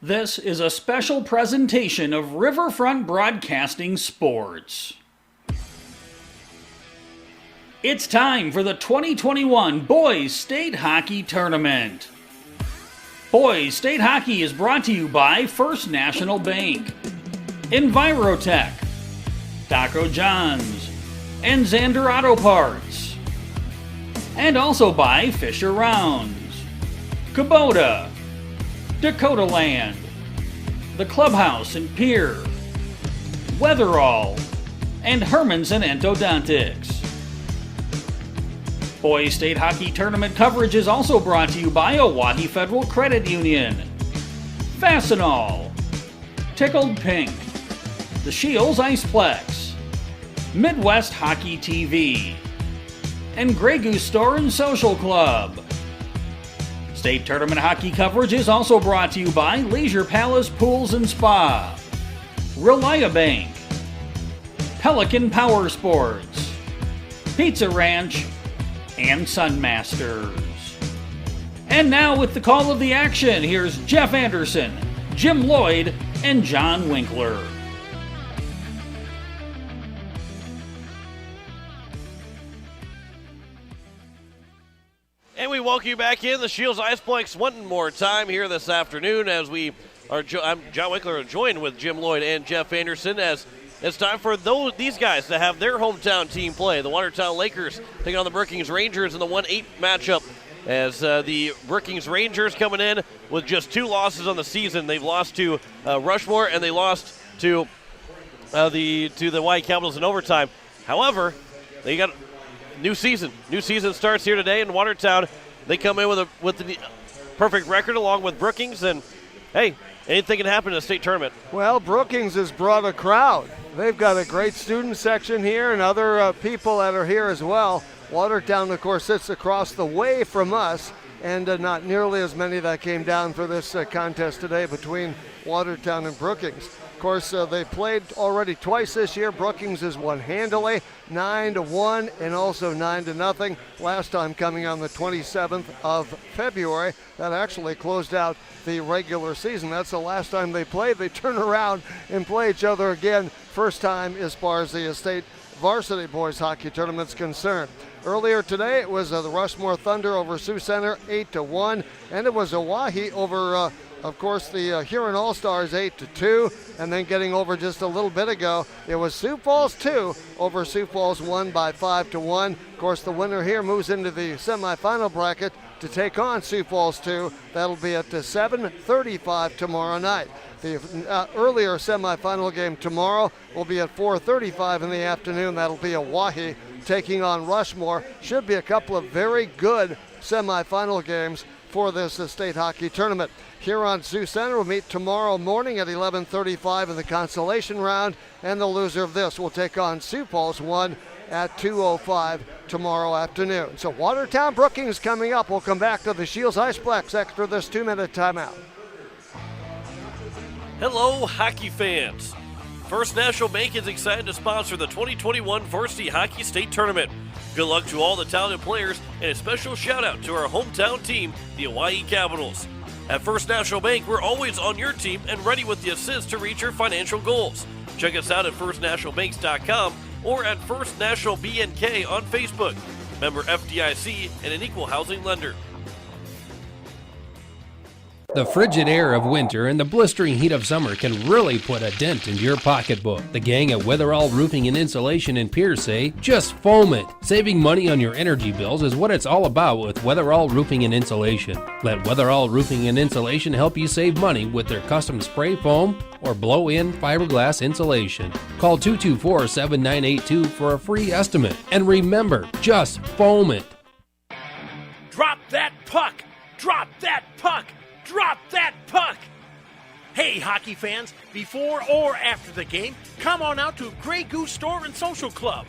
This is a special presentation of Riverfront Broadcasting Sports. It's time for the 2021 Boys State Hockey Tournament. Boys State Hockey is brought to you by First National Bank, Envirotech, Taco John's, and Xander Auto Parts. And also by Fisher Rounds, Kubota, Dakota Land, The Clubhouse and Pier, Weatherall, and Hermanson Endodontics. Boys State Hockey Tournament coverage is also brought to you by Oahe Federal Credit Union, Fastenal, Tickled Pink, the Shields Iceplex, Midwest Hockey TV, and Grey Goose Store and Social Club. State Tournament hockey coverage is also brought to you by Leisure Palace Pools and Spa, Reliabank, Pelican Power Sports, Pizza Ranch, and Sunmasters. And now with the call of the action, here's Jeff Anderson, Jim Lloyd, and John Winkler. And we welcome you back in the Shields Iceplex one more time here this afternoon as I'm John Winkler, joined with Jim Lloyd and Jeff Anderson as it's time for these guys to have their hometown team play. The Watertown Lakers taking on the Brookings Rangers in the 1-8 matchup as the Brookings Rangers coming in with just 2 losses on the season. They've lost to Rushmore and they lost to the Hawaii Capitals in overtime. However, they got new season. New season starts here today in Watertown. They come in with the perfect record along with Brookings, and hey, anything can happen in a state tournament. Well, Brookings has brought a crowd. They've got a great student section here and other people that are here as well. Watertown, of course, sits across the way from us, and not nearly as many that came down for this contest today between Watertown and Brookings. Of course, they played already twice this year. Brookings has won handily, 9-1 and also 9-0. Last time coming on the 27th of February. That actually closed out the regular season. That's the last time they played. They turn around and play each other again. First time as far as the state varsity boys hockey tournament's concerned. Earlier today, it was the Rushmore Thunder over Sioux Center, 8-1, and it was Oahe over of course, the Huron All-Stars 8-2, and then getting over just a little bit ago, it was Sioux Falls 2 over Sioux Falls 1 by 5-1. Of course, the winner here moves into the semifinal bracket to take on Sioux Falls 2. That'll be at 7:35 tomorrow night. The earlier semifinal game tomorrow will be at 4:35 in the afternoon. That'll be Oahe taking on Rushmore. Should be a couple of very good semifinal games for this state hockey tournament. Huron Sioux Center will meet tomorrow morning at 11:35 in the consolation round, and the loser of this will take on Sioux Falls 1 at 2:05 tomorrow afternoon. So Watertown Brookings coming up. We'll come back to the Shields Iceplex after this 2-minute timeout. Hello, hockey fans. First National Bank is excited to sponsor the 2021 Varsity Hockey State Tournament. Good luck to all the talented players, and a special shout out to our hometown team, the Hawaii Capitals. At First National Bank, we're always on your team and ready with the assist to reach your financial goals. Check us out at firstnationalbanks.com or at First National BNK on Facebook. Member FDIC and an equal housing lender. The frigid air of winter and the blistering heat of summer can really put a dent into your pocketbook. The gang at Weatherall Roofing and Insulation in Pierce say, just foam it. Saving money on your energy bills is what it's all about with Weatherall Roofing and Insulation. Let Weatherall Roofing and Insulation help you save money with their custom spray foam or blow-in fiberglass insulation. Call 224-7982 for a free estimate. And remember, just foam it. Drop that puck! Drop that puck! Drop that puck! Hey, hockey fans, before or after the game, come on out to Grey Goose Store and Social Club.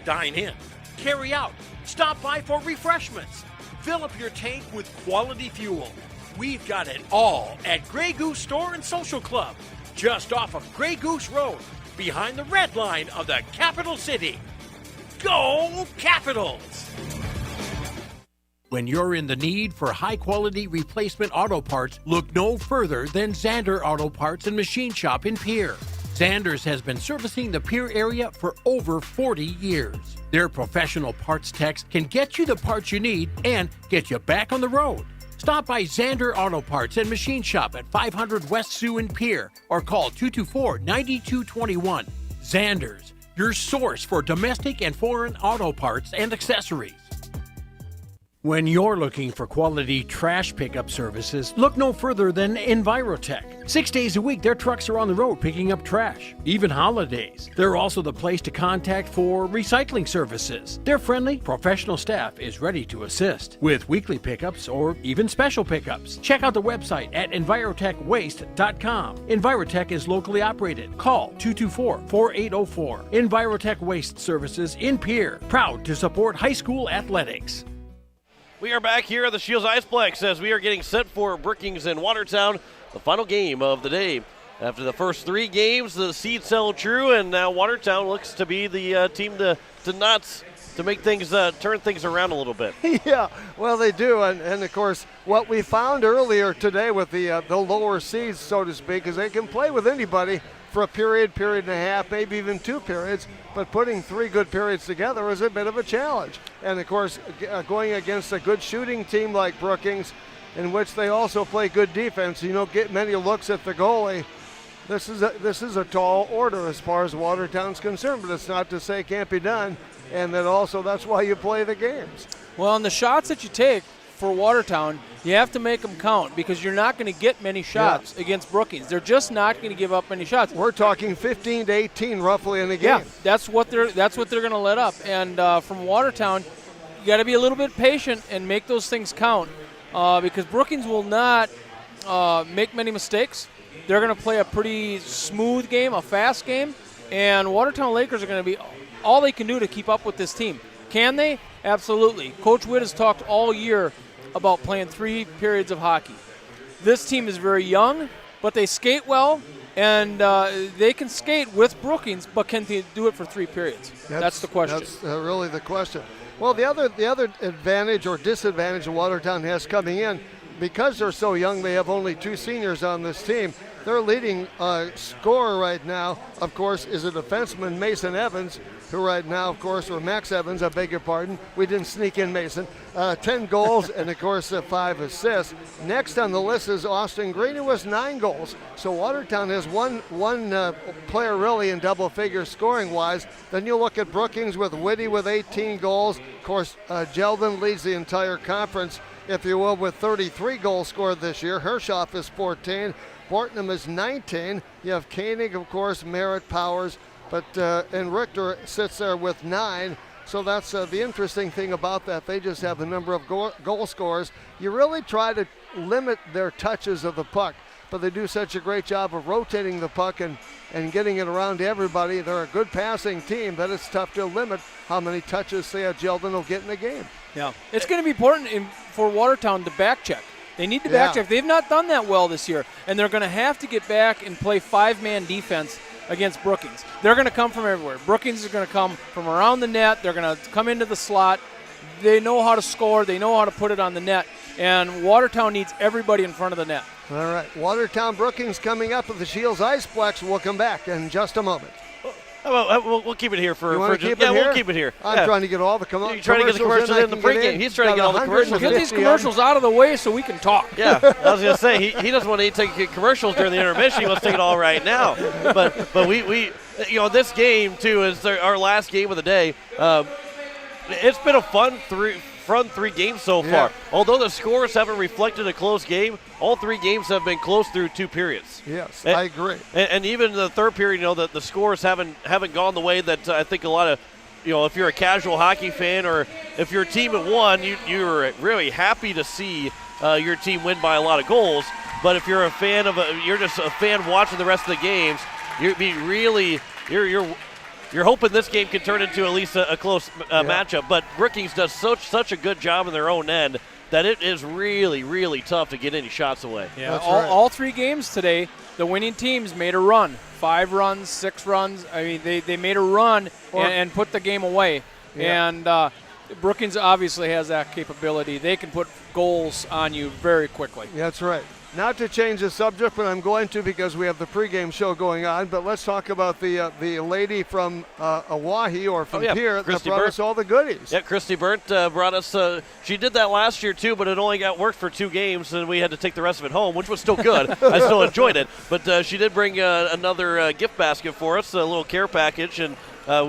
Dine in, carry out, stop by for refreshments. Fill up your tank with quality fuel. We've got it all at Grey Goose Store and Social Club, just off of Grey Goose Road, behind the red line of the capital city. Go Capitals! When you're in the need for high-quality replacement auto parts, look no further than Zander Auto Parts and Machine Shop in Pierre. Zanders has been servicing the Pierre area for over 40 years. Their professional parts techs can get you the parts you need and get you back on the road. Stop by Zander Auto Parts and Machine Shop at 500 West Sioux in Pierre or call 224-9221. Zanders, your source for domestic and foreign auto parts and accessories. When you're looking for quality trash pickup services, look no further than Envirotech. 6 days a week, their trucks are on the road picking up trash, even holidays. They're also the place to contact for recycling services. Their friendly, professional staff is ready to assist with weekly pickups or even special pickups. Check out the website at envirotechwaste.com. Envirotech is locally operated. Call 224-4804. Envirotech Waste Services in Pierre, proud to support high school athletics. We are back here at the Shields Iceplex as we are getting set for Brookings and Watertown, the final game of the day. After the first 3 games, the seeds held true, and now Watertown looks to be the team to make things turn things around a little bit. Yeah, well, they do, and of course, what we found earlier today with the lower seeds, so to speak, is they can play with anybody for a period and a half, maybe even 2 periods, but putting 3 good periods together is a bit of a challenge. And of course, going against a good shooting team like Brookings, in which they also play good defense, get many looks at the goalie. This is a tall order as far as Watertown's concerned, but it's not to say it can't be done, and that's why you play the games. Well, on the shots that you take for Watertown, you have to make them count because you're not going to get many shots against Brookings. They're just not going to give up many shots. We're talking 15 to 18 roughly in a game. Yeah, that's what they're going to let up. And from Watertown, you got to be a little bit patient and make those things count because Brookings will not make many mistakes. They're going to play a pretty smooth game, a fast game, and Watertown Lakers are going to be all they can do to keep up with this team. Can they? Absolutely. Coach Witt has talked all year about playing 3 periods of hockey. This team is very young, but they skate well, and they can skate with Brookings, but can they do it for 3 periods? That's the question. That's really the question. Well, the other advantage or disadvantage Watertown has coming in, because they're so young, they have only 2 seniors on this team. Their leading scorer right now, of course, is a defenseman, Mason Evans, who right now, of course, or Max Evans, I beg your pardon. We didn't sneak in Mason. 10 goals and, of course, 5 assists. Next on the list is Austin Green, who has 9 goals. So Watertown has one player really in double figures scoring-wise. Then you look at Brookings with Whitty with 18 goals. Of course, Jeldon leads the entire conference, if you will, with 33 goals scored this year. Hershoff is 14. Fortnum is 19. You have Koenig, of course, Merritt, Powers, and Richter sits there with 9. So that's the interesting thing about that. They just have the number of goal scorers. You really try to limit their touches of the puck, but they do such a great job of rotating the puck and getting it around to everybody. They're a good passing team, but it's tough to limit how many touches, say, Jeldon will get in a game. Yeah, it's going to be important for Watertown to back check. They need to back check. They've not done that well this year, and they're going to have to get back and play 5-man defense against Brookings. They're going to come from everywhere. Brookings is going to come from around the net. They're going to come into the slot. They know how to score. They know how to put it on the net, and Watertown needs everybody in front of the net. All right, Watertown Brookings coming up with the Shields Iceplex. We'll come back in just a moment. We'll keep it here for we'll keep it here. I'm trying to get all the commercials. You're trying to get the commercials in the pregame. He's trying to get all the commercials. Get these commercials out of the way so we can talk. Yeah, I was going to say he doesn't want to take commercials during the intermission. He wants to take it all right now. But we this game too is our last game of the day. It's been a fun 3 games so far. Although the scores haven't reflected a close game, all 3 games have been close through 2 periods. Yes, I agree. And even the third period, the scores haven't gone the way that I think a lot of, if you're a casual hockey fan or if your team had won, you're really happy to see your team win by a lot of goals. But if you're a fan you're just a fan watching the rest of the games, you're hoping this game can turn into at least a close matchup. But Brookings does such a good job in their own end that it is really, really tough to get any shots away. Yeah, all 3 games today, the winning teams made a run. 5 runs, 6 runs. I mean, they made a run and put the game away. Yeah. And Brookings obviously has that capability. They can put goals on you very quickly. That's right. Not to change the subject, but I'm going to because we have the pregame show going on. But let's talk about the lady from Oahe or from Pierre that brought us all the goodies. Yeah, Christy Burnt brought us. She did that last year too, but it only got worked for 2 games, and we had to take the rest of it home, which was still good. I still enjoyed it. But she did bring another gift basket for us, a little care package, and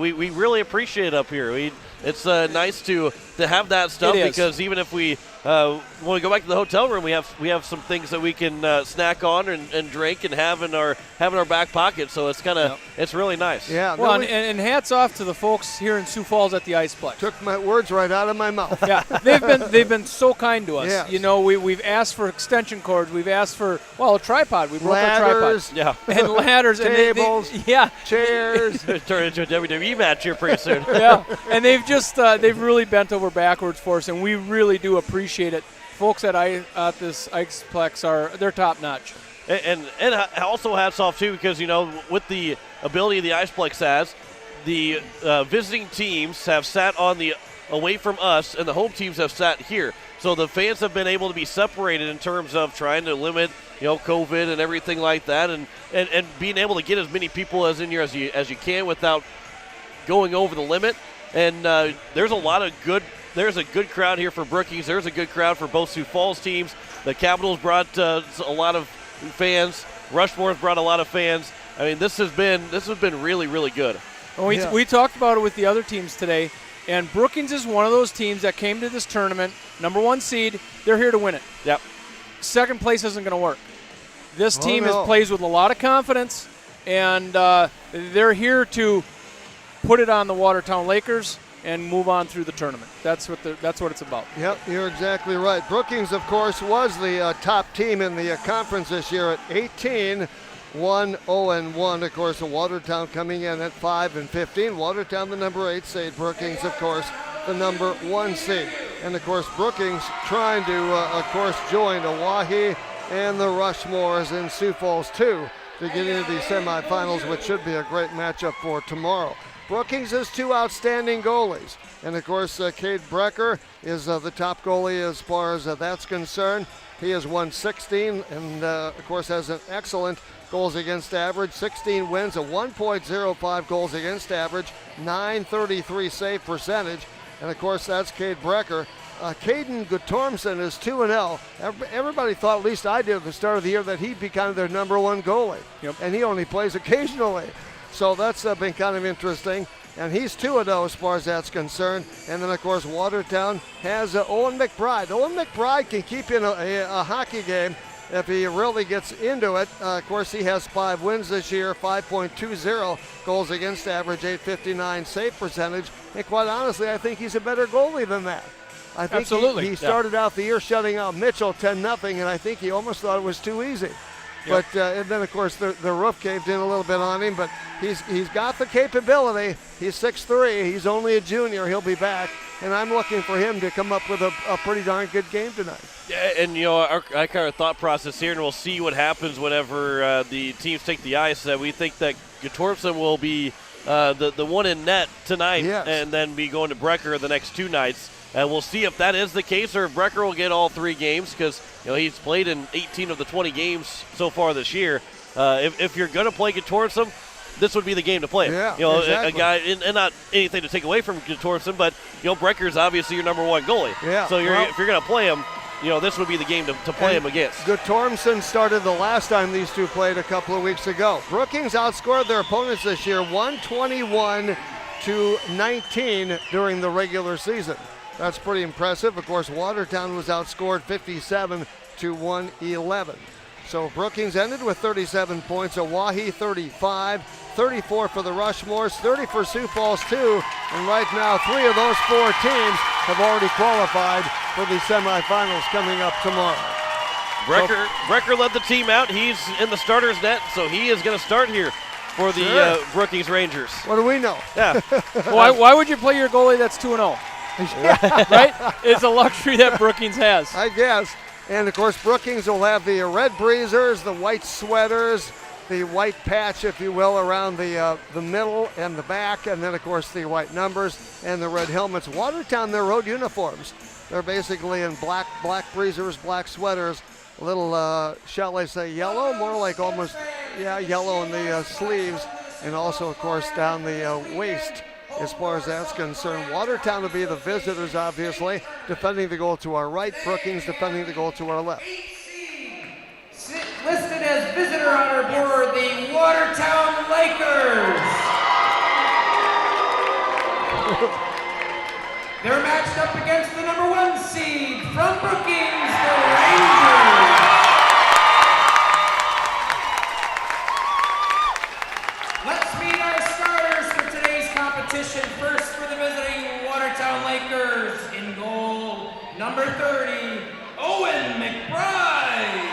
we really appreciate it up here. It's nice to have that stuff because even if we when we go back to the hotel room, we have some things that we can snack on and drink and have in our back pocket. So it's it's really nice. Yeah. Well, and hats off to the folks here in Sioux Falls at the Iceplex. Took my words right out of my mouth. Yeah, they've been so kind to us. Yes. You know, we've asked for extension cords. We've asked for a tripod. We broke ladders, our tripod. Yeah, and ladders, tables, and they chairs. Turn into a WWE match here pretty soon. Yeah, and they've really bent over backwards for us, and we really do appreciate it. Folks at this Iceplex they're top notch. And also hats off too, because with the ability the Iceplex has, the visiting teams have sat away from us, and the home teams have sat here. So the fans have been able to be separated in terms of trying to limit COVID and everything like that, and being able to get as many people as in here as you can without going over the limit. And there's a good crowd here for Brookings. There's a good crowd for both Sioux Falls teams. The Capitals brought a lot of fans. Rushmore's brought a lot of fans. I mean, this has been really, really good. We talked about it with the other teams today, and Brookings is one of those teams that came to this tournament, number 1 seed. They're here to win it. Yep. Second place isn't going to work. This team plays with a lot of confidence, and they're here to put it on the Watertown Lakers and move on through the tournament. That's what it's about. Yep, you're exactly right. Brookings, of course, was the top team in the conference this year at 18, 1-0-1. Of course, Watertown coming in at 5-15. Watertown, the number 8 seed. Brookings, of course, the number 1 seed. And of course, Brookings trying to, join Oahe and the Rushmores in Sioux Falls too to get into the semifinals, which should be a great matchup for tomorrow. Brookings has 2 outstanding goalies. And, of course, Cade Brecker is the top goalie as far as that's concerned. He has won 16 and, of course, has an excellent goals against average. 16 wins, a 1.05 goals against average, .933 save percentage. And, of course, that's Cade Brecker. Caden Guttormson is 2-0. Everybody thought, at least I did at the start of the year, that he'd be kind of their number 1 goalie. Yep. And he only plays occasionally. So that's been kind of interesting. And he's 2-0 as far as that's concerned. And then, of course, Watertown has Owen McBride. Owen McBride can keep you in a hockey game if he really gets into it. Of course, he has 5 wins this year, 5.20 goals against average, .859 save percentage. And quite honestly, I think he's a better goalie than that. I think Absolutely. He started out the year shutting out Mitchell 10-0, and I think he almost thought it was too easy. Yep. But and then, of course, the roof caved in a little bit on him, but he's got the capability. He's 6'3". He's only a junior. He'll be back, and I'm looking for him to come up with a pretty darn good game tonight. Yeah, and our kind of thought process here, and we'll see what happens whenever the teams take the ice. We think that Guttormson will be the one in net tonight, yes, and then be going to Brecker the next 2 nights. And we'll see if that is the case, or if Brecker will get all 3 games, because he's played in 18 of the 20 games so far this year. If you're going to play Guttormson, this would be the game to play him. Yeah, A exactly. guy, and not anything to take away from Guttormson, but Brecker's obviously your number 1 goalie. Yeah. So if you're going to play him, this would be the game to play him against. Guttormson started the last time these two played a couple of weeks ago. Brookings outscored their opponents this year 121-19 during the regular season. That's pretty impressive. Of course, Watertown was outscored 57-111. So Brookings ended with 37 points. Oahe 35, 34 for the Rushmores, 30 for Sioux Falls 2. And right now, 3 of those 4 teams have already qualified for the semifinals coming up tomorrow. Brecker led the team out. He's in the starter's net, so he is going to start here for the Brookings Rangers. What do we know? Yeah. Why would you play your goalie that's 2-0? Right? It's a luxury that Brookings has. I guess. And, of course, Brookings will have the red breezers, the white sweaters, the white patch, if you will, around the middle and the back, and then, of course, the white numbers and the red helmets. Watertown, their road uniforms, they're basically in black breezers, black sweaters, a little, shall I say, yellow, more like almost, yellow in the sleeves, and also, of course, down the waist. As far as that's concerned, Watertown will be the visitors, obviously, defending the goal to our right, Brookings defending the goal to our left. Listed as visitor on our board, the Watertown Lakers. They're matched up against the number 1 seed from Brookings, the Rangers. Let's meet our starters for today's competition. First for the visiting Watertown Lakers, in goal, number 30, Owen McBride.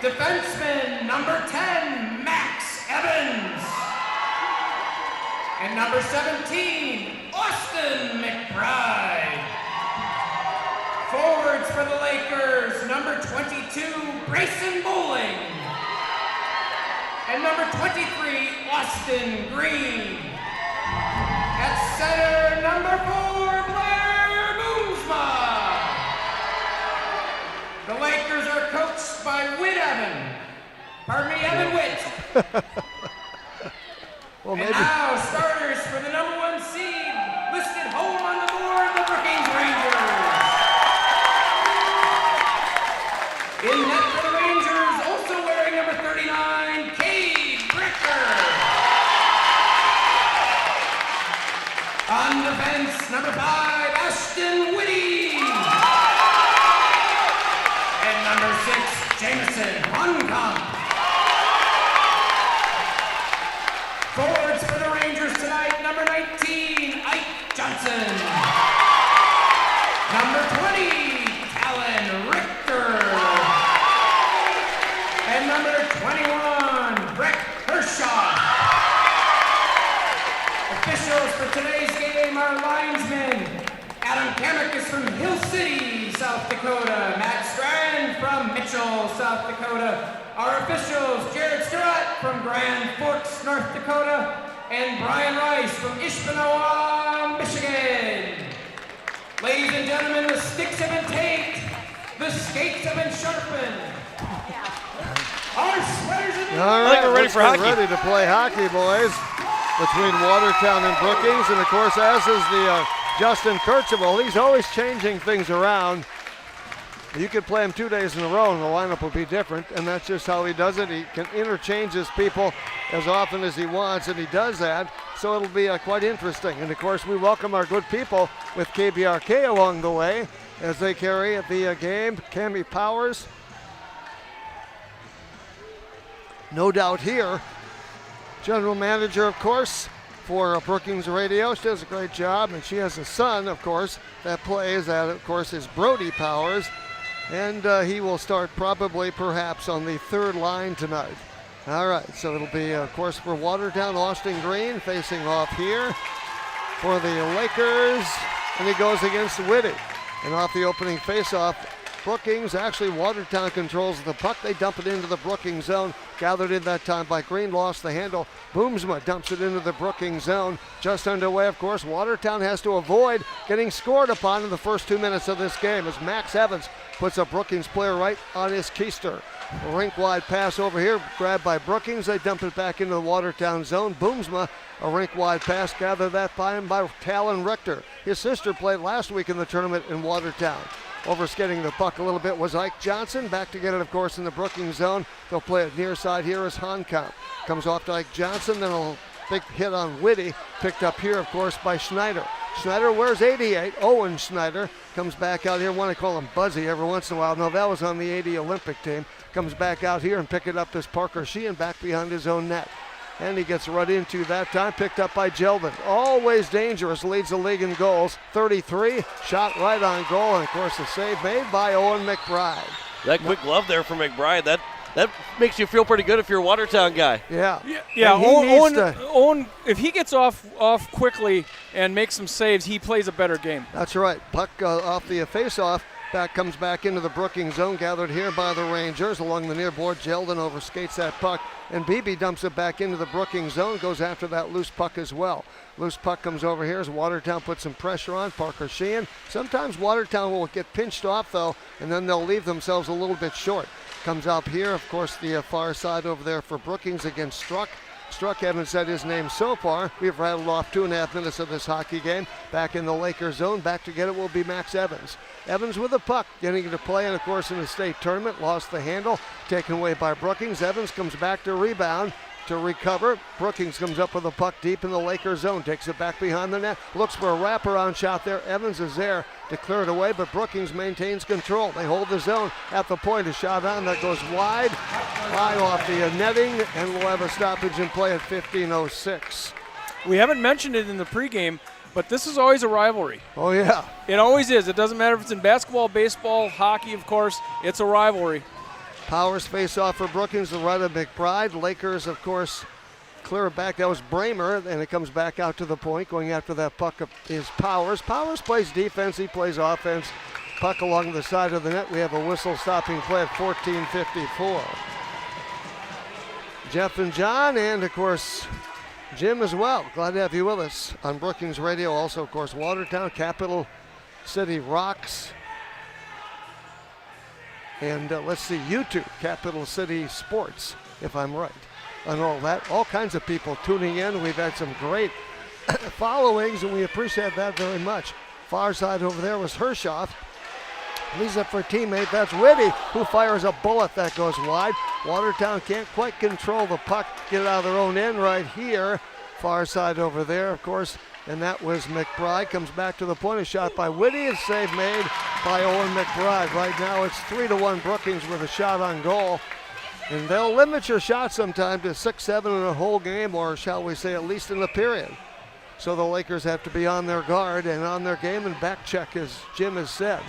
Defenseman, number 10, Max Evans. And number 17, Austin McBride. Forwards for the Lakers, number 22, Grayson Bowling. And number 23, Austin Green. At center, number 4, Blair Boomsma. The Lakers are coached by Evan Witt. Well, and now, starters for the number 1 seed, listed home on the board, the Brookings Rangers. In net for the Rangers, also wearing number 39, Cade Bricker. On defense, number 5, Ashton Whitty. And number 6, Jameson Hunkamp. Forwards for the Rangers tonight, number 19, Ike Johnson. Number 20, Talon Richter. And number 21, Brett Hershaw. Officials for today's game are linesmen Adam Kamek is from Hill City, South Dakota. Matt Strand from Mitchell, South Dakota. Our officials, Jared Sturrott from Grand Forks, North Dakota, and Brian Rice from Ishpenowa, Michigan. Ladies and gentlemen, the sticks have been taped, the skates have been sharpened. Our sweaters have been... All I think we're ready for hockey. Ready to play hockey, boys, between Watertown and Brookings, and of course, as is the Justin Kirchable. He's always changing things around. You could play him 2 days in a row and the lineup will be different, and that's just how he does it. He can interchange his people as often as he wants, and he does that, so it'll be quite interesting. And of course, we welcome our good people with KBRK along the way as they carry the game. Cammie Powers, no doubt here. General manager, of course, for Brookings Radio. She does a great job, and she has a son, of course, that plays. That, of course, is Brody Powers. And he will start probably perhaps on the 3rd line tonight. All right, so it'll be, of course, for Watertown, Austin Green facing off here for the Lakers. And he goes against Whitty. And off the opening faceoff, Brookings, actually Watertown controls the puck. They dump it into the Brookings zone. Gathered in that time by Green, lost the handle. Boomsma dumps it into the Brookings zone. Just underway, of course, Watertown has to avoid getting scored upon in the first 2 minutes of this game as Max Evans puts a Brookings player right on his keister. A rink-wide pass over here, grabbed by Brookings. They dump it back into the Watertown zone. Boomsma, a rink-wide pass, gathered that by him by Talon Richter. His sister played last week in the tournament in Watertown. Overskating the puck a little bit was Ike Johnson. Back to get it, of course, in the Brookings zone. They'll play it near side here as Hunkamp. Comes off to Ike Johnson, then a big hit on Whitty. Picked up here, of course, by Schneider. Schneider wears 88. Owen Schneider comes back out here. Want to call him Buzzy every once in a while. No, that was on the 80 Olympic team. Comes back out here and pick it up as Parker Sheehan back behind his own net. And he gets right into that time, picked up by Jeldon. Always dangerous, leads the league in goals. 33, shot right on goal, and of course a save made by Owen McBride. That quick glove there from McBride, that makes you feel pretty good if you're a Watertown guy. Yeah. Owen, if he gets off quickly and makes some saves, he plays a better game. That's right. Puck off the face-off Comes back into the Brookings zone, gathered here by the Rangers along the near board. Jeldon overskates that puck, and Beebe dumps it back into the Brookings zone, goes after that loose puck as well. Loose puck comes over here as Watertown puts some pressure on Parker Sheehan. Sometimes Watertown will get pinched off though, and then they'll leave themselves a little bit short. Comes up here, of course, the far side over there for Brookings against Struck. Struck haven't said his name so far. We've rattled off 2.5 minutes of this hockey game. Back in the Lakers zone, back to get it will be Max Evans. Evans with the puck, getting into play, and of course in the state tournament, lost the handle, taken away by Brookings. Evans comes back to rebound, to recover. Brookings comes up with the puck deep in the Lakers zone, takes it back behind the net, looks for a wraparound shot there. Evans is there to clear it away, but Brookings maintains control. They hold the zone at the point. A shot on that goes wide, high off the netting, and we'll have a stoppage in play at 15:06. We haven't mentioned it in the pregame, but this is always a rivalry. Oh, yeah. It always is. It doesn't matter if it's in basketball, baseball, hockey, of course. It's a rivalry. Powers face off for Brookings, the right of McBride. Lakers, of course, clear it back. That was Bramer, and it comes back out to the point. Going after that puck is Powers. Powers plays defense, he plays offense. Puck along the side of the net. We have a whistle stopping play at 14:54. Jeff and John, and of course, Jim as well. Glad to have you with us on Brookings Radio. Also, of course, Watertown, Capital City Rocks. And let's see, YouTube, Capital City Sports, if I'm right, and all that. All kinds of people tuning in. We've had some great followings, and we appreciate that very much. Far side over there was Hershoff. Leaves it for a teammate. That's Whitty, who fires a bullet that goes wide. Watertown can't quite control the puck, get it out of their own end right here. Far side over there, of course, and that was McBride. Comes back to the point, a shot by Whitty, a save made by Owen McBride. Right now it's 3-1 Brookings with a shot on goal. And they'll limit your shot sometime to 6-7 in a whole game, or shall we say at least in the period. So the Lakers have to be on their guard and on their game and back check, as Jim has said.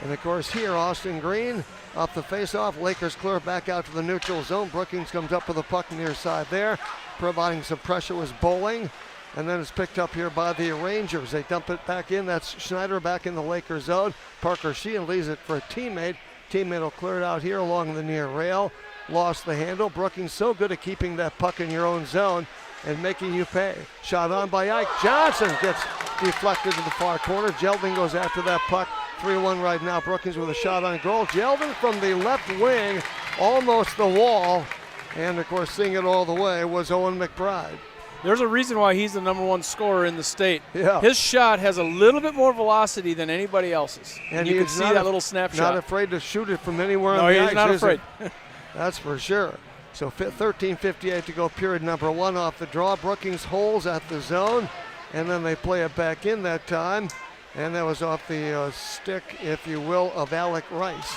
And of course here, Austin Green off the face-off. Lakers clear back out to the neutral zone. Brookings comes up with the puck near side there. Providing some pressure was Bowling. And then it's picked up here by the Rangers. They dump it back in. That's Schneider back in the Lakers zone. Parker Sheehan leaves it for a teammate. Teammate will clear it out here along the near rail. Lost the handle. Brookings so good at keeping that puck in your own zone and making you pay. Shot on by Ike. Johnson gets deflected to the far corner. Jeldon goes after that puck. 3-1 right now. Brookings with a shot on goal. Jeldon from the left wing, almost the wall. And of course, seeing it all the way was Owen McBride. There's a reason why he's the #1 scorer in the state. Yeah. His shot has a little bit more velocity than anybody else's. And you can see that little snapshot. Not afraid to shoot it from anywhere on the ice. No, he's not afraid. That's for sure. So 13:58 to go, period number 1 off the draw. Brookings holds at the zone, and then they play it back in that time. And that was off the stick, if you will, of Alec Rice.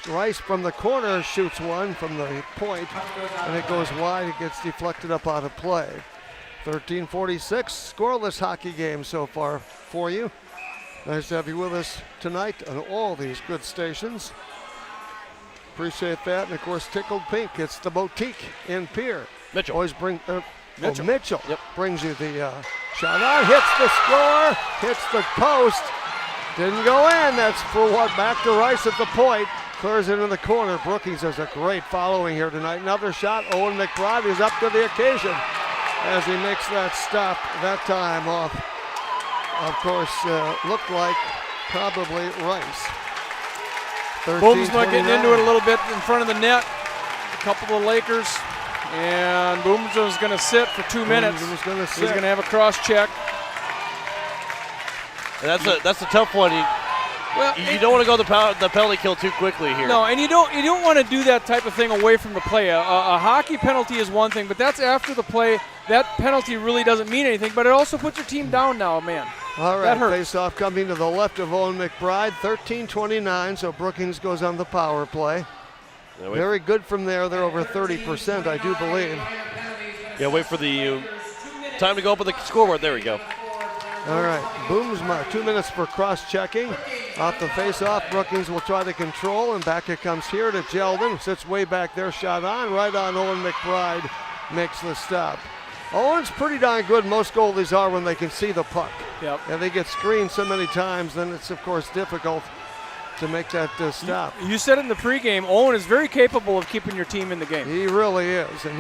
Rice from the corner shoots one from the point, and it goes wide. It gets deflected up out of play. 13:46, scoreless hockey game so far for you. Nice to have you with us tonight on all these good stations. Appreciate that. And of course, Tickled Pink. It's the boutique in Pierre. Mitchell. Always bring Mitchell. Mitchell Yep. brings you the shot on, hits the score, hits the post. Didn't go in. That's for what? Back to Rice at the point. Clears it in the corner. Brookings has a great following here tonight. Another shot. Owen McBride is up to the occasion as he makes that stop that time off, of course, looked like probably Rice. Boomsma getting into it a little bit in front of the net. A couple of the Lakers. And Boomsma's going to sit for 2 minutes. He's going to have a cross check. That's a tough one. You don't want to go the penalty kill too quickly here. No, and you don't want to do that type of thing away from the play. A hockey penalty is one thing, but that's after the play. That penalty really doesn't mean anything, but it also puts your team down now, man. All right, face-off coming to the left of Owen McBride, 13:29, so Brookings goes on the power play. Very good from there. They're over 30%, I do believe. Yeah, wait for the time to go up with the scoreboard. There we go. All right, Boomsma, 2 minutes for cross-checking. Off the face-off, Brookings will try to control, and back it comes here to Jeldon. Sits way back there, shot on, right on Owen McBride, makes the stop. Owen's pretty darn good. Most goalies are when they can see the puck. Yep. And they get screened so many times, then it's, of course, difficult to make that stop. You said in the pregame, Owen is very capable of keeping your team in the game. He really is, and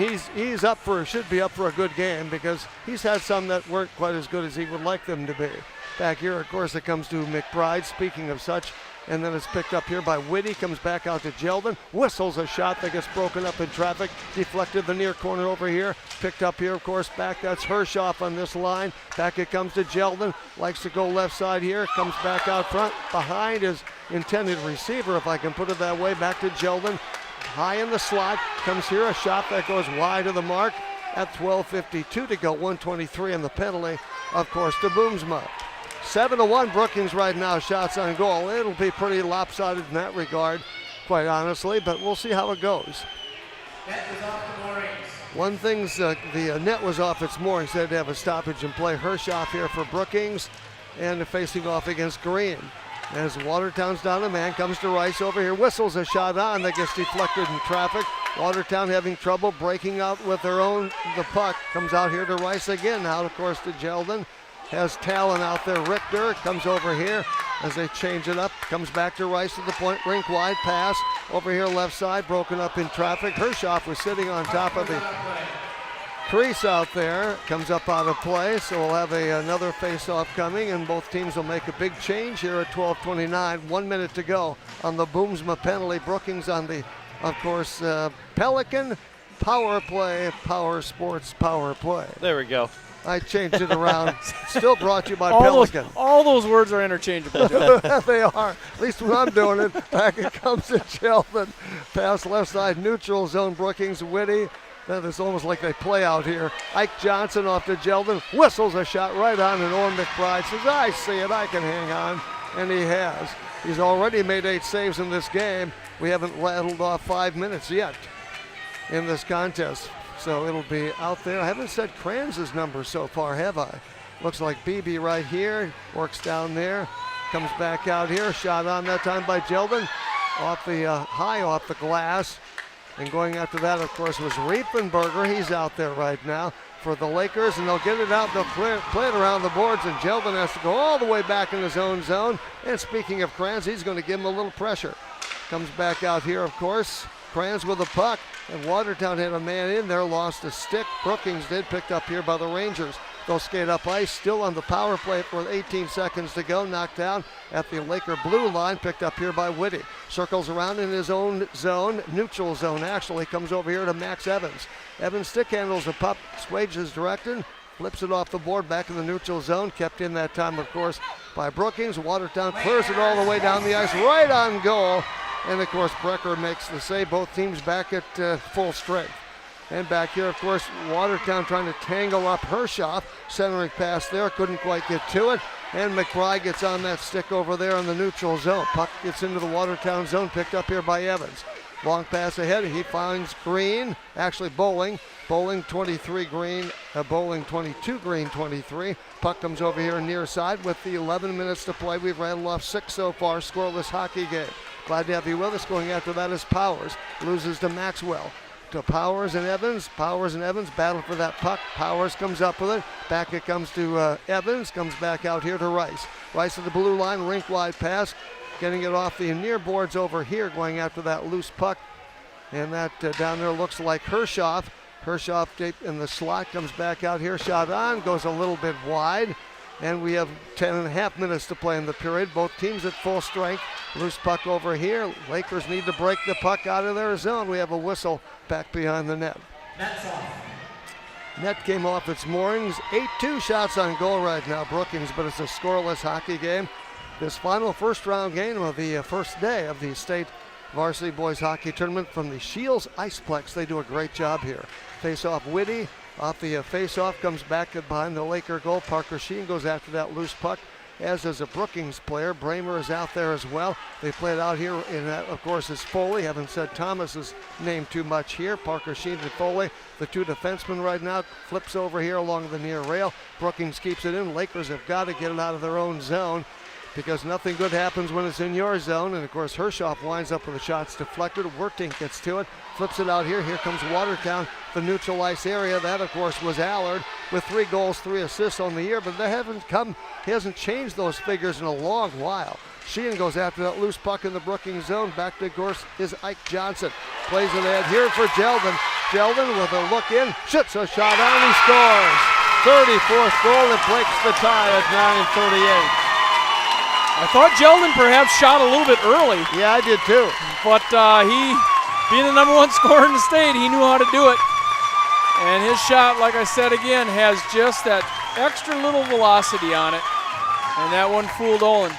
should be up for a good game because he's had some that weren't quite as good as he would like them to be. Back here, of course, it comes to McBride, speaking of such, and then it's picked up here by Whitty, comes back out to Jeldon, whistles a shot that gets broken up in traffic, deflected the near corner over here, picked up here, of course, back, that's Hershoff on this line, back it comes to Jeldon, likes to go left side here, comes back out front, behind his intended receiver, if I can put it that way, back to Jeldon, high in the slot, comes here, a shot that goes wide of the mark, at 12:52 to go, 123 on the penalty, of course, to Boomsma. 7-1 Brookings right now, shots on goal. It'll be pretty lopsided in that regard, quite honestly, but we'll see how it goes. Net was off the moorings. One thing's the net was off its moorings. They had to have a stoppage and play. Hershoff here for Brookings, and facing off against Green. As Watertown's down a man, comes to Rice over here, whistles a shot on that gets deflected in traffic. Watertown having trouble breaking out with the puck. Comes out here to Rice again, now of course to Jeldon. Has Talon out there, Richter comes over here as they change it up, comes back to Rice to the point, rink wide pass, over here left side, broken up in traffic. Hershoff was sitting on top of the crease out there, comes up out of play, so we'll have another face-off coming, and both teams will make a big change here at 12:29, 1 minute to go on the Boomsma penalty. Brookings on the, of course, Pelican power play, Power Sports power play. There we go. I changed it around. Still brought to you by Pelican. All those words are interchangeable, Joe. They are. At least when I'm doing it. Back it comes to Sheldon. Pass left side, neutral zone. Brookings, Whitty. That is almost like they play out here. Ike Johnson off to Jeldon. Whistles a shot right on, and Orm McBride says, I see it. I can hang on. And he has. He's already made 8 saves in this game. We haven't rattled off 5 minutes yet in this contest. So it'll be out there. I haven't said Kranz's number so far, have I? Looks like BB right here. Works down there. Comes back out here. Shot on that time by Jeldon. Off the high off the glass. And going after that, of course, was Riefenberger. He's out there right now for the Lakers. And they'll get it out. They'll play it around the boards. And Jeldon has to go all the way back in his own zone. And speaking of Kranz, he's going to give him a little pressure. Comes back out here, of course. Kranz with a puck, and Watertown had a man in there, lost a stick. Brookings did, picked up here by the Rangers. They'll skate up ice, still on the power play with 18 seconds to go. Knocked down at the Laker blue line, picked up here by Whitty. Circles around in his own zone, neutral zone actually, comes over here to Max Evans. Evans stick handles the puck, swages his direction, flips it off the board back in the neutral zone. Kept in that time, of course, by Brookings. Watertown clears it all the way down the ice, right on goal. And, of course, Brecker makes the save. Both teams back at full strength. And back here, of course, Watertown trying to tangle up Hershoff. Centering pass there, couldn't quite get to it. And McBride gets on that stick over there in the neutral zone. Puck gets into the Watertown zone, picked up here by Evans. Long pass ahead, he finds Green, actually Bowling. Bowling 23, Green, Bowling 22, Green 23. Puck comes over here near side with the 11 minutes to play. We've rattled off 6 so far, scoreless hockey game. Glad to have you with us. Going after that is Powers. Loses to Maxwell. To Powers and Evans. Powers and Evans battle for that puck. Powers comes up with it. Back it comes to Evans. Comes back out here to Rice. Rice at the blue line. Rink wide pass. Getting it off the near boards over here. Going after that loose puck. And that down there looks like Hershoff. Hershoff deep in the slot. Comes back out here. Shot on. Goes a little bit wide. And we have 10.5 minutes to play in the period. Both teams at full strength. Loose puck over here. Lakers need to break the puck out of their zone. We have a whistle back behind the net. That's off. Net came off its moorings. 8-2 shots on goal right now, Brookings, but it's a scoreless hockey game. This final first round game of the first day of the state varsity boys hockey tournament from the Shields Iceplex. They do a great job here. Face off Whitty. Off the face-off, comes back behind the Laker goal. Parker Sheen goes after that loose puck, as does a Brookings player. Bramer is out there as well. They play it out here, and that, of course, is Foley. Haven't said Thomas's name too much here. Parker Sheen and Foley, the two defensemen right now. Flips over here along the near rail. Brookings keeps it in. Lakers have got to get it out of their own zone, because nothing good happens when it's in your zone. And, of course, Hershoff winds up with the shots deflected. Wertink gets to it, flips it out here. Here comes Watertown, the neutral ice area. That, of course, was Allard with 3 goals, 3 assists on the year. But he hasn't changed those figures in a long while. Sheehan goes after that loose puck in the Brookings zone. Back to, of course, is Ike Johnson. Plays it ahead here for Jeldon. Jeldon with a look in, shoots a shot on, he scores. 34th goal that breaks the tie at 9:38. I thought Jeldon perhaps shot a little bit early. Yeah, I did too. But he, being the number 1 scorer in the state, he knew how to do it. And his shot, like I said again, has just that extra little velocity on it. And that one fooled Olin.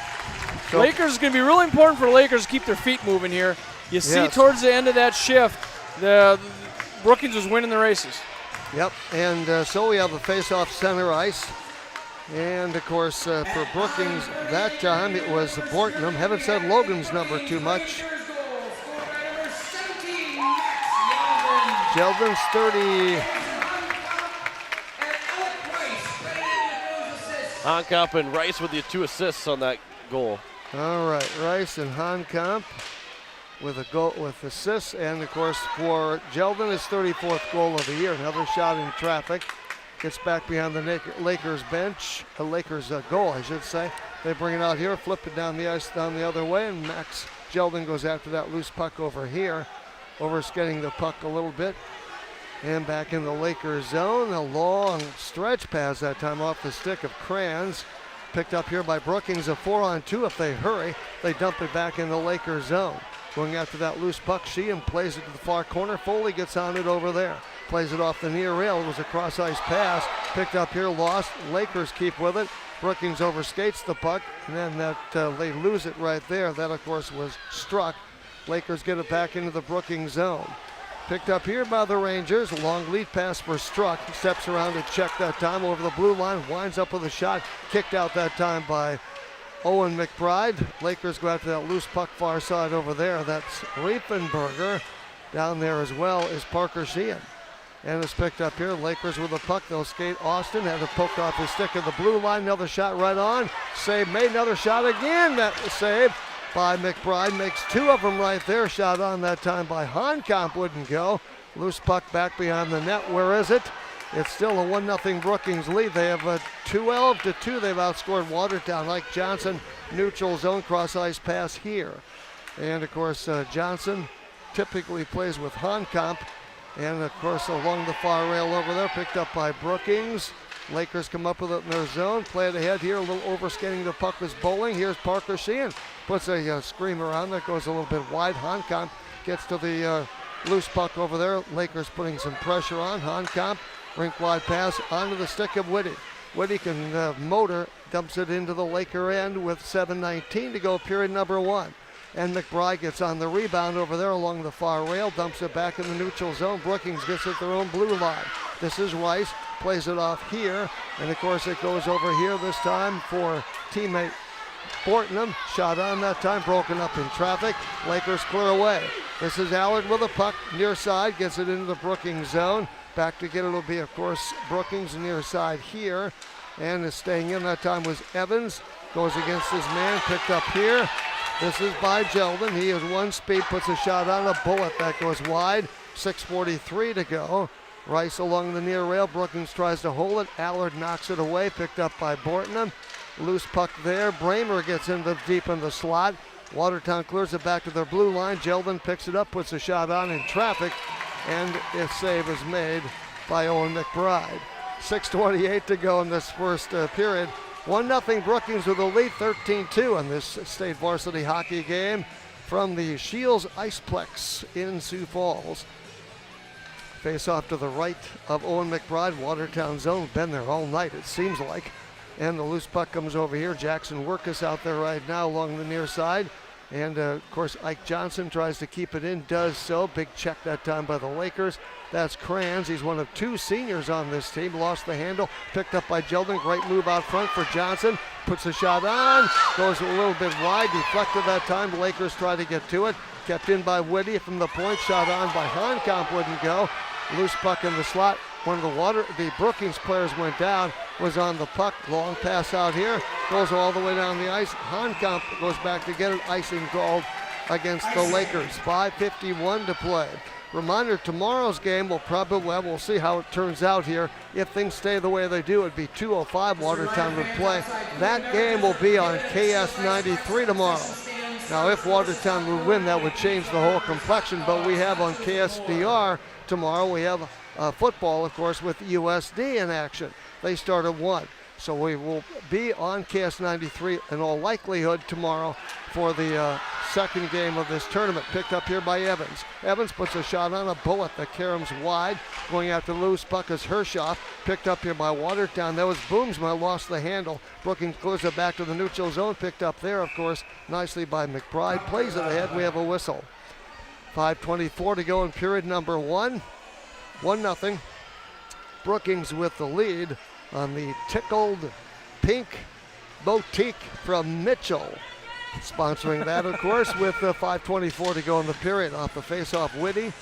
So, Lakers is going to be really important for Lakers to keep their feet moving here. You see towards the end of that shift, the Brookings was winning the races. Yep, and so we have a face-off center ice. And, of course, for Brookings that time, it was Bortnam. Haven't said Logan's number too much. Jeldon's 30. Honkamp and Rice with the 2 assists on that goal. All right, Rice and Honkamp with a goal with assists, and of course for Jeldon, his 34th goal of the year. Another shot in traffic. Gets back behind the Lakers bench, a Lakers goal, I should say. They bring it out here, flip it down the ice down the other way, and Max Jeldon goes after that loose puck over here, overskating the puck a little bit. And back in the Lakers zone, a long stretch pass that time off the stick of Kranz. Picked up here by Brookings, a 4-on-2 if they hurry. They dump it back in the Lakers zone. Going after that loose puck, Sheehan plays it to the far corner. Foley gets on it over there. Plays it off the near rail. It was a cross-ice pass. Picked up here, lost. Lakers keep with it. Brookings overskates the puck, and then they lose it right there. That, of course, was struck. Lakers get it back into the Brookings zone. Picked up here by the Rangers. Long lead pass for Struck. Steps around to check that time over the blue line. Winds up with a shot. Kicked out that time by Owen McBride. Lakers go after that loose puck far side over there. That's Riefenberger. Down there as well is Parker Sheehan. And it's picked up here. Lakers with the puck. They'll skate. Austin had it poked off his stick at the blue line. Another shot right on. Save made. Another shot again. That save by McBride. Makes 2 of them right there. Shot on that time by Honkamp. Wouldn't go. Loose puck back behind the net. Where is it? It's still a 1-0 Brookings lead. They have a 12-2. They've outscored Watertown. Like Johnson, neutral zone cross ice pass here. And of course, Johnson typically plays with Honkamp. And of course, along the far rail over there, picked up by Brookings. Lakers come up with it in their zone. Play it ahead here. A little overskating the puck was Bowling. Here's Parker Sheehan. Puts a screamer on that goes a little bit wide. Honkamp gets to the loose puck over there. Lakers putting some pressure on. Honkamp, rink wide pass onto the stick of Whitty. Whitty can motor, dumps it into the Laker end with 7:19 to go, period number 1. And McBride gets on the rebound over there along the far rail, dumps it back in the neutral zone. Brookings gets it their own blue line. This is Rice, plays it off here, and of course it goes over here this time for teammate Bortnam. Shot on that time, broken up in traffic. Lakers clear away. This is Allard with a puck near side, gets it into the Brookings zone. Back to get it will be, of course, Brookings near side here. And is staying in that time was Evans. Goes against his man, picked up here. This is by Jeldon. He has 1 speed, puts a shot on a bullet that goes wide. 6:43 to go. Rice along the near rail. Brookings tries to hold it. Allard knocks it away, picked up by Bortnam. Loose puck there. Bramer gets deep in the slot. Watertown clears it back to their blue line. Jeldon picks it up, puts a shot on in traffic, and a save is made by Owen McBride. 6:28 to go in this first period. 1-0 Brookings with a lead, 13-2 in this state varsity hockey game from the Shields Iceplex in Sioux Falls. Face off to the right of Owen McBride, Watertown zone. Been there all night, it seems like. And the loose puck comes over here. Jackson Workus out there right now along the near side. And, of course, Ike Johnson tries to keep it in, does so. Big check that time by the Lakers. That's Kranz. He's one of 2 seniors on this team. Lost the handle. Picked up by Jeldon. Great move out front for Johnson. Puts a shot on. Goes a little bit wide. Deflected that time. The Lakers try to get to it. Kept in by Whitty from the point. Shot on by Honkamp. Wouldn't go. Loose puck in the slot. One of the Brookings players went down, was on the puck. Long pass out here, goes all the way down the ice. Honkamp goes back to get it. Icing called against the Lakers. 5:51 to play. Reminder, tomorrow's game we'll see how it turns out here. If things stay the way they do, it'd be 2:05 Watertown would play. That game will be on KS93 tomorrow. Now, if Watertown would win, that would change the whole complexion, but we have on KSDR tomorrow, we have football, of course, with USD in action. They start at 1. So we will be on KS93 in all likelihood tomorrow for the second game of this tournament. Picked up here by Evans. Evans puts a shot on a bullet that caroms wide. Going after the loose puck is Hershoff. Picked up here by Watertown. That was Boomsma, lost the handle. Brookings clears it back to the neutral zone. Picked up there, of course, nicely by McBride. Plays it ahead. We have a whistle. 5:24 to go in period number 1. 1-0. Brookings with the lead on the Tickled Pink Boutique from Mitchell. Sponsoring that, of course, with 5:24 to go in the period. Off the face-off, Whitty.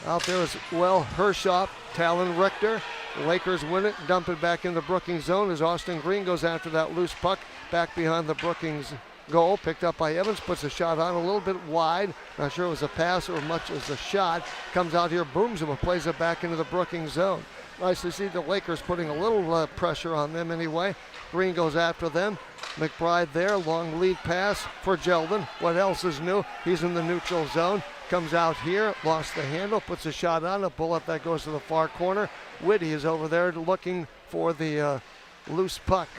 Out there as well, Hershoff, Talon Richter. The Lakers win it, dump it back in the Brookings zone as Austin Green goes after that loose puck back behind the Brookings goal. Picked up by Evans, puts a shot on a little bit wide. Not sure it was a pass or much as a shot. Comes out here, booms him, and plays it back into the Brookings zone. Nice to see the Lakers putting a little pressure on them anyway. Green goes after them. McBride there, long lead pass for Jeldon. What else is new? He's in the neutral zone. Comes out here, lost the handle, puts a shot on a bullet that goes to the far corner. Whitty is over there looking for the loose puck.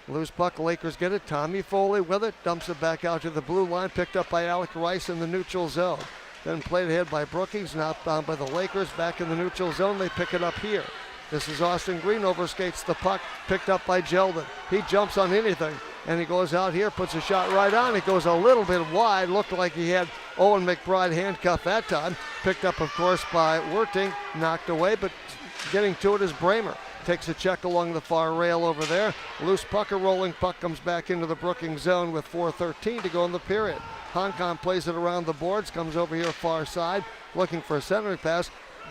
Loose puck, Lakers get it. Tommy Foley with it, dumps it back out to the blue line, picked up by Alec Rice in the neutral zone. Then played ahead by Brookings, knocked down by the Lakers, back in the neutral zone. They pick it up here. This is Austin Green, overskates the puck, picked up by Jeldon. He jumps on anything, and he goes out here, puts a shot right on. It goes a little bit wide, looked like he had Owen McBride handcuffed that time. Picked up, of course, by Werting, knocked away, but getting to it is Bramer. Takes a check along the far rail over there. Loose puck, a rolling puck comes back into the Brookings zone with 4:13 to go in the period. Honkon plays it around the boards, comes over here far side, looking for a centering pass.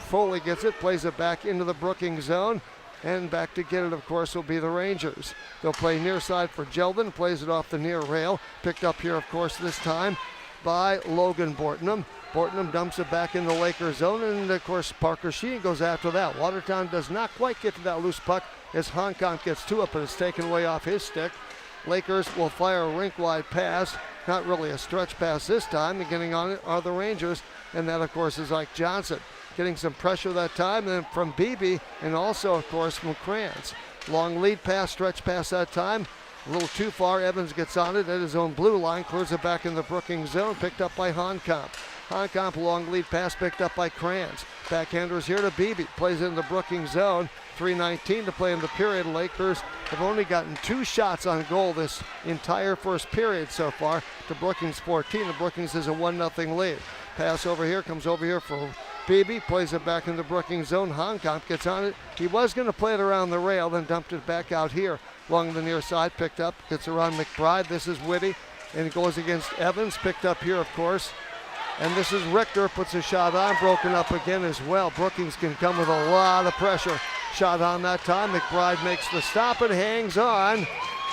Foley gets it, plays it back into the Brookings zone, and back to get it, of course, will be the Rangers. They'll play near side for Jeldon, plays it off the near rail. Picked up here, of course, this time by Logan Bortnam. Bortnam dumps it back in the Lakers zone, and, of course, Parker Sheen goes after that. Watertown does not quite get to that loose puck as Honkon gets to it, but it's taken away off his stick. Lakers will fire a rink-wide pass. Not really a stretch pass this time. And getting on it are the Rangers, and that, of course, is Ike Johnson. Getting some pressure that time, and from Beebe, and also, of course, from Kranz. Long lead pass, stretch pass that time. A little too far. Evans gets on it at his own blue line, clears it back in the Brookings zone, picked up by Honkamp. Honkamp, long lead pass picked up by Kranz. Backhanders here to Beebe, plays it in the Brookings zone. 3:19 to play in the period. Lakers have only gotten 2 shots on goal this entire first period so far to Brookings 14. The Brookings is a 1-0 lead. Pass over here, comes over here for Beebe, plays it back in the Brookings zone. Honkamp gets on it. He was going to play it around the rail, then dumped it back out here along the near side. Picked up, gets around McBride. This is Whitty, and it goes against Evans. Picked up here, of course. And this is Richter, puts a shot on, broken up again as well. Brookings can come with a lot of pressure. Shot on that time. McBride makes the stop and hangs on.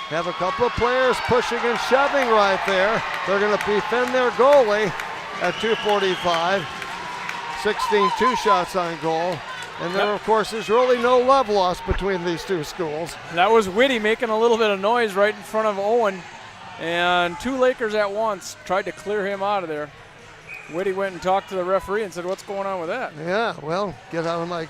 Have a couple of players pushing and shoving right there. They're going to defend their goalie at 2:45. 16 2-shots on goal. And there, of course, is really no love lost between these two schools. That was Whitty making a little bit of noise right in front of Owen. And 2 Lakers at once tried to clear him out of there. Whitty went and talked to the referee and said, what's going on with that? Yeah, well, get out of my,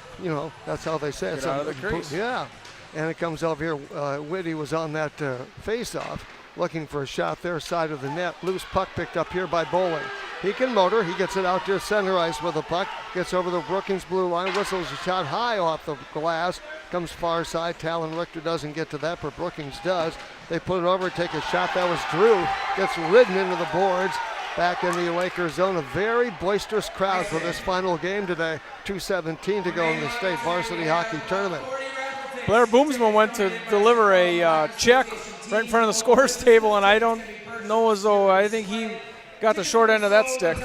that's how they say it. Get out of the crease. Yeah, and it comes over here. Whitty was on that face-off, looking for a shot there, side of the net. Loose puck picked up here by Bowling. He can motor. He gets it out there center ice with the puck. Gets over the Brookings blue line. Whistles a shot high off the glass. Comes far side. Talon Richter doesn't get to that, but Brookings does. They put it over, take a shot. That was Drew. Gets ridden into the boards. Back in the Lakers zone. A very boisterous crowd for this final game today. 2:17 to go in the state varsity hockey tournament. Blair Boomsma went to deliver a check right in front of the scores table, and I don't know as though I think he got the short end of that stick.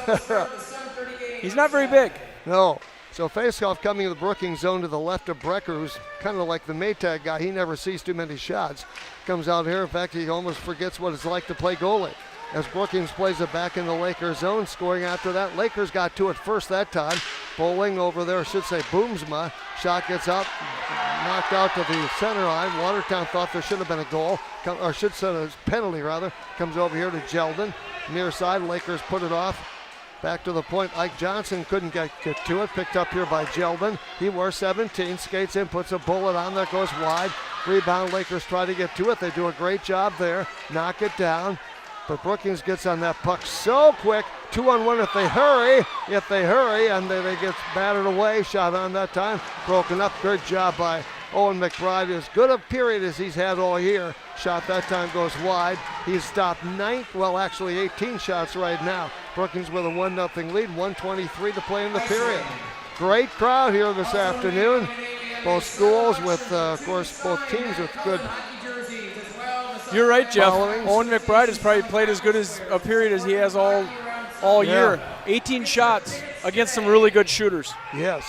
He's not very big. No. So face-off coming to the Brookings zone to the left of Brecker, who's kind of like the Maytag guy. He never sees too many shots. Comes out here. In fact, he almost forgets what it's like to play goalie. As Brookings plays it back in the Lakers zone, scoring after that. Lakers got to it first that time. Bowling over there, I should say Boomsma. Shot gets up, knocked out to the center line. Watertown thought there should have been a goal, or should say a penalty rather. Comes over here to Jeldon. Near side, Lakers put it off. Back to the point, Ike Johnson couldn't get to it. Picked up here by Jeldon. He wore 17, skates in, puts a bullet on there, goes wide. Rebound, Lakers try to get to it. They do a great job there. Knock it down. But Brookings gets on that puck so quick. 2-on-1 if they hurry, and they get battered away. Shot on that time, broken up. Good job by Owen McBride. As good a period as he's had all year. Shot that time goes wide. He's stopped 18 shots right now. Brookings with a 1-0 lead, 1:23 to play in the period. Great crowd here this afternoon. Both schools with, of course, both teams with good. You're right, Jeff. Followings. Owen McBride has probably played as good as a period as he has all year. 18 shots against some really good shooters. Yes,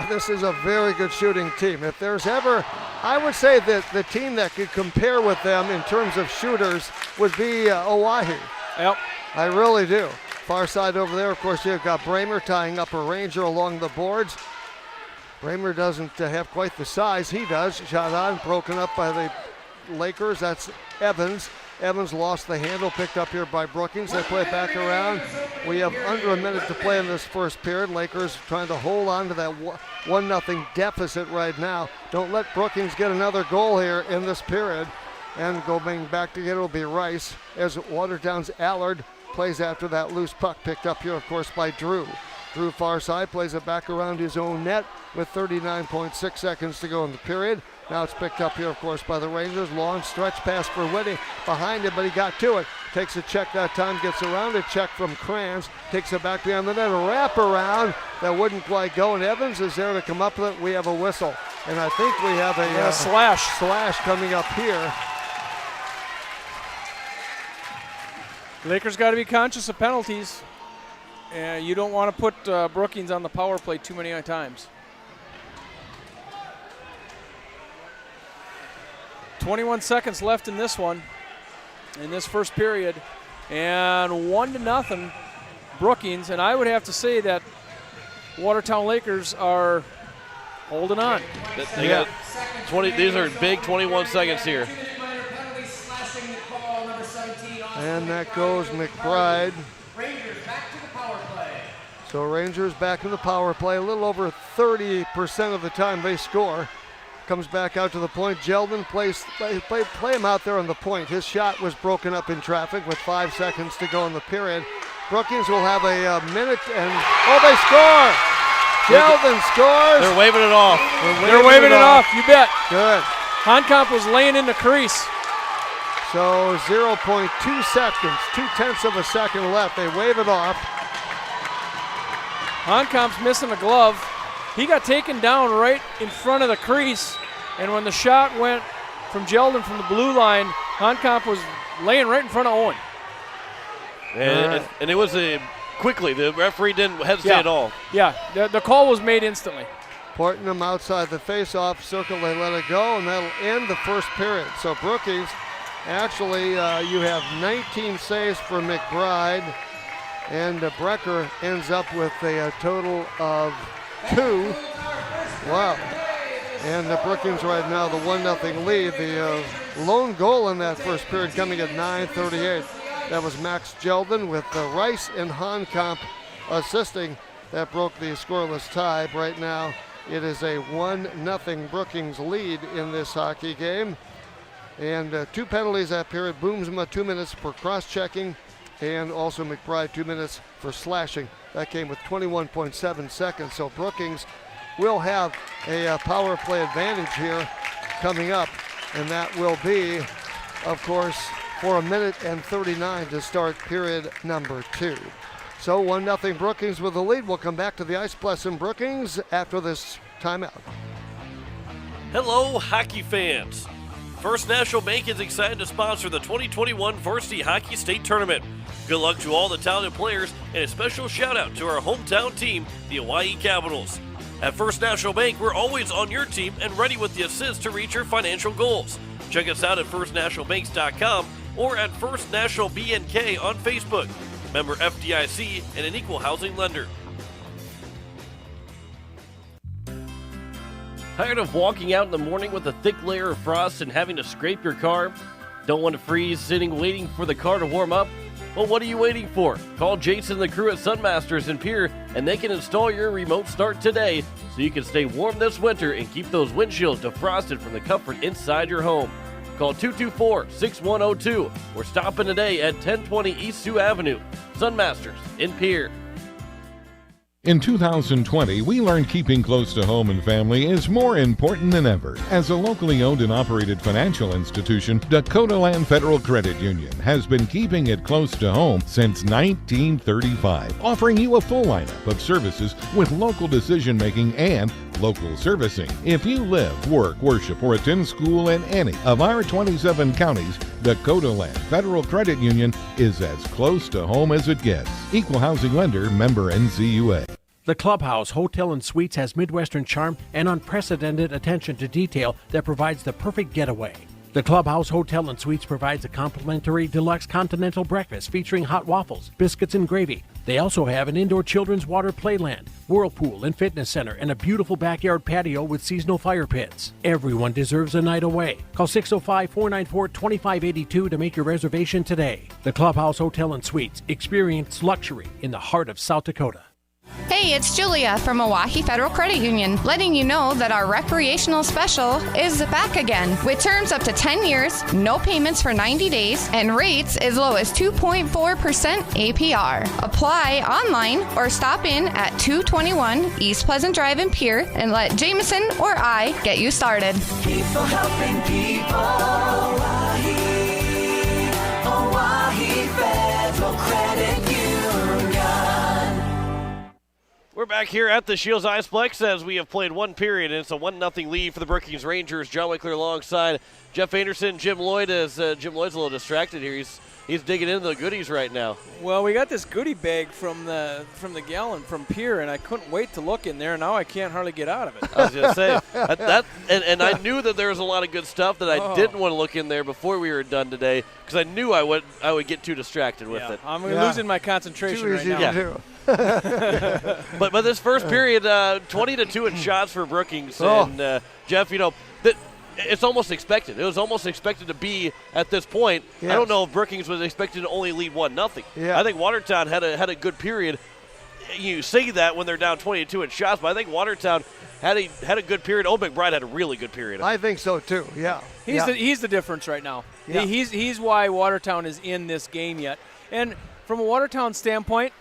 this is a very good shooting team. If there's ever, I would say that the team that could compare with them in terms of shooters would be Oahe. Yep. I really do. Far side over there, of course, you've got Bramer tying up a Ranger along the boards. Bramer doesn't have quite the size he does. Shot on, broken up by the Lakers. That's Evans. Evans lost the handle, picked up here by Brookings. They play it back around. We have under a minute to play in this first period. Lakers trying to hold on to that 1-0 deficit right now. Don't let Brookings get another goal here in this period. And going back to get it will be Rice as Watertown's Allard plays after that loose puck picked up here, of course, by Drew. Drew far side plays it back around his own net with 39.6 seconds to go in the period. Now it's picked up here, of course, by the Rangers. Long stretch pass for Whitty behind him, but he got to it. Takes a check that time, gets around a check from Kranz. Takes it back behind the net, a wrap around that wouldn't quite go. And Evans is there to come up with it. We have a whistle. And I think we have a slash coming up here. Lakers got to be conscious of penalties. You don't want to put Brookings on the power play too many times. 21 seconds left in this one, in this first period, and 1-0 Brookings. And I would have to say that Watertown Lakers are holding on. They got 20. These are big 21 seconds here. And that goes McBride. So Rangers back in the power play. A little over 30% of the time they score. Comes back out to the point. Jeldon play him out there on the point. His shot was broken up in traffic with 5 seconds to go in the period. Brookings will have a minute and, they score! Jeldon scores! They're waving it off. They're waving it off, you bet. Good. Honkamp was laying in the crease. So 0.2 seconds, 0.2 of a second left. They wave it off. Honkamp's missing a glove. He got taken down right in front of the crease, and when the shot went from Jeldon from the blue line, Honkamp was laying right in front of Owen. And it was quickly. The referee didn't hesitate at all. Yeah, the call was made instantly. Portnam outside the face-off circle, they let it go, and that'll end the first period. So Brookings, actually, you have 19 saves for McBride, and Brecker ends up with a total of 2. Wow. And the Brookings right now, the 1-0 lead. The lone goal in that first period coming at 9:38. That was Max Jeldon with Rice and Honkamp assisting. That broke the scoreless tie. Right now, it is a 1-0 Brookings lead in this hockey game. And 2 penalties that period. Boomsma 2 minutes for cross-checking, and also McBride 2 minutes for slashing. That came with 21.7 seconds. So Brookings will have a power play advantage here coming up, and that will be, of course, for 1:39 to start period number 2. So 1-0 Brookings with the lead. We'll come back to the Ice Plus in Brookings after this timeout. Hello, hockey fans. First National Bank is excited to sponsor the 2021 Varsity Hockey State Tournament. Good luck to all the talented players, and a special shout out to our hometown team, the Hawaii Capitals. At First National Bank, we're always on your team and ready with the assist to reach your financial goals. Check us out at firstnationalbanks.com or at First National BNK on Facebook. Member FDIC and an equal housing lender. Tired of walking out in the morning with a thick layer of frost and having to scrape your car? Don't want to freeze sitting waiting for the car to warm up? Well, what are you waiting for? Call Jason and the crew at Sunmasters in Pierre, and they can install your remote start today so you can stay warm this winter and keep those windshields defrosted from the comfort inside your home. Call 224-6102 or stop in today at 1020 East Sioux Avenue. Sunmasters in Pierre. In 2020, we learned keeping close to home and family is more important than ever. As a locally owned and operated financial institution, Dakota Land Federal Credit Union has been keeping it close to home since 1935, offering you a full lineup of services with local decision-making and local servicing. If you live, work, worship, or attend school in any of our 27 counties, Dakota Land Federal Credit Union is as close to home as it gets. Equal housing lender, member NCUA. The Clubhouse Hotel and Suites has Midwestern charm and unprecedented attention to detail that provides the perfect getaway. The Clubhouse Hotel and Suites provides a complimentary deluxe continental breakfast featuring hot waffles, biscuits, and gravy. They also have an indoor children's water playland, whirlpool and fitness center, and a beautiful backyard patio with seasonal fire pits. Everyone deserves a night away. Call 605-494-2582 to make your reservation today. The Clubhouse Hotel and Suites. Experience luxury in the heart of South Dakota. Hey, it's Julia from Milwaukee Federal Credit Union, letting you know that our recreational special is back again with terms up to 10 years, no payments for 90 days, and rates as low as 2.4% APR. Apply online or stop in at 221 East Pleasant Drive in Pierre and let Jameson or I get you started. People helping people. Oahe Federal Credit Union. We're back here at the Shields Iceplex as we have played one period, and it's a 1-0 lead for the Brookings Rangers. John Wickler alongside Jeff Anderson, Jim Lloyd, as Jim Lloyd's a little distracted here. He's digging into the goodies right now. Well, we got this goodie bag from the gallon from Pierre, and I couldn't wait to look in there. Now I can't hardly get out of it. I was going to say, and I knew that there was a lot of good stuff that I didn't want to look in there before we were done today because I knew I would get too distracted with it. I'm losing my concentration right now. Do. But this first period, 20-2 in shots for Brookings. And, Jeff, it's almost expected. It was almost expected to be at this point. Yes. I don't know if Brookings was expected to only lead 1-0. Yeah. I think Watertown had a good period. You say that when they're down 20-2 in shots, but I think Watertown had a good period. Old McBride had a really good period. I think so too. Yeah. He's the difference right now. Yeah. He's why Watertown is in this game yet. And from a Watertown standpoint,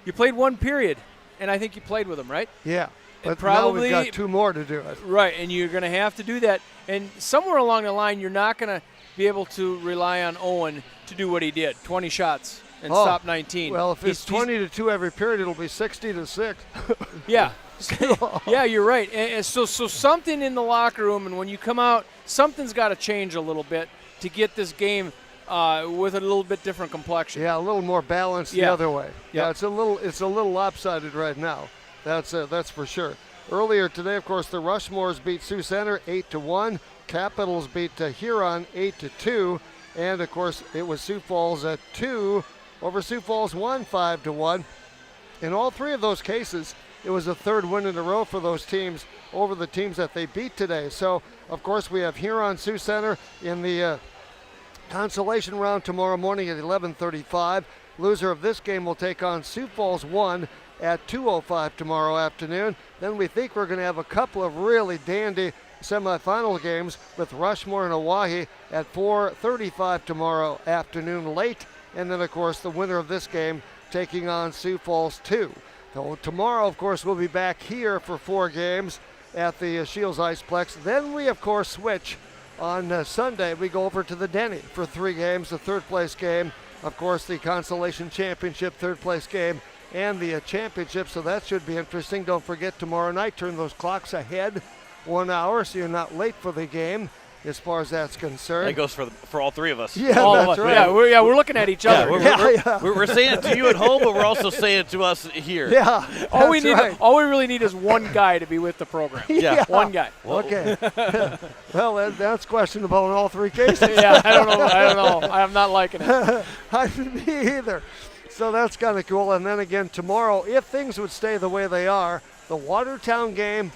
you played one period, and I think you played with them, right? Yeah. But probably, now we've got two more to do it. Right, and you're going to have to do that. And somewhere along the line, you're not going to be able to rely on Owen to do what he did, 20 shots and stop 19. Well, if it's 20-2 every period, it'll be 60-6. Yeah. Yeah, you're right. And so something in the locker room, and when you come out, something's got to change a little bit to get this game with a little bit different complexion. Yeah, a little more balanced the other way. Yep. Yeah, it's a little lopsided right now. That's for sure. Earlier today, of course, the Rushmores beat Sioux Center 8-1. Capitals beat Huron 8-2, and of course it was Sioux Falls at 2 over Sioux Falls 1 5-1. In all three of those cases, it was a third win in a row for those teams over the teams that they beat today. So of course we have Huron Sioux Center in the consolation round tomorrow morning at 11:35. Loser of this game will take on Sioux Falls 1 at 2:05 tomorrow afternoon. Then we think we're going to have a couple of really dandy semifinal games with Rushmore and Oahe at 4:35 tomorrow afternoon late. And then, of course, the winner of this game taking on Sioux Falls 2. So tomorrow, of course, we'll be back here for 4 games at the Shields Iceplex. Then we, of course, switch on Sunday. We go over to the Denny for 3 games, the third place game, of course, the Consolation Championship third place game, and the championship, so that should be interesting. Don't forget tomorrow night, turn those clocks ahead 1 hour so you're not late for the game as far as that's concerned. That goes for all three of us. Yeah, that's right. Yeah, we're looking at each other. We're saying it to you at home, but we're also saying it to us here. Yeah, all we really need is one guy to be with the program. Yeah. One guy. Okay. Well, that's questionable in all 3 cases. Yeah, I don't know. I'm not liking it. Me either. So that's kind of cool. And then again tomorrow, if things would stay the way they are, the Watertown game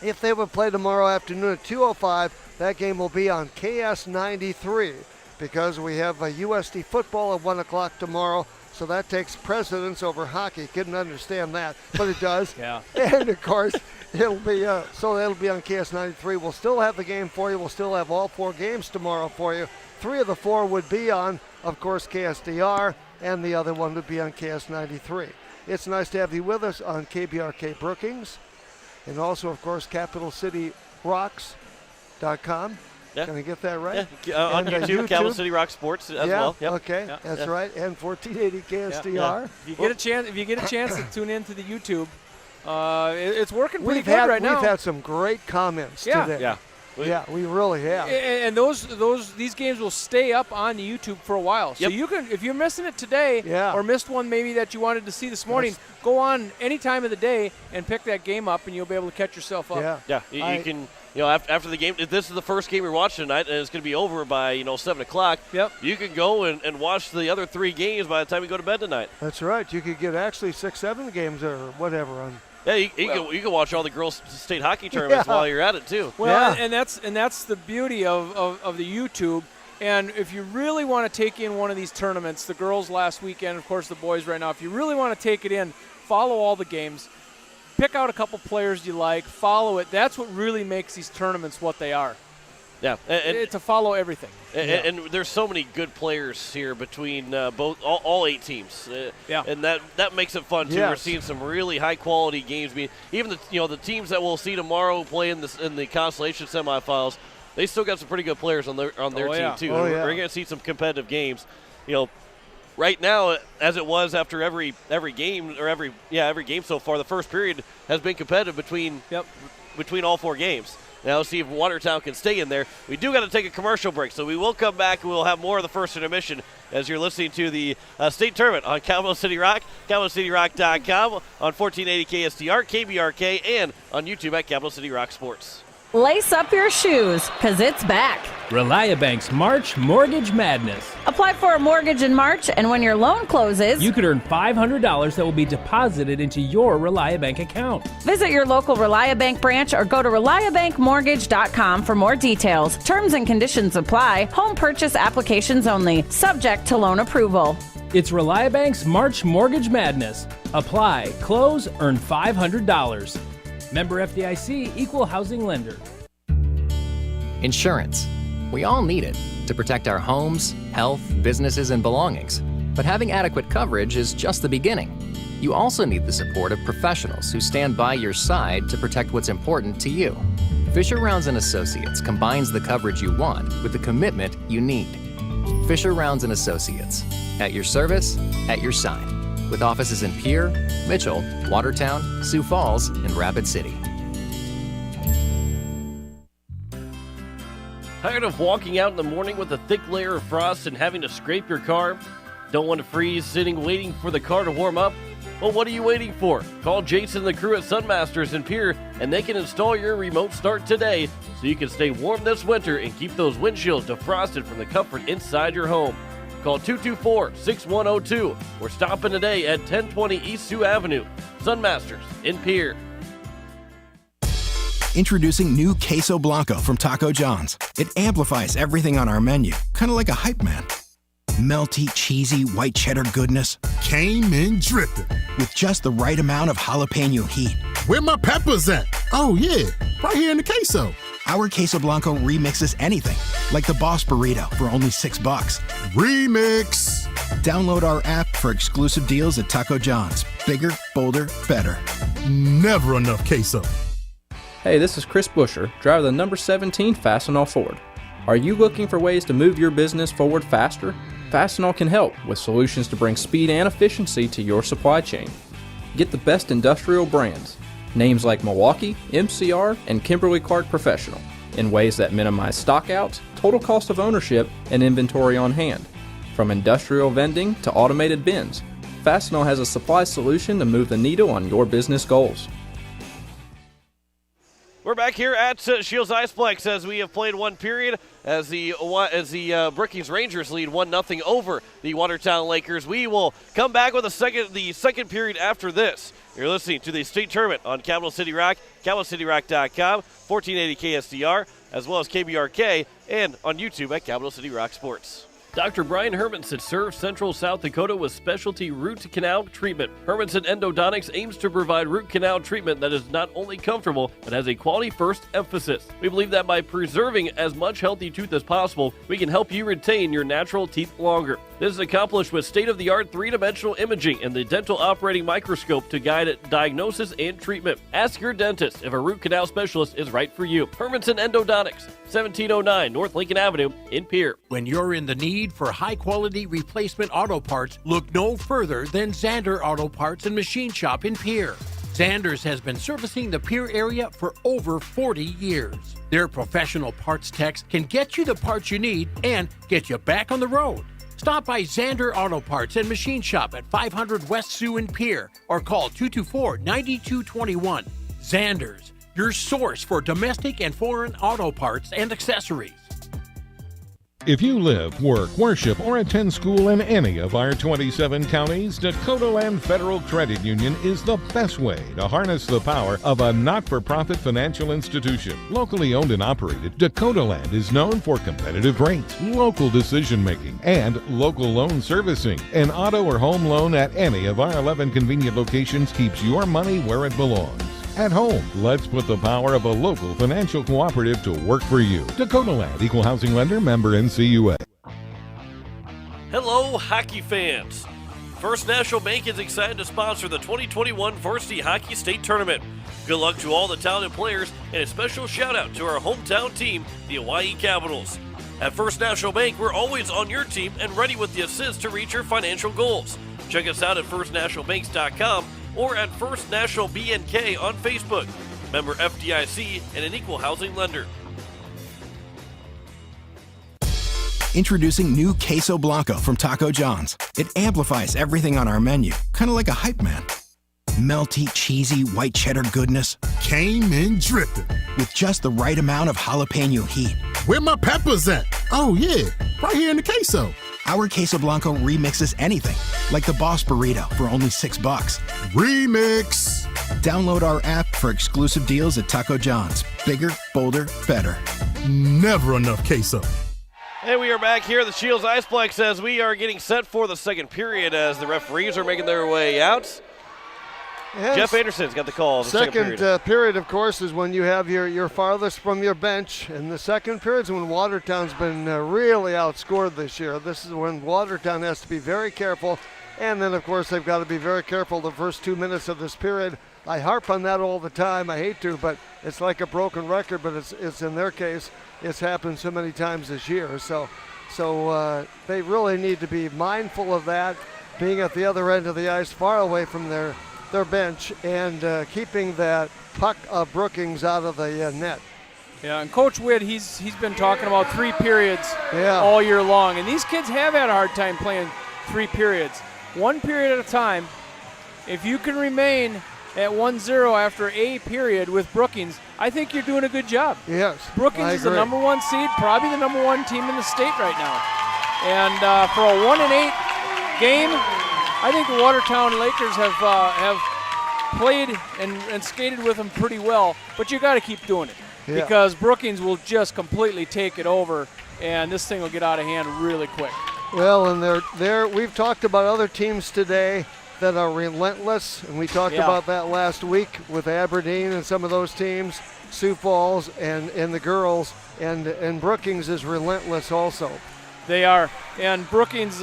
If they would play tomorrow afternoon at 2:05, that game will be on KS93 because we have a USD football at 1 o'clock tomorrow. So that takes precedence over hockey. Couldn't understand that, but it does. Yeah. And of course, it'll be on KS93. We'll still have the game for you. We'll still have all 4 games tomorrow for you. 3 of the 4 would be on, of course, KSDR, and the other one would be on KS93. It's nice to have you with us on KBRK Brookings, and also, of course, CapitalCityRocks.com. Yeah. Can I get that right? Yeah, on YouTube, Capital City Rock Sports as well. Yep. Okay, that's right. And 1480 KSDR. Yeah. If you get a chance to tune into the YouTube, it's working pretty good right now. We've had some great comments today. Yeah, we really have. And these games will stay up on the YouTube for a while. So you can, if you're missing it today or missed one maybe that you wanted to see this morning, go on any time of the day and pick that game up, and you'll be able to catch yourself up. Yeah. You can. After the game, if this is the first game you're watching tonight, and it's going to be over by 7 o'clock. Yep. You can go and watch the other 3 games by the time you go to bed tonight. That's right. You could get actually 6-7 games or whatever on. Yeah, you can watch all the girls' state hockey tournaments while you're at it too. Well, and that's the beauty of the YouTube. And if you really want to take in one of these tournaments, the girls last weekend, of course the boys right now, if you really want to take it in, follow all the games. Pick out a couple players you like, follow it. That's what really makes these tournaments what they are. Yeah, to follow everything. And there's so many good players here between all 8 teams. And that makes it fun too. Yes. We're seeing some really high quality games. I mean, even the teams that we'll see tomorrow play in the Constellation semifinals, they still got some pretty good players on their team too. We're going to see some competitive games. Right now, as it was after every game so far, the first period has been competitive between all 4 games. Now let's see if Watertown can stay in there. We do got to take a commercial break, so we will come back and we'll have more of the first intermission as you're listening to the state tournament on Capital City Rock, CapitalCityRock.com, on 1480 KSTR, KBRK, and on YouTube at Capital City Rock Sports. Lace up your shoes, because it's back. ReliaBank's March Mortgage Madness. Apply for a mortgage in March, and when your loan closes, you could earn $500 that will be deposited into your ReliaBank account. Visit your local ReliaBank branch or go to ReliaBankMortgage.com for more details. Terms and conditions apply. Home purchase applications only. Subject to loan approval. It's ReliaBank's March Mortgage Madness. Apply, close, earn $500. Member FDIC, Equal Housing Lender. Insurance. We all need it to protect our homes, health, businesses, and belongings. But having adequate coverage is just the beginning. You also need the support of professionals who stand by your side to protect what's important to you. Fisher Rounds & Associates combines the coverage you want with the commitment you need. Fisher Rounds & Associates. At your service, at your side. With offices in Pierre, Mitchell, Watertown, Sioux Falls, and Rapid City. Tired of walking out in the morning with a thick layer of frost and having to scrape your car? Don't want to freeze sitting waiting for the car to warm up? Well, what are you waiting for? Call Jason and the crew at Sunmasters in Pierre, and they can install your remote start today so you can stay warm this winter and keep those windshields defrosted from the comfort inside your home. Call 224-6102 or stop in today at 1020 East Sioux Avenue. Sunmasters in Pierre. Introducing new Queso Blanco from Taco John's. It amplifies everything on our menu, kind of like a hype man. Melty, cheesy, white cheddar goodness. Came in dripping. With just the right amount of jalapeno heat. Where my peppers at? Oh yeah, right here in the queso. Our Queso Blanco remixes anything, like the Boss Burrito for only $6. Remix! Download our app for exclusive deals at Taco John's. Bigger, bolder, better. Never enough queso. Hey, this is Chris Busher, driver of the number 17 Fastenal Ford. Are you looking for ways to move your business forward faster? Fastenal can help with solutions to bring speed and efficiency to your supply chain. Get the best industrial brands, names like Milwaukee, MCR, and Kimberly-Clark Professional, in ways that minimize stockouts, total cost of ownership, and inventory on hand. From industrial vending to automated bins, Fastenal has a supply solution to move the needle on your business goals. We're back here at Shields Iceplex as we have played one period as the Brookings Rangers lead 1-0 over the Watertown Lakers. We will come back with the second period after this. You're listening to the state tournament on Capital City Rock, CapitalCityRock.com, 1480 KSDR, as well as KBRK, and on YouTube at Capital City Rock Sports. Dr. Brian Hermanson serves Central South Dakota with specialty root canal treatment. Hermanson Endodontics aims to provide root canal treatment that is not only comfortable, but has a quality-first emphasis. We believe that by preserving as much healthy tooth as possible, we can help you retain your natural teeth longer. This is accomplished with state-of-the-art three-dimensional imaging and the dental operating microscope to guide diagnosis and treatment. Ask your dentist if a root canal specialist is right for you. Hermanson Endodontics, 1709 North Lincoln Avenue in Pierre. When you're in the need for high-quality replacement auto parts, look no further than Zander Auto Parts and Machine Shop in Pierre. Zander's has been servicing the Pierre area for over 40 years. Their professional parts techs can get you the parts you need and get you back on the road. Stop by Zander Auto Parts and Machine Shop at 500 West Sioux in Pierre or call 224-9221. Zander's, your source for domestic and foreign auto parts and accessories. If you live, work, worship, or attend school in any of our 27 counties, Dakota Land Federal Credit Union is the best way to harness the power of a not-for-profit financial institution. Locally owned and operated, Dakota Land is known for competitive rates, local decision-making, and local loan servicing. An auto or home loan at any of our 11 convenient locations keeps your money where it belongs. At home, let's put the power of a local financial cooperative to work for you. Dakota Land, Equal Housing Lender, member NCUA. Hello, hockey fans. First National Bank is excited to sponsor the 2021 Varsity Hockey State Tournament. Good luck to all the talented players, and a special shout out to our hometown team, the Hawaii Capitals. At First National Bank, we're always on your team and ready with the assist to reach your financial goals. Check us out at firstnationalbanks.com or at First National BNK on Facebook. Member FDIC and an equal housing lender. Introducing new Queso Blanco from Taco John's. It amplifies everything on our menu, kind of like a hype man. Melty, cheesy, white cheddar goodness. Came in dripping. With just the right amount of jalapeno heat. Where my peppers at? Oh yeah, right here in the queso. Our Queso Blanco remixes anything, like the Boss Burrito for only $6. Remix! Download our app for exclusive deals at Taco John's. Bigger, bolder, better. Never enough queso. And we are back here at the Shields Iceplex as we are getting set for the second period as the referees are making their way out. Yes. Jeff Anderson's got the call. Second period, of course, is when you have your farthest from your bench. And the second period is when Watertown's been really outscored this year. This is when Watertown has to be very careful. And then, of course, they've got to be very careful the first 2 minutes of this period. I harp on that all the time. I hate to, but it's like a broken record. But it's in their case, it's happened so many times this year. So they really need to be mindful of that, being at the other end of the ice, far away from their bench, and keeping that puck of Brookings out of the net. Yeah, and Coach Witt, he's been talking about 3 periods all year long, and these kids have had a hard time playing 3 periods. 1 period at a time. If you can remain at 1-0 after a period with Brookings, I think you're doing a good job. Yes, Brookings is the number 1 seed, probably the number 1 team in the state right now. And for a 1-8 game, I think the Watertown Lakers have played and skated with them pretty well, but you got to keep doing it because Brookings will just completely take it over, and this thing will get out of hand really quick. Well, and we've talked about other teams today that are relentless, and we talked about that last week with Aberdeen and some of those teams, Sioux Falls and the girls, and Brookings is relentless also. They are, and Brookings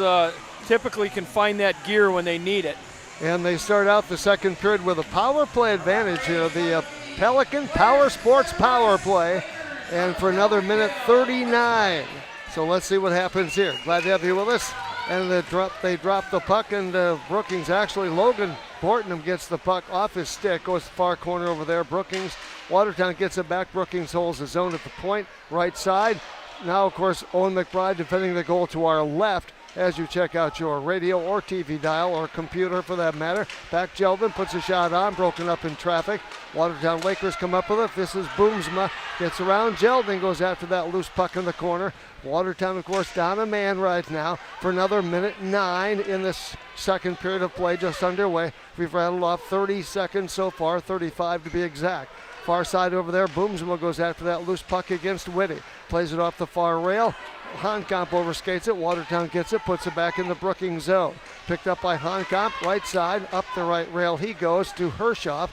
typically can find that gear when they need it. And they start out the second period with a power play advantage here, the Pelican Power Sports power play, and for another minute 39. So let's see what happens here. Glad to have you with us. And they drop the puck, and Brookings, actually Logan Bortnam gets the puck off his stick, goes far corner over there. Brookings, Watertown gets it back. Brookings holds the zone at the point, right side. Now, of course, Owen McBride defending the goal to our left. as you check out your radio or TV dial or computer for that matter. Back Jeldon puts a shot on, broken up in traffic. Watertown Lakers come up with it. This is Boomsma, gets around. Jeldon goes after that loose puck in the corner. Watertown, of course, down a man right now for another minute 9 in this second period of play just underway. We've rattled off 30 seconds so far, 35 to be exact. Far side over there, Boomsma goes after that loose puck against Whitty. Plays it off the far rail. Honkamp overskates it. Watertown gets it, puts it back in the Brookings zone. Picked up by Honkamp, right side, up the right rail he goes to Hershoff.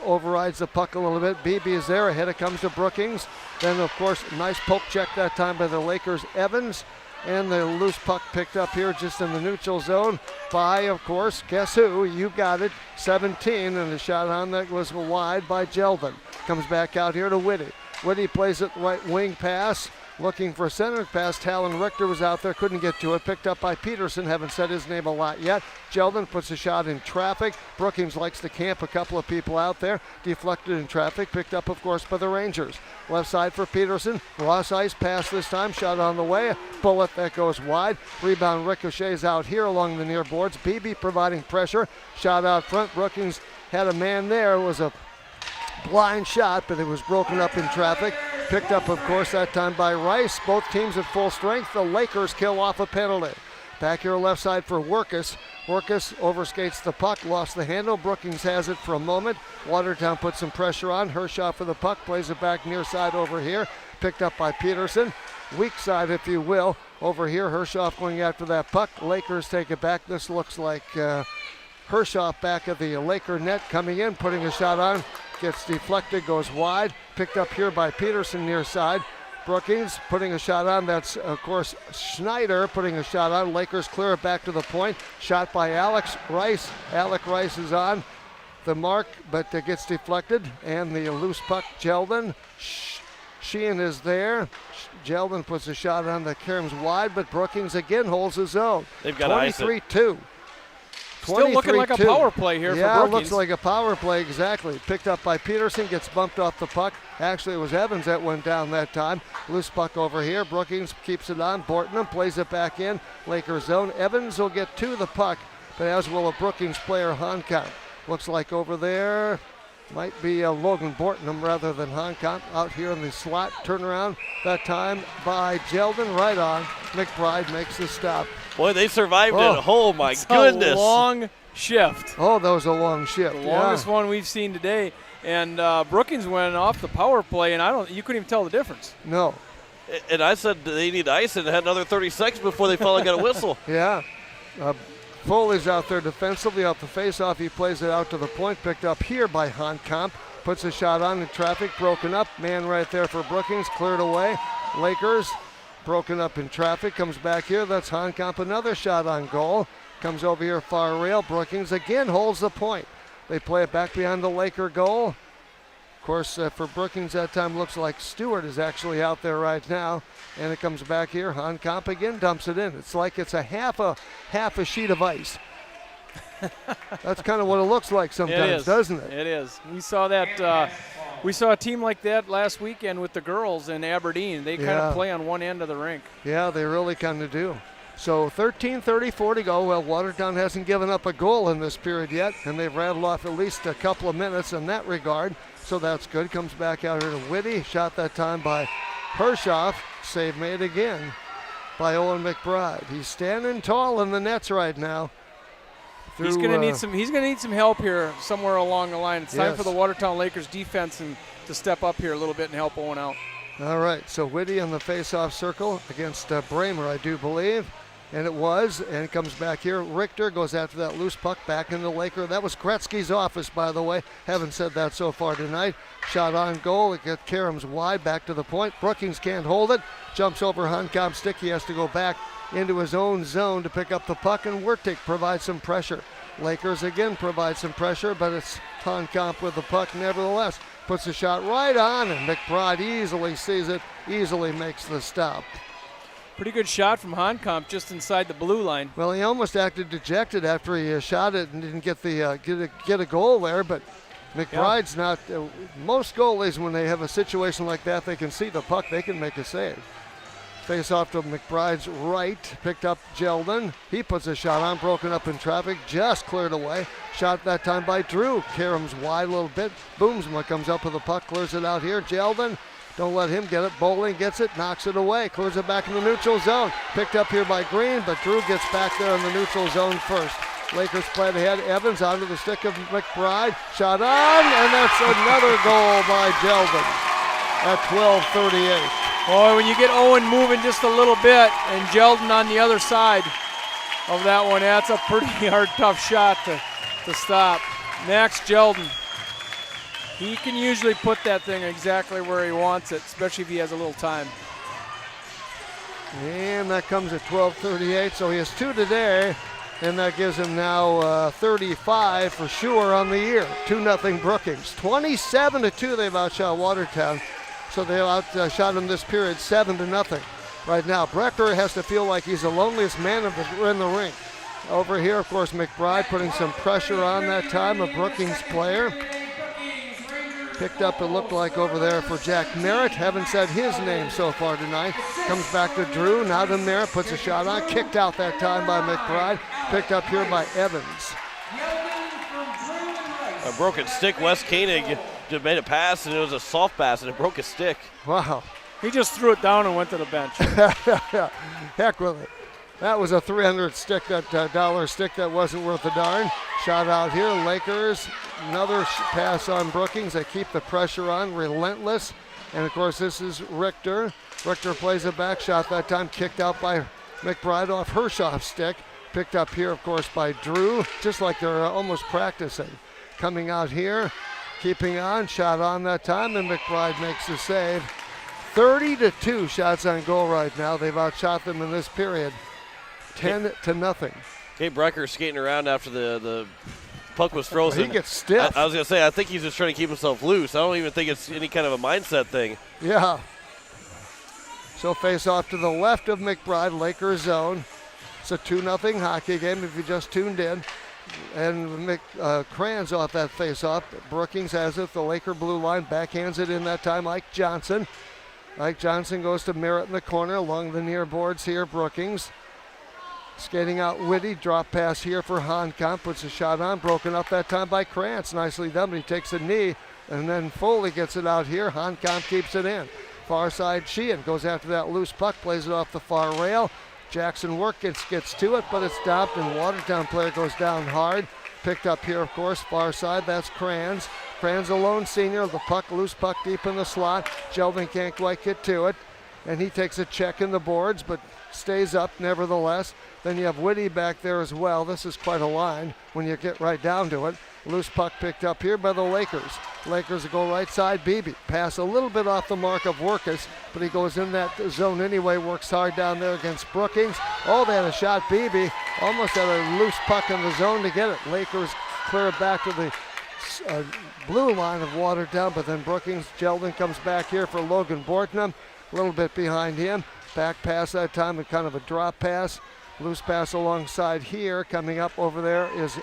Overrides the puck a little bit. Beebe is there. Ahead it comes to Brookings. Then, of course, nice poke check that time by the Lakers. Evans. And the loose puck picked up here just in the neutral zone by, of course, guess who? You got it, 17. And the shot on that was wide by Jeldon. Comes back out here to Whitty. Whitty plays it right wing pass. Looking for a center pass. Talon Richter was out there, couldn't get to it. Picked up by Peterson, haven't said his name a lot yet. Jeldon puts a shot in traffic. Brookings likes to camp a couple of people out there. Deflected in traffic, picked up, of course, by the Rangers. Left side for Peterson. Ross Ice pass this time, shot on the way. Bullet that goes wide. Rebound ricochets out here along the near boards. Beebe providing pressure. Shot out front. Brookings had a man there. It was a blind shot, but it was broken up in traffic. Picked up, of course, that time by Rice. Both teams at full strength. The Lakers kill off a penalty. Back here left side for Workus. Workus overskates the puck, lost the handle. Brookings has it for a moment. Watertown puts some pressure on. Hershoff for the puck, plays it back near side over here. Picked up by Peterson. Weak side, if you will, over here. Hershoff going after that puck. Lakers take it back. This looks like Hershoff back at the Laker net coming in, putting a shot on. Gets deflected, goes wide. Picked up here by Peterson near side. Brookings putting a shot on. That's, of course, Schneider putting a shot on. Lakers clear it back to the point. Shot by Alex Rice. Alec Rice is on the mark, but gets deflected. And the loose puck, Jeldon. Sheehan is there. Jeldon puts a shot on that carries wide, but Brookings again holds his own. They've got 23-2. Still looking like a power play here for Brookings. Yeah, it looks like a power play, exactly. Picked up by Peterson, gets bumped off the puck. Actually, it was Evans that went down that time. Loose puck over here. Brookings keeps it on. Bortnum plays it back in. Lakers zone. Evans will get to the puck, but as will a Brookings player, Honkamp. Looks like over there might be Logan Bortnum rather than Honkamp out here in the slot. Turnaround that time by Jeldon, right on. McBride makes the stop. Boy, they survived it. Oh, my goodness. A long shift. Oh, that was a long shift. The longest one we've seen today. And Brookings went off the power play, and you couldn't even tell the difference. No. And I said they need ice and had another 30 seconds before they finally got a whistle. Yeah. Foley's out there defensively off the faceoff. He plays it out to the point. Picked up here by Honkamp. Puts a shot on in traffic. Broken up. Man right there for Brookings. Cleared away. Lakers broken up in traffic. Comes back here. That's Honkamp. Another shot on goal. Comes over here far rail. Brookings again holds the point. They play it back behind the Laker goal. Of course, for Brookings that time looks like Stewart is actually out there right now. And it comes back here. Honkamp again dumps it in. It's like it's a half a sheet of ice. That's kind of what it looks like sometimes, doesn't it? It is. We saw that. We saw a team like that last weekend with the girls in Aberdeen. They kind of play on one end of the rink. Yeah, they really kind of do. So 13:34 to go. Well, Watertown hasn't given up a goal in this period yet, and they've rattled off at least a couple of minutes in that regard. So that's good. Comes back out here to Whitty. Shot that time by Hershoff. Save made again by Owen McBride. He's standing tall in the nets right now. He's going to need some. He's going to need some help here somewhere along the line. It's time for the Watertown Lakers defense to step up here a little bit and help Owen out. All right. So Whitty in the face-off circle against Bramer, I do believe. And it was, and it comes back here. Richter goes after that loose puck back into Laker. That was Gretzky's office, by the way. Haven't said that so far tonight. Shot on goal. It gets Karams wide back to the point. Brookings can't hold it. Jumps over Honkamp's stick. He has to go back into his own zone to pick up the puck, and Wertig provides some pressure. Lakers again provide some pressure, but it's Honkamp with the puck nevertheless. Puts a shot right on, and McBride easily sees it, easily makes the stop. Pretty good shot from Honkamp just inside the blue line. Well, he almost acted dejected after he shot it and didn't get get a goal there, but McBride's not. Most goalies, when they have a situation like that, they can see the puck, they can make a save. Face off to McBride's right, picked up Jeldon. He puts a shot on, broken up in traffic, just cleared away. Shot that time by Drew. Karam's wide a little bit. Boomsma comes up with the puck, clears it out here. Jeldon, don't let him get it. Bowling gets it, knocks it away, clears it back in the neutral zone. Picked up here by Green, but Drew gets back there in the neutral zone first. Lakers play ahead. Evans onto the stick of McBride. Shot on, and that's another goal by Jeldon at 12:38. Boy, when you get Owen moving just a little bit and Jeldon on the other side of that one, that's a pretty hard, tough shot to stop. Max Jeldon, he can usually put that thing exactly where he wants it, especially if he has a little time. And that comes at 12:38, so he has 2 today, and that gives him now 35 for sure on the year. 2-0 Brookings. 27-2 they've outshot Watertown. So they outshot him this period 7-0 right now. Brecker has to feel like he's the loneliest man in the rink. Over here, of course, McBride putting some pressure on that time, a Brookings player. Picked up, it looked like over there for Jack Merritt. Haven't said his name so far tonight. Comes back to Drew, now to Merritt, puts a shot on. Kicked out that time by McBride. Picked up here by Evans. A broken stick, Wes Koenig just made a pass, and it was a soft pass, and it broke his stick. Wow. He just threw it down and went to the bench. Heck with it. That was a $300 stick, that dollar stick that wasn't worth a darn. Shot out here, Lakers. Another pass on Brookings. They keep the pressure on, relentless. And of course, this is Richter. Richter plays a back shot that time, kicked out by McBride off Hershoff's stick. Picked up here, of course, by Drew, just like they're almost practicing. Coming out here, keeping on, shot on that time, and McBride makes the save. 30-2 shots on goal right now. They've outshot them in this period. 10-0. Okay, Brecker skating around after the puck was frozen. He gets stiff. I was going to say, I think he's just trying to keep himself loose. I don't even think it's any kind of a mindset thing. Yeah. So face off to the left of McBride, Lakers zone. It's a 2-0 hockey game if you just tuned in. And Kranz off that face-off. Brookings has it, the Laker blue line, backhands it in that time, Ike Johnson. Ike Johnson goes to Merritt in the corner along the near boards here, Brookings. Skating out Whitty, drop pass here for Honkamp, puts a shot on, broken up that time by Krantz. Nicely done, but he takes a knee, and then Foley gets it out here. Honkamp keeps it in. Far side, Sheehan goes after that loose puck, plays it off the far rail. Jackson Work gets to it, but it's stopped, and Watertown player goes down hard. Picked up here, of course, far side, that's Kranz. Kranz alone, senior, the puck, loose puck deep in the slot. Jeldon can't quite get to it, and he takes a check in the boards, but stays up nevertheless. Then you have Whitty back there as well. This is quite a line when you get right down to it. Loose puck picked up here by the Lakers. Lakers go right side, Beebe. Pass a little bit off the mark of Workus, but he goes in that zone anyway, works hard down there against Brookings. Oh, they had a shot, Beebe. Almost had a loose puck in the zone to get it. Lakers clear it back to the blue line of Watertown, but then Brookings, Jeldon comes back here for Logan Bortnam. A little bit behind him. Back pass that time, kind of a drop pass. Loose pass alongside here. Coming up over there is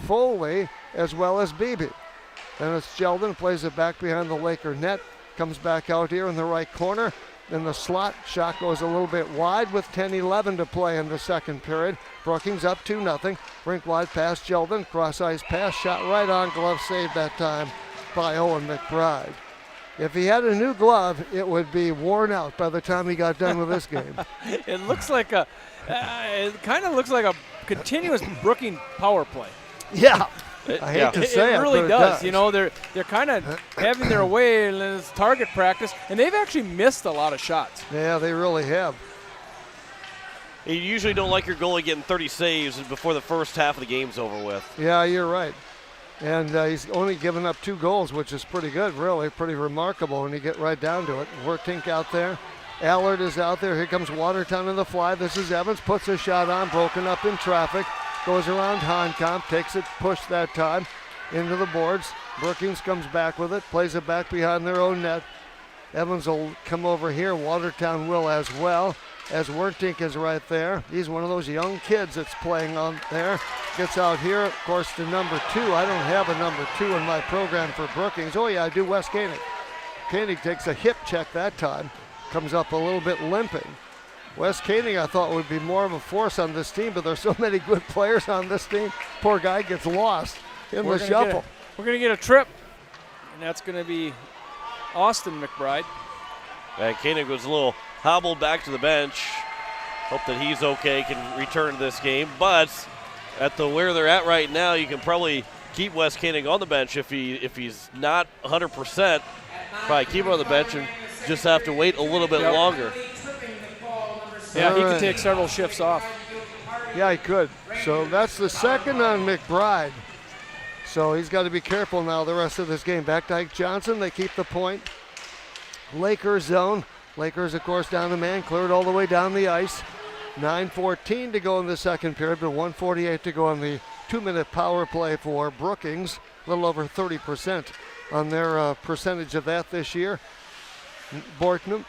Foley as well as Beebe. Then it's Jeldon, plays it back behind the Laker net. Comes back out here in the right corner. Then the slot shot goes a little bit wide with 10-11 to play in the second period. Brookings up 2-0. Rink wide pass, Jeldon. Cross ice pass, shot right on, glove saved that time by Owen McBride. If he had a new glove, it would be worn out by the time he got done with this game. It looks like it kind of looks like a continuous Brookings power play. Yeah. I hate to say it. It really but does. You know, they're kind of having their way in this target practice, and they've actually missed a lot of shots. Yeah, they really have. You usually don't like your goalie getting 30 saves before the first half of the game's over with. Yeah, you're right. And he's only given up 2 goals, which is pretty good, really. Pretty remarkable when you get right down to it. Wertink out there. Allard is out there. Here comes Watertown in the fly. This is Evans. Puts a shot on. Broken up in traffic. Goes around Honkamp. Takes it, push that time into the boards. Brookings comes back with it. Plays it back behind their own net. Evans will come over here. Watertown will as well, as Wertink is right there. He's one of those young kids that's playing on there. Gets out here, of course, to number 2. I don't have a number 2 in my program for Brookings. Oh, yeah, I do. Wes Koenig. Koenig takes a hip check that time. Comes up a little bit limping. Wes Koenig, I thought, would be more of a force on this team, but there's so many good players on this team. Poor guy gets lost in the shuffle. We're going to get a trip, and that's going to be Austin McBride. And Koenig was a little hobbled back to the bench. Hope that he's okay, can return to this game. But at where they're at right now, you can probably keep Wes Koenig on the bench if he's not 100%. Probably keep him on the bench and just have to wait a little bit longer. Yeah, he could take several shifts off. Yeah, he could. So that's the second on McBride. So he's got to be careful now the rest of this game. Back to Ike Johnson. They keep the point. Lakers zone. Lakers, of course, down the man. Cleared all the way down the ice. 9:14 to go in the second period, but 1:48 to go on the 2-minute power play for Brookings. A little over 30% on their percentage of that this year. Bortnum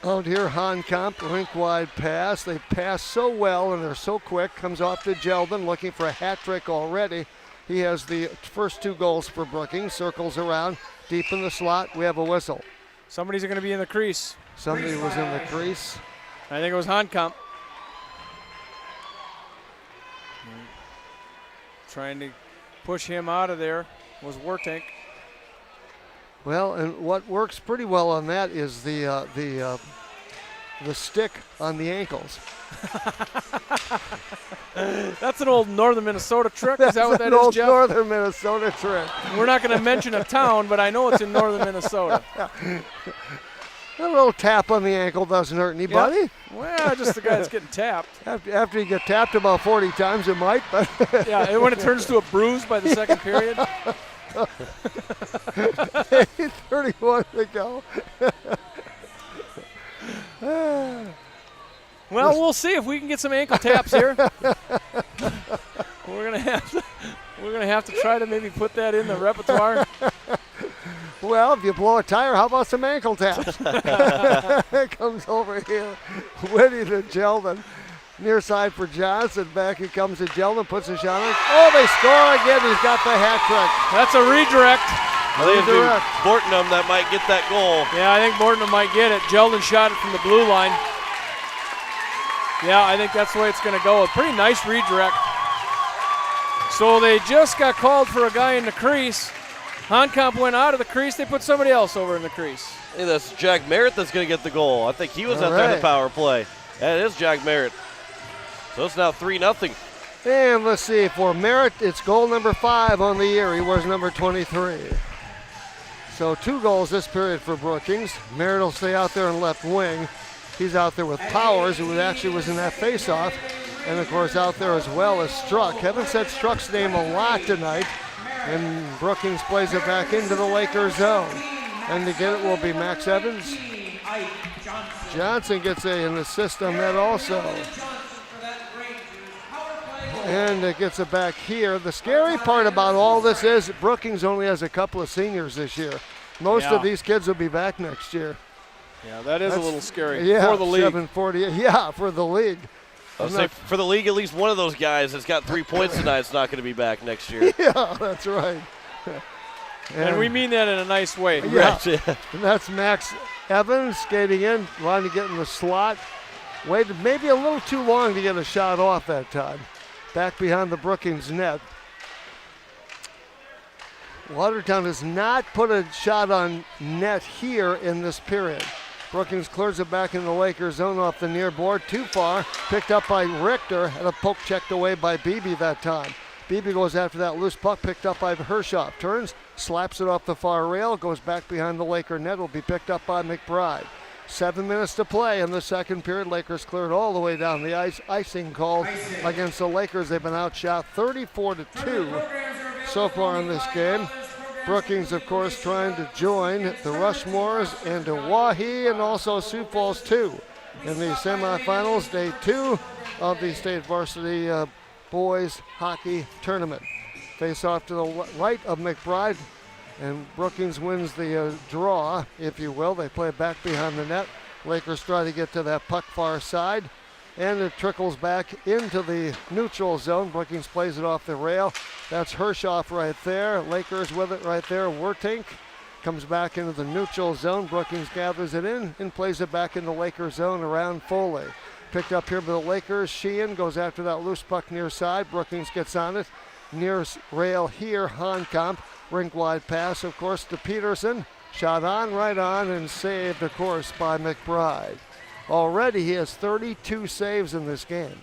out here, Honkamp, rink-wide pass. They pass so well and they're so quick. Comes off to Jeldon, looking for a hat trick already. He has the first 2 goals for Brookings. Circles around, deep in the slot. We have a whistle. Somebody's going to be in the crease. Somebody was in the crease. I think it was Honkamp. Trying to push him out of there was Wartank. Well, and what works pretty well on that is the stick on the ankles. That's an old northern Minnesota trick. Is that what that is, old Jeff? Northern Minnesota trick. We're not going to mention a town, but I know it's in northern Minnesota. A little tap on the ankle doesn't hurt anybody. Yep. Well, just the guy that's getting tapped. After you get tapped about 40 times, it might. But yeah, and when it turns to a bruise by the second period. 8:31 to go. Well, we'll see if we can get some ankle taps here. We're gonna have to try to maybe put that in the repertoire. Well, if you blow a tire, how about some ankle taps? It comes over here. Whitty to Jeldon. Near side for Johnson. Back he comes to Jeldon, puts a shot on. Oh, they score again. He's got the hat trick. That's a redirect. I think it's Bortnum that might get that goal. Yeah, I think Bortnum might get it. Jeldon shot it from the blue line. Yeah, I think that's the way it's going to go. A pretty nice redirect. So they just got called for a guy in the crease. Honkamp went out of the crease. They put somebody else over in the crease. Hey, that's Jack Merritt that's going to get the goal. I think he was out there in the power play. That is Jack Merritt. So it's now 3-0. And let's see, for Merritt, it's goal number 5 on the year. He wears number 23. So 2 goals this period for Brookings. Merritt will stay out there in left wing. He's out there with Powers, who actually was in that faceoff. And, of course, out there as well as Struck. Haven't said Struck's name a lot tonight. And Brookings plays it back into the Lakers zone. And to get it will be Max Evans. Johnson gets an assist on that also. And it gets it back here. The scary part about all this is Brookings only has a couple of seniors this year. Most of these kids will be back next year. Yeah, that's a little scary for the league. 740. Yeah, for the league. I'll say for the league, at least one of those guys that's got 3 points tonight is not going to be back next year. Yeah, that's right. And we mean that in a nice way. Yeah. And that's Max Evans skating in, trying to get in the slot. Waited maybe a little too long to get a shot off that time. Back behind the Brookings net. Watertown has not put a shot on net here in this period. Brookings clears it back in the Lakers zone off the near board. Too far. Picked up by Richter. Had a poke checked away by Beebe that time. Beebe goes after that loose puck, picked up by Hershoff. Turns, slaps it off the far rail, goes back behind the Laker net. Will be picked up by McBride. 7 minutes to play in the second period. Lakers cleared all the way down the ice. Icing called against the Lakers. They've been outshot 34-2 so far in this game. Brookings, of course, trying to join the Rushmores and Wahi and also Sioux Falls 2 in the semifinals, day 2 of the state varsity boys hockey tournament. Face off to the right of McBride, and Brookings wins the draw, if you will. They play back behind the net. Lakers try to get to that puck far side, and it trickles back into the neutral zone. Brookings plays it off the rail. That's Hershoff right there. Lakers with it right there. Wertink comes back into the neutral zone. Brookings gathers it in and plays it back in the Lakers zone around Foley. picked up here by the Lakers. Sheehan goes after that loose puck near side. Brookings gets on it. Near rail here, Honkamp. Rink wide pass, of course, to Peterson. Shot on, right on, and saved, of course, by McBride. Already he has 32 saves in this game.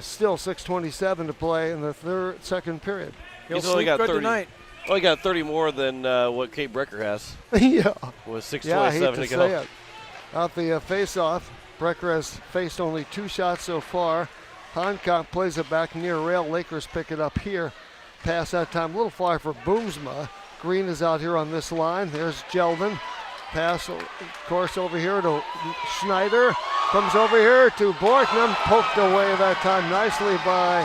Still 6:27 to play in the second period. He's only got 30. Only got 30 more than what Kate Brecker has. Yeah. With 6:27 yeah, I hate to to go. say it. Out the face-off, Brecker has faced only 2 shots so far. Honkamp plays it back near rail. Lakers pick it up here. Pass that time, a little far for Boomsma. Green is out here on this line. There's Jeldon. Pass, of course, over here to Schneider. Comes over here to Borkman. Poked away that time nicely by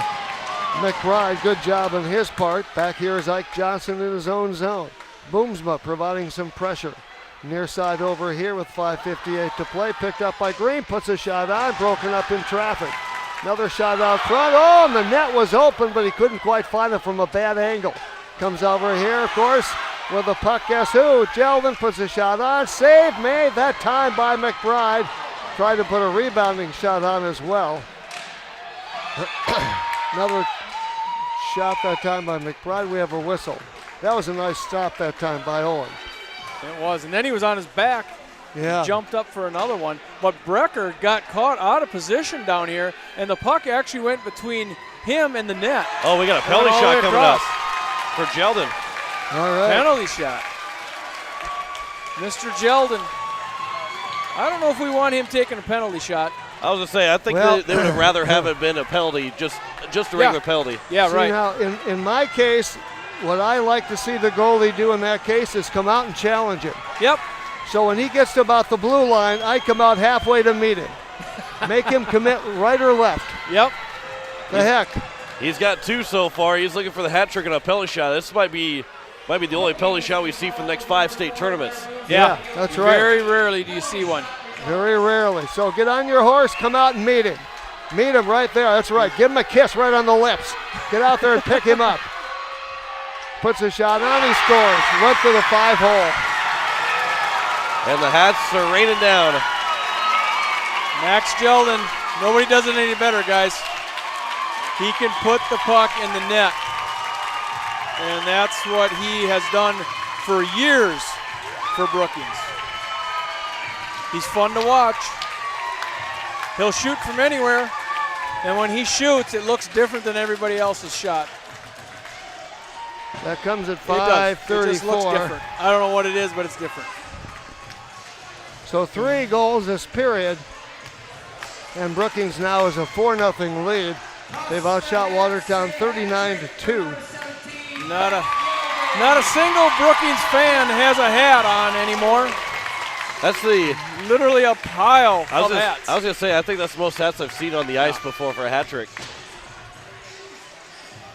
McBride. Good job on his part. Back here is Ike Johnson in his own zone. Boomsma providing some pressure. Near side over here with 5:58 to play. Picked up by Green. Puts a shot on. Broken up in traffic. Another shot out front. Oh, and the net was open, but he couldn't quite find it from a bad angle. Comes over here, of course, with the puck. Guess who? Jeldon puts a shot on. Save made that time by McBride. Tried to put a rebounding shot on as well. Another shot that time by McBride. We have a whistle. That was a nice stop that time by Owen. It was, and then he was on his back. Yeah. He jumped up for another one, but Brecker got caught out of position down here, and the puck actually went between him and the net. Oh, we got a penalty shot coming up for Jeldon. All right. Penalty shot. Mr. Jeldon. I don't know if we want him taking a penalty shot. I was going to say, I think they would have rather have it been a penalty, just a regular penalty. Yeah, see, right. Now, in my case, what I like to see the goalie do in that case is come out and challenge him. Yep. So when he gets to about the blue line, I come out halfway to meet him. Make him commit right or left. Yep. The heck. He's got 2 so far. He's looking for the hat trick and a penalty shot. This might be the only penalty shot we see for the next 5 state tournaments. Yeah, that's right. Very rarely do you see one. Very rarely. So get on your horse, come out and meet him. Meet him right there. That's right. Give him a kiss right on the lips. Get out there and pick him up. Puts a shot on, he scores. Went to the 5-hole. And the Hats are raining down. Max Jeldon, nobody does it any better, guys. He can put the puck in the net. And that's what he has done for years for Brookings. He's fun to watch. He'll shoot from anywhere. And when he shoots, it looks different than everybody else's shot. That comes at 5:34. It just looks different. I don't know what it is, but it's different. So 3 goals this period, and Brookings now is a 4-0 lead. They've outshot Watertown 39-2. Not a single Brookings fan has a hat on anymore. That's literally a pile of hats. I was going to say, I think that's the most hats I've seen on the ice before for a hat trick.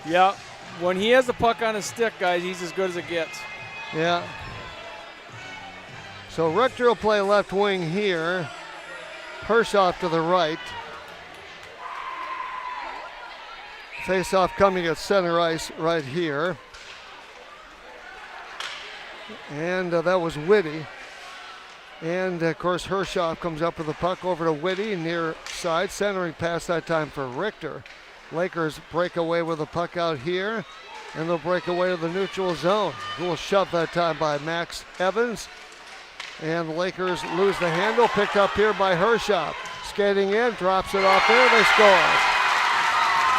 Yeah, when he has the puck on his stick, guys, he's as good as it gets. Yeah. So Richter will play left wing here. Hershoff to the right. Face-off coming at center ice right here. And that was Whitty. And, of course, Hershoff comes up with the puck over to Whitty, near side. Centering pass that time for Richter. Lakers break away with the puck out here. And they'll break away to the neutral zone. A little shove that time by Max Evans. And the Lakers lose the handle. Picked up here by Hershoff. Skating in, drops it off there. They score.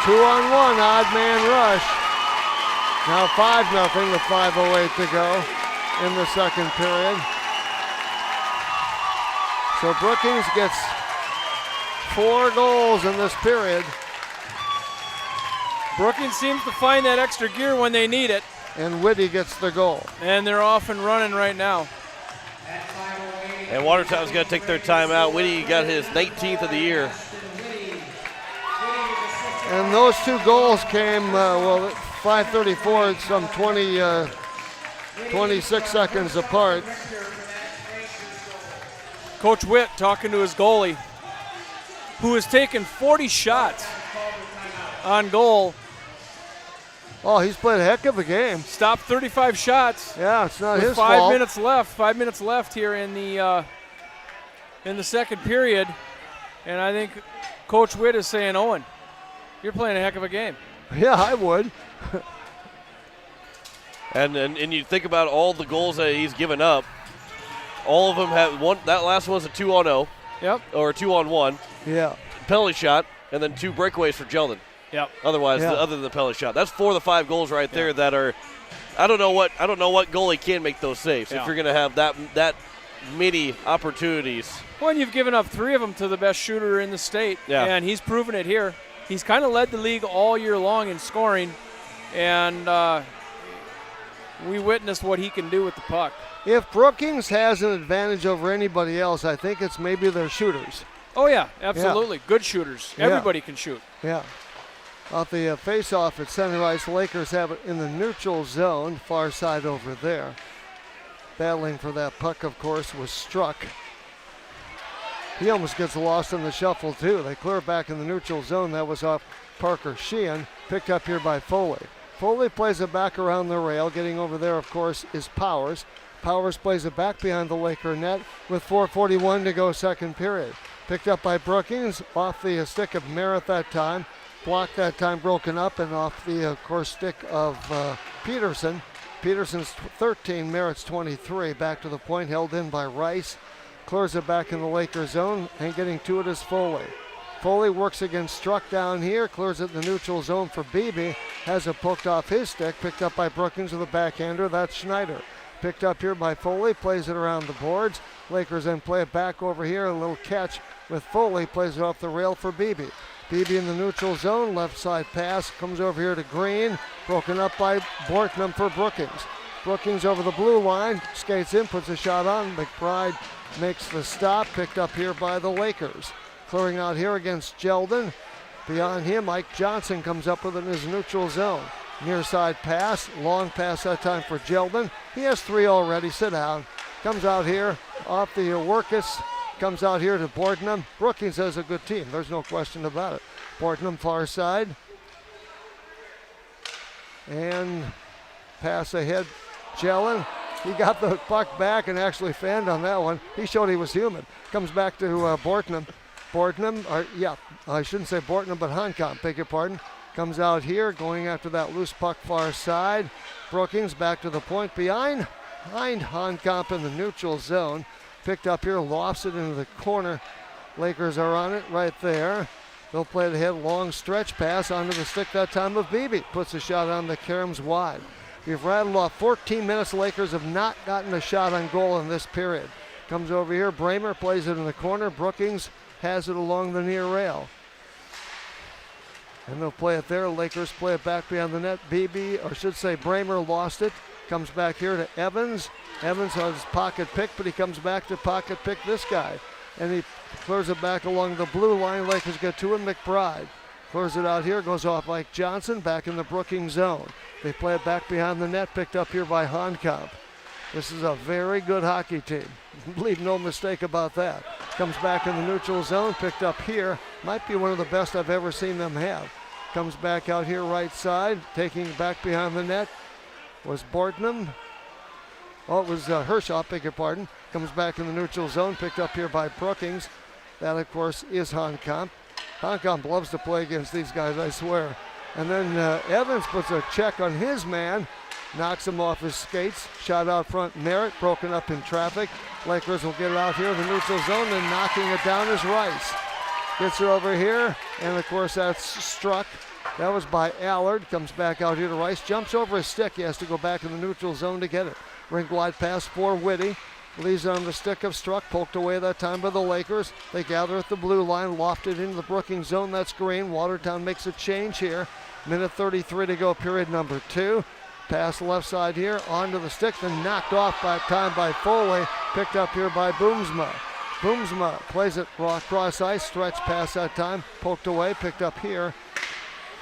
2-on-1, odd man rush. Now 5-0 with 5:08 to go in the second period. So Brookings gets 4 goals in this period. Brookings seems to find that extra gear when they need it. And Whitty gets the goal. And they're off and running right now. And Watertown's going to take their time out. Whitty got his 19th of the year. And those 2 goals came, 5:34, some 26 seconds apart. Coach Witt talking to his goalie, who has taken 40 shots on goal. Oh, he's played a heck of a game. Stopped 35 shots. Yeah, it's not with his 5 fault. minutes left. 5 minutes left here in the second period. And I think Coach Witt is saying, Owen, you're playing a heck of a game. Yeah, I would. And you think about all the goals that he's given up. All of them have one. That last one's a 2-on-0. Yep. Or a 2-on-1. Yeah. Penalty shot, and then 2 breakaways for Jeldon. Yep. Otherwise, Yeah. other than the penalty shot, that's 4 of the 5 goals right there that are. I don't know what goalie can make those saves if you're going to have that many opportunities. Well, and you've given up 3 of them to the best shooter in the state, and he's proven it here. He's kind of led the league all year long in scoring, and we witnessed what he can do with the puck. If Brookings has an advantage over anybody else, I think it's maybe their shooters. Oh, yeah, absolutely. Yeah. Good shooters. Yeah. Everybody can shoot. Yeah. Off the face-off at center ice, Lakers have it in the neutral zone, far side over there. Battling for that puck, of course, was Struck. He almost gets lost in the shuffle, too. They clear back in the neutral zone. That was off Parker Sheehan, picked up here by Foley. Foley plays it back around the rail. Getting over there, of course, is Powers. Powers plays it back behind the Laker net with 4:41 to go second period. Picked up by Brookings, off the stick of Merritt that time. Blocked that time, broken up, and off the, of course, stick of Peterson. Peterson's 13, Merritt's 23. Back to the point, held in by Rice. Clears it back in the Lakers zone, and getting to it is Foley. Foley works against Struck down here, clears it in the neutral zone for Beebe. Has it poked off his stick, picked up by Brookings with a backhander. That's Schneider. Picked up here by Foley, plays it around the boards. Lakers then play it back over here. A little catch with Foley, plays it off the rail for Beebe. Beebe in the neutral zone, left side pass, comes over here to Green, broken up by Bortnam for Brookings. Brookings over the blue line, skates in, puts a shot on. McBride makes the stop, picked up here by the Lakers. Clearing out here against Jeldon. Beyond him, Mike Johnson comes up with it in his neutral zone. Near side pass, long pass that time for Jeldon. He has 3 already, sit down. Comes out here off the Workus, comes out here to Bortnam. Brookings has a good team, there's no question about it. Bortnam far side. And pass ahead, Jelen. He got the puck back and actually fanned on that one. He showed he was human. Comes back to Bortnam. I shouldn't say Bortnam, but Honkamp, beg your pardon. Comes out here, going after that loose puck far side. Brookings back to the point behind Honkamp in the neutral zone. Picked up here, lofts it into the corner. Lakers are on it right there. They'll play it ahead, long stretch pass onto the stick that time of Beebe. Puts a shot on the Kerms wide. We've rattled off 14 minutes. Lakers have not gotten a shot on goal in this period. Comes over here, Bramer plays it in the corner. Brookings has it along the near rail. And they'll play it there. Lakers play it back behind the net. Bramer lost it. Comes back here to Evans. Evans has his pocket pick, but he comes back to pocket pick this guy. And he clears it back along the blue line. Lakers get to him. McBride clears it out here. Goes off Mike Johnson back in the Brookings zone. They play it back behind the net. Picked up here by Honkamp. This is a very good hockey team. Leave no mistake about that. Comes back in the neutral zone. Picked up here. Might be one of the best I've ever seen them have. Comes back out here right side. Taking back behind the net was Bortnam. Oh, it was Hershaw, beg your pardon. Comes back in the neutral zone, picked up here by Brookings. That, of course, is Honkamp. Honkamp loves to play against these guys, I swear. And then Evans puts a check on his man, knocks him off his skates. Shot out front, Merritt, broken up in traffic. Lakers will get it out here in the neutral zone, and knocking it down is Rice. Gets it over here, and of course that's Struck. That was by Allard. Comes back out here to Rice. Jumps over his stick. He has to go back in the neutral zone to get it. Rink wide pass for Whitty. Leaves it on the stick of Struck. Poked away that time by the Lakers. They gather at the blue line. Lofted into the Brookings zone. That's Green. Watertown makes a change here. Minute 33 to go, period number 2. Pass left side here. Onto the stick. Then knocked off by time by Foley. Picked up here by Boomsma. Boomsma plays it cross ice. Stretch pass that time. Poked away. Picked up here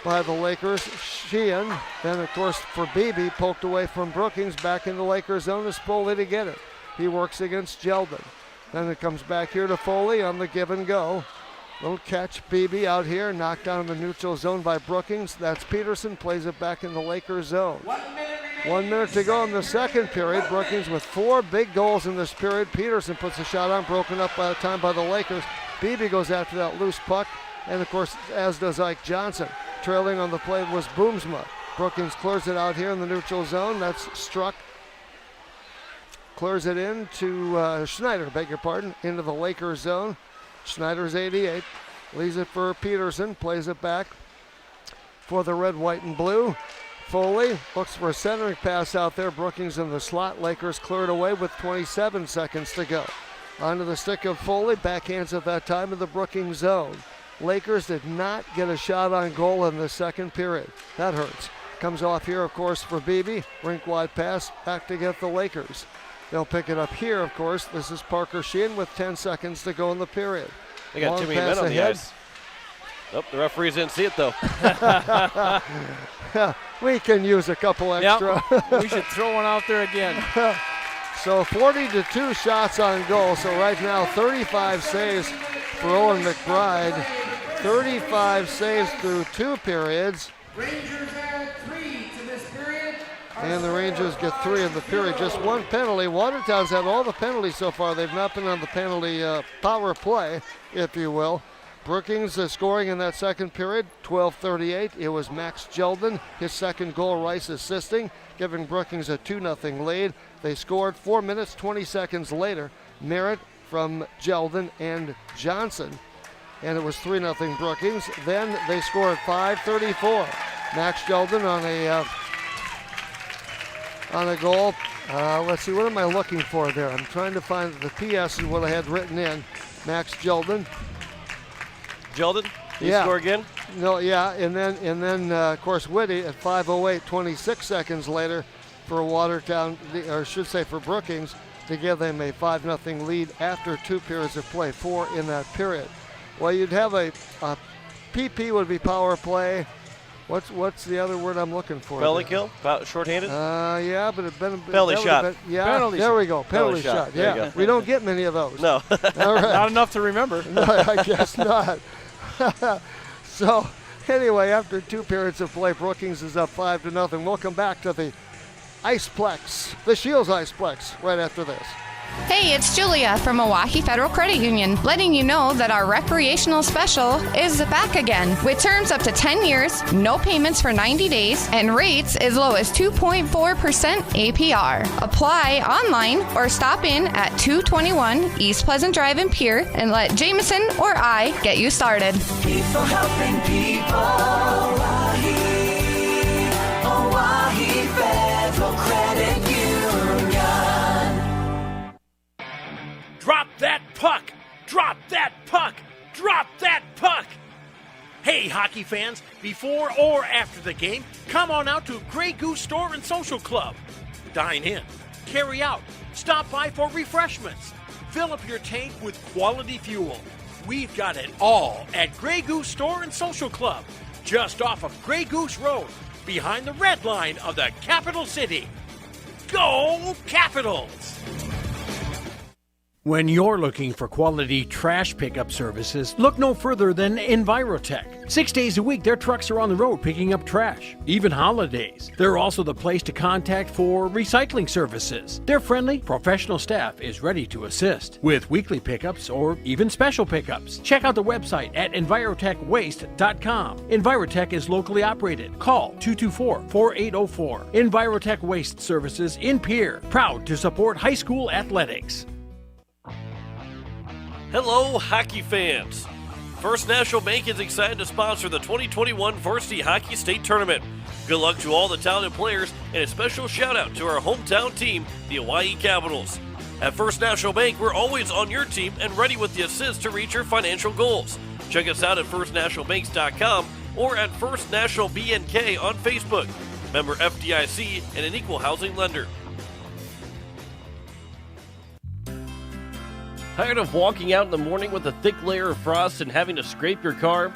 by the Lakers. Sheehan. Then, of course, for Beebe, poked away from Brookings. Back in the Lakers zone to Foley to get it. He works against Jeldon. Then it comes back here to Foley on the give and go. Little catch. Beebe out here. Knocked down in the neutral zone by Brookings. That's Peterson. Plays it back in the Lakers zone. 1 minute to go in the second period. Brookings with 4 big goals in this period. Peterson puts a shot on, broken up by the time by the Lakers. Beebe goes after that loose puck, and of course, as does Ike Johnson. Trailing on the play was Boomsma. Brookings clears it out here in the neutral zone. That's Struck. Clears it in to Schneider, into the Lakers zone. Schneider's 88. Leaves it for Peterson, plays it back for the red, white, and blue. Foley looks for a centering pass out there. Brookings in the slot. Lakers cleared away with 27 seconds to go. Onto the stick of Foley. Backhands at that time in the Brookings zone. Lakers did not get a shot on goal in the second period. That hurts. Comes off here, of course, for Beebe. Rink-wide pass back to get the Lakers. They'll pick it up here, of course. This is Parker Sheehan with 10 seconds to go in the period. They got too many men on the ice. Oh, the referees didn't see it, though. We can use a couple extra. Yep. We should throw one out there again. So 40-2 shots on goal. So right now, 35 saves for Owen McBride. 35 saves through 2 periods. Rangers add 3 to this period. And the Rangers get 3 in the period. Just 1 penalty. Watertown's had all the penalties so far. They've not been on the penalty power play, if you will. Brookings scoring in that second period, 12:38. It was Max Jeldon, his second goal, Rice assisting, giving Brookings a 2-0 lead. They scored 4 minutes, 20 seconds later. Merritt from Jeldon and Johnson. And it was 3-0 Brookings. Then they scored 5:34. Max Jeldon on a goal. Let's see, what am I looking for there? I'm trying to find the PS and what I had written in. Max Jeldon. Did he score again? No, yeah, and then of course Whitty at 5:08, 26 seconds later for Watertown, or I should say for Brookings, to give them a 5-0 lead after 2 periods of play, 4 in that period. Well, you'd have a PP would be power play. What's the other word I'm looking for? Penalty kill? Shorthanded? Yeah, but it's been penalty shot. Penalty there we go. Penalty shot. Yeah, we don't get many of those. No. All right. Not enough to remember. No, I guess not. So, anyway, after 2 periods of play, Brookings is up 5-0. We'll come back to the Iceplex, the Shields Iceplex, right after this. Hey, it's Julia from Milwaukee Federal Credit Union, letting you know that our recreational special is back again, with terms up to 10 years, no payments for 90 days, and rates as low as 2.4% APR. Apply online or stop in at 221 East Pleasant Drive in Pierre and let Jameson or I get you started. People helping people. Oahe Federal Credit Union. Drop that puck! Drop that puck! Drop that puck! Hey, hockey fans, before or after the game, come on out to Grey Goose Store and Social Club. Dine in, carry out, stop by for refreshments. Fill up your tank with quality fuel. We've got it all at Grey Goose Store and Social Club, just off of Grey Goose Road, behind the red line of the capital city. Go Capitals! When you're looking for quality trash pickup services, look no further than Envirotech. 6 days a week, their trucks are on the road picking up trash, even holidays. They're also the place to contact for recycling services. Their friendly, professional staff is ready to assist with weekly pickups or even special pickups. Check out the website at envirotechwaste.com. Envirotech is locally operated. Call 224-4804. Envirotech Waste Services in Pierre, proud to support high school athletics. Hello, hockey fans. First National Bank is excited to sponsor the 2021 Varsity Hockey State Tournament. Good luck to all the talented players, and a special shout out to our hometown team, the Hawaii Capitals. At First National Bank, we're always on your team and ready with the assist to reach your financial goals. Check us out at firstnationalbanks.com or at First National BNK on Facebook. Member FDIC and an equal housing lender. Tired of walking out in the morning with a thick layer of frost and having to scrape your car?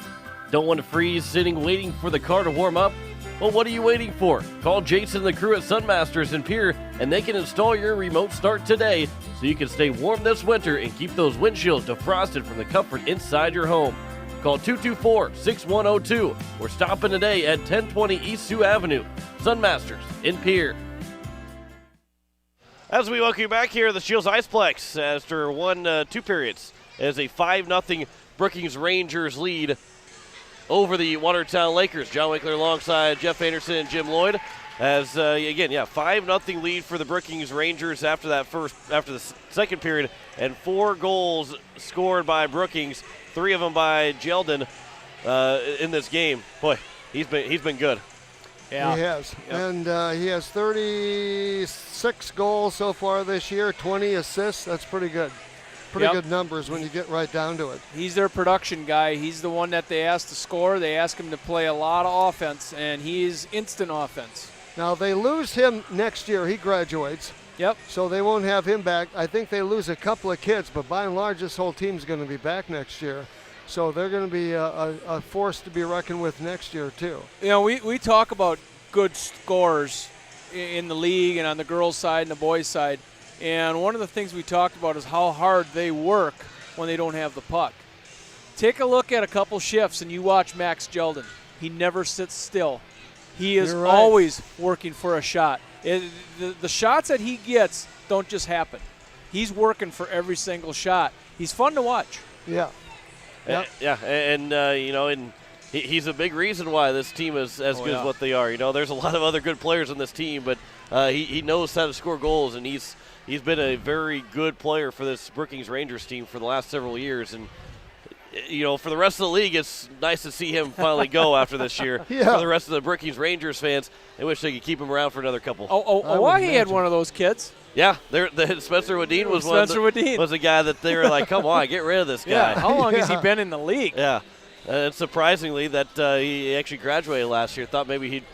Don't want to freeze sitting waiting for the car to warm up? Well, what are you waiting for? Call Jason and the crew at Sunmasters in Pierre, and they can install your remote start today so you can stay warm this winter and keep those windshields defrosted from the comfort inside your home. Call 224-6102 or stop in today at 1020 East Sioux Avenue. Sunmasters in Pierre. As we welcome you back here, the Shields Iceplex, after 2 periods. as a 5-0 Brookings Rangers lead over the Watertown Lakers. John Winkler alongside Jeff Anderson and Jim Lloyd. As, again, 5-0 lead for the Brookings Rangers after the second period, and 4 goals scored by Brookings, 3 of them by Jeldon in this game. Boy, he's been good. Yeah. He has. Yep. And he has 36 goals so far this year, 20 assists. That's pretty good. Pretty good numbers when you get right down to it. He's their production guy. He's the one that they ask to score. They ask him to play a lot of offense, and he's instant offense. Now, they lose him next year. He graduates. Yep. So they won't have him back. I think they lose a couple of kids, but by and large, this whole team's going to be back next year. So they're going to be a force to be reckoned with next year, too. You know, we talk about good scorers in the league and on the girls' side and the boys' side. And one of the things we talked about is how hard they work when they don't have the puck. Take a look at a couple shifts and you watch Max Jeldon. He never sits still. He is always working for a shot. The shots that he gets don't just happen. He's working for every single shot. He's fun to watch. Yeah. And he's a big reason why this team is as good as what they are. You know, there's a lot of other good players on this team, but he knows how to score goals, and he's been a very good player for this Brookings Rangers team for the last several years. And you know, for the rest of the league, it's nice to see him finally go after this year. For the rest of the Brookings Rangers fans, they wish they could keep him around for another couple. Hawaii had one of those kids. Yeah, Spencer Wadeen was was a guy that they were like, come on, get rid of this guy. Yeah, how long has he been in the league? Yeah, and surprisingly that he actually graduated last year. Thought maybe he'd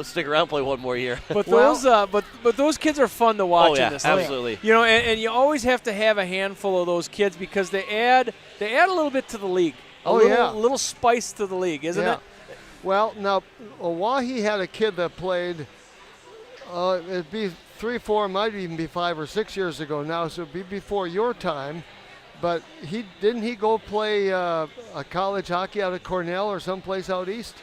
stick around and play one more year. But those kids are fun to watch in this league. Absolutely. You know, and you always have to have a handful of those kids because they add a little bit to the league. A little spice to the league, isn't it? Well, now Oahe had a kid that played. It'd be 3, 4, might even be 5 or 6 years ago now, so it'd be before your time. But didn't he go play a college hockey out of Cornell or someplace out east?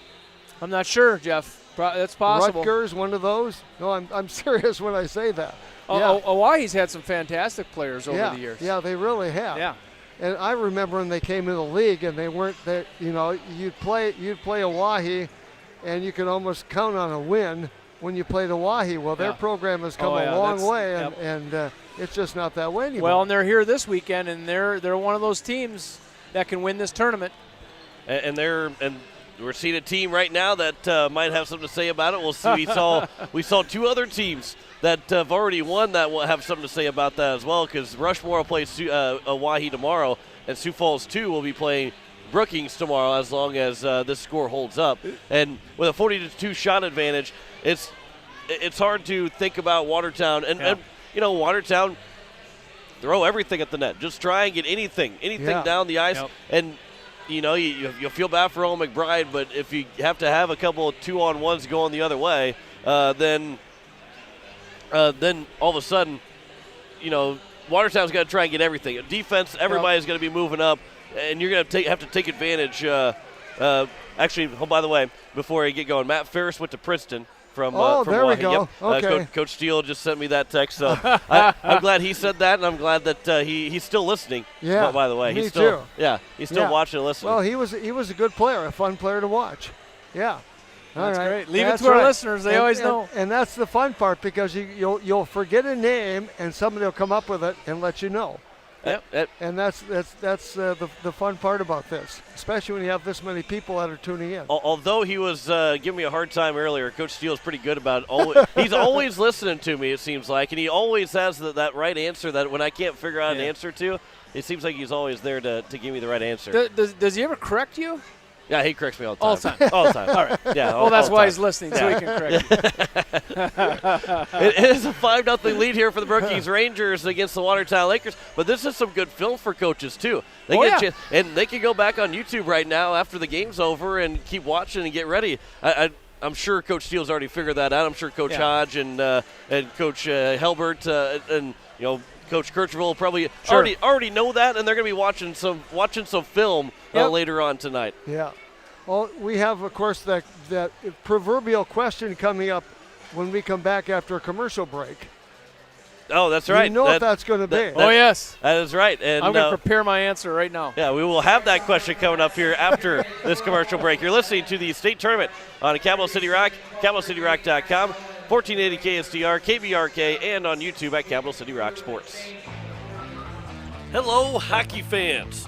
I'm not sure, Jeff. That's possible. Rutgers, one of those? No, I'm serious when I say that. Hawaii's had some fantastic players over the years. Yeah, they really have. Yeah. And I remember when they came in the league and they weren't there, you know, you'd play Oahe and you could almost count on a win when you played Oahe. Well, their program has come a long way, and it's just not that way anymore. Well, and they're here this weekend, and they're one of those teams that can win this tournament. And we're seeing a team right now that might have something to say about it. We'll see. We saw 2 other teams that have already won that will have something to say about that as well, because Rushmore will play Oahe tomorrow, and Sioux Falls 2 will be playing Brookings tomorrow as long as this score holds up. And with a 40-2 shot advantage, it's hard to think about Watertown. And you know, Watertown, throw everything at the net. Just try and get anything down the ice. And you know, you'll feel bad for Owen McBride, but if you have to have a couple of 2-on-1s going the other way, then all of a sudden, you know, Watertown's got to try and get everything. Defense, everybody's going to be moving up, and you're going to have to take advantage. Actually, by the way, before I get going, Matt Ferris went to Princeton from there we Oahe. go. Yep. Okay. Coach Steele just sent me that text, so I'm glad he said that, and I'm glad that he's still listening. Yeah, by the way, me he's still too. Yeah, he's still watching and listening. Well, he was a good player, a fun player to watch. Yeah. That's all right. great. Leave it to our listeners. They always know. And that's the fun part, because you'll forget a name and somebody will come up with it and let you know. Yep. And that's the fun part about this, especially when you have this many people that are tuning in. Although he was giving me a hard time earlier, Coach Steele's pretty good about it. He's always listening to me, it seems like, and he always has that right answer that when I can't figure out an answer to, it seems like he's always there to give me the right answer. Does he ever correct you? Yeah, he corrects me all the time. All the time. All the time. All right. Yeah. Well, that's why he's listening, so he can correct you. It is a 5-0 lead here for the Brookings Rangers against the Watertown Lakers, but this is some good film for coaches, too. They get a chance, and they can go back on YouTube right now after the game's over and keep watching and get ready. I'm sure Coach Steele's already figured that out. I'm sure Coach Hodge and Coach Helbert and you know, Coach Kirchville probably already know that, and they're going to be watching some film later on tonight. Yeah. Well, we have, of course, that proverbial question coming up when we come back after a commercial break. Oh, that's right. You know what that's going to be. Oh, yes. That is right. And I'm going to prepare my answer right now. Yeah, we will have that question coming up here after this commercial break. You're listening to the state tournament on Capital City Rock, CapitalCityRock.com, 1480 KSTR, KBRK, and on YouTube at Capital City Rock Sports. Hello, hockey fans.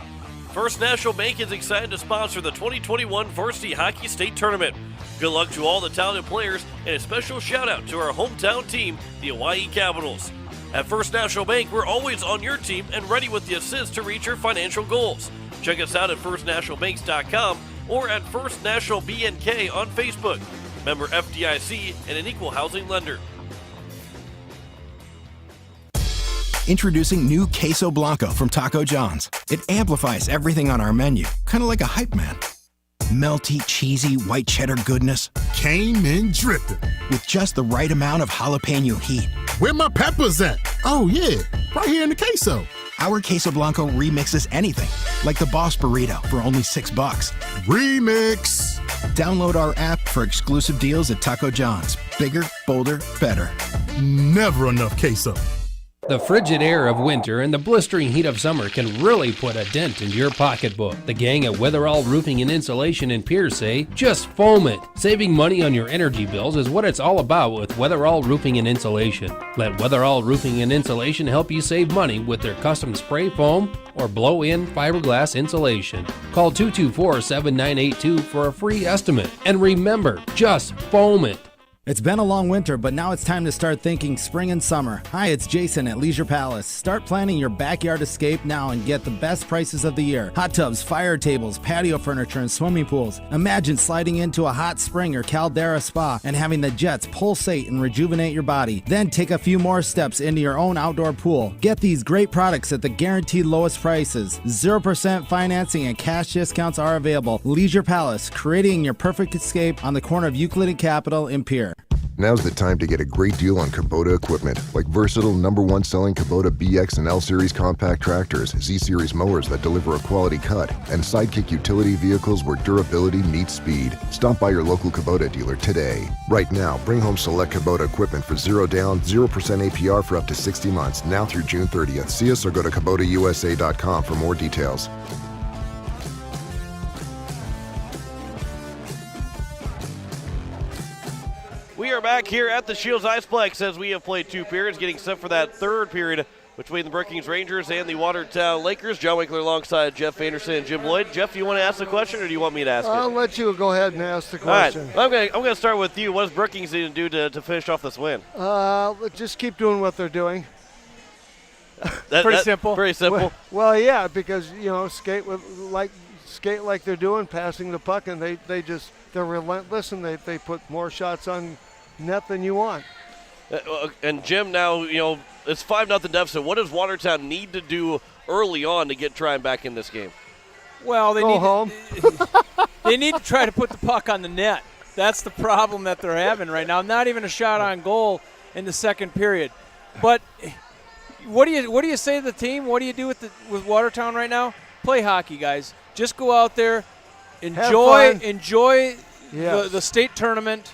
First National Bank is excited to sponsor the 2021 Varsity Hockey State Tournament. Good luck to all the talented players, and a special shout-out to our hometown team, the Hawaii Capitals. At First National Bank, we're always on your team and ready with the assist to reach your financial goals. Check us out at firstnationalbanks.com or at First National BNK on Facebook. Member FDIC and an equal housing lender. Introducing new Queso Blanco from Taco John's. It amplifies everything on our menu, kind of like a hype man. Melty, cheesy, white cheddar goodness. Came in dripping. With just the right amount of jalapeno heat. Where my peppers at? Oh yeah, right here in the queso. Our Queso Blanco remixes anything, like the Boss Burrito for only $6. Remix. Download our app for exclusive deals at Taco John's. Bigger, bolder, better. Never enough queso. The frigid air of winter and the blistering heat of summer can really put a dent into your pocketbook. The gang at Weatherall Roofing and Insulation in Pierce say, just foam it. Saving money on your energy bills is what it's all about with Weatherall Roofing and Insulation. Let Weatherall Roofing and Insulation help you save money with their custom spray foam or blow-in fiberglass insulation. Call 224-7982 for a free estimate. And remember, just foam it. It's been a long winter, but now it's time to start thinking spring and summer. Hi, it's Jason at Leisure Palace. Start planning your backyard escape now and get the best prices of the year. Hot tubs, fire tables, patio furniture, and swimming pools. Imagine sliding into a hot spring or caldera spa and having the jets pulsate and rejuvenate your body. Then take a few more steps into your own outdoor pool. Get these great products at the guaranteed lowest prices. 0% financing and cash discounts are available. Leisure Palace, creating your perfect escape on the corner of Euclid and Capitol in Pierre. Now's the time to get a great deal on Kubota equipment, like versatile #1 selling Kubota BX and L Series compact tractors, Z Series mowers that deliver a quality cut, and Sidekick utility vehicles where durability meets speed. Stop by your local Kubota dealer today. Right now, bring home select Kubota equipment for 0 down, 0% APR for up to 60 months, now through June 30th. See us or go to KubotaUSA.com for more details. We are back here at the Shields Iceplex as we have played 2 periods, getting set for that third period between the Brookings Rangers and the Watertown Lakers. John Winkler alongside Jeff Anderson and Jim Lloyd. Jeff, do you want to ask the question or do you want me to ask it? I'll let you go ahead and ask the question. All right. I'm going to start with you. What does Brookings need to do to finish off this win? Just keep doing what they're doing. Pretty simple. Pretty simple. Well, yeah, because, skate like they're doing, passing the puck, and they're relentless, and they put more shots on net than you want. And Jim, now it's 5-0 deficit. What does Watertown need to do early on to get trying back in this game? Well, Go home. They need to try to put the puck on the net. That's the problem that they're having right now. Not even a shot on goal in the second period. But what do you say to the team? What do you do with Watertown right now? Play hockey, guys. Just go out there, enjoy Yes. the state tournament,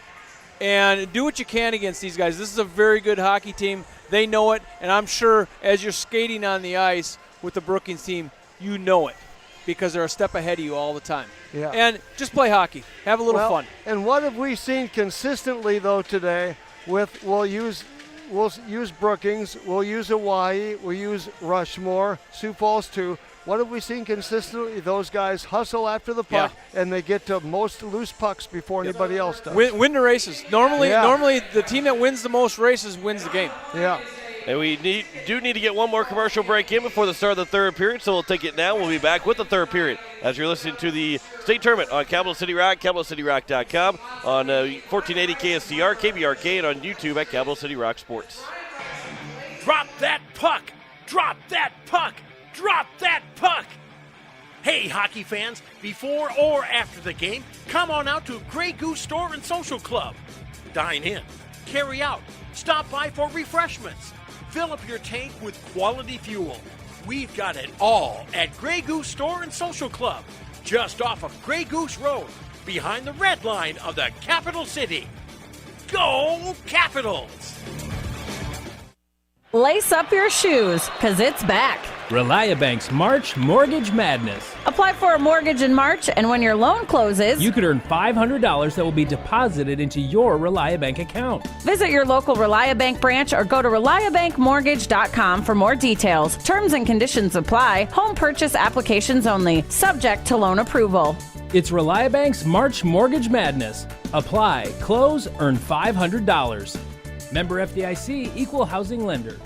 and do what you can against these guys. This is a very good hockey team. They know it, and I'm sure as you're skating on the ice with the Brookings team, you know it because they're a step ahead of you all the time. Yeah. And just play hockey. Have a little fun. And what have we seen consistently, though, today with we'll use Brookings, we'll use Hawaii, we'll use Rushmore, Sioux Falls too. What have we seen consistently? Those guys hustle after the puck, and they get to most loose pucks before anybody else does. Win the races. Normally, the team that wins the most races wins the game. Yeah. And we do need to get one more commercial break in before the start of the third period, so we'll take it now. We'll be back with the third period as you're listening to the state tournament on Capital City Rock, CapitalCityRock.com, on 1480 KSTR, KBRK, and on YouTube at Capital City Rock Sports. Drop that puck! Drop that puck! Drop that puck! Hey, hockey fans, before or after the game, come on out to Grey Goose Store and Social Club. Dine in, carry out, stop by for refreshments, fill up your tank with quality fuel. We've got it all at Grey Goose Store and Social Club, just off of Grey Goose Road, behind the red line of the capital city. Go Capitals! Lace up your shoes, because it's back. ReliaBank's March Mortgage Madness. Apply for a mortgage in March, and when your loan closes, You could earn $500 that will be deposited into your ReliaBank account. visit your local ReliaBank branch or go to ReliaBankMortgage.com for more details. Terms and conditions apply. Home purchase applications only, subject to loan approval. It's ReliaBank's March Mortgage Madness. Apply, close, earn $500. Member FDIC, Equal Housing Lender.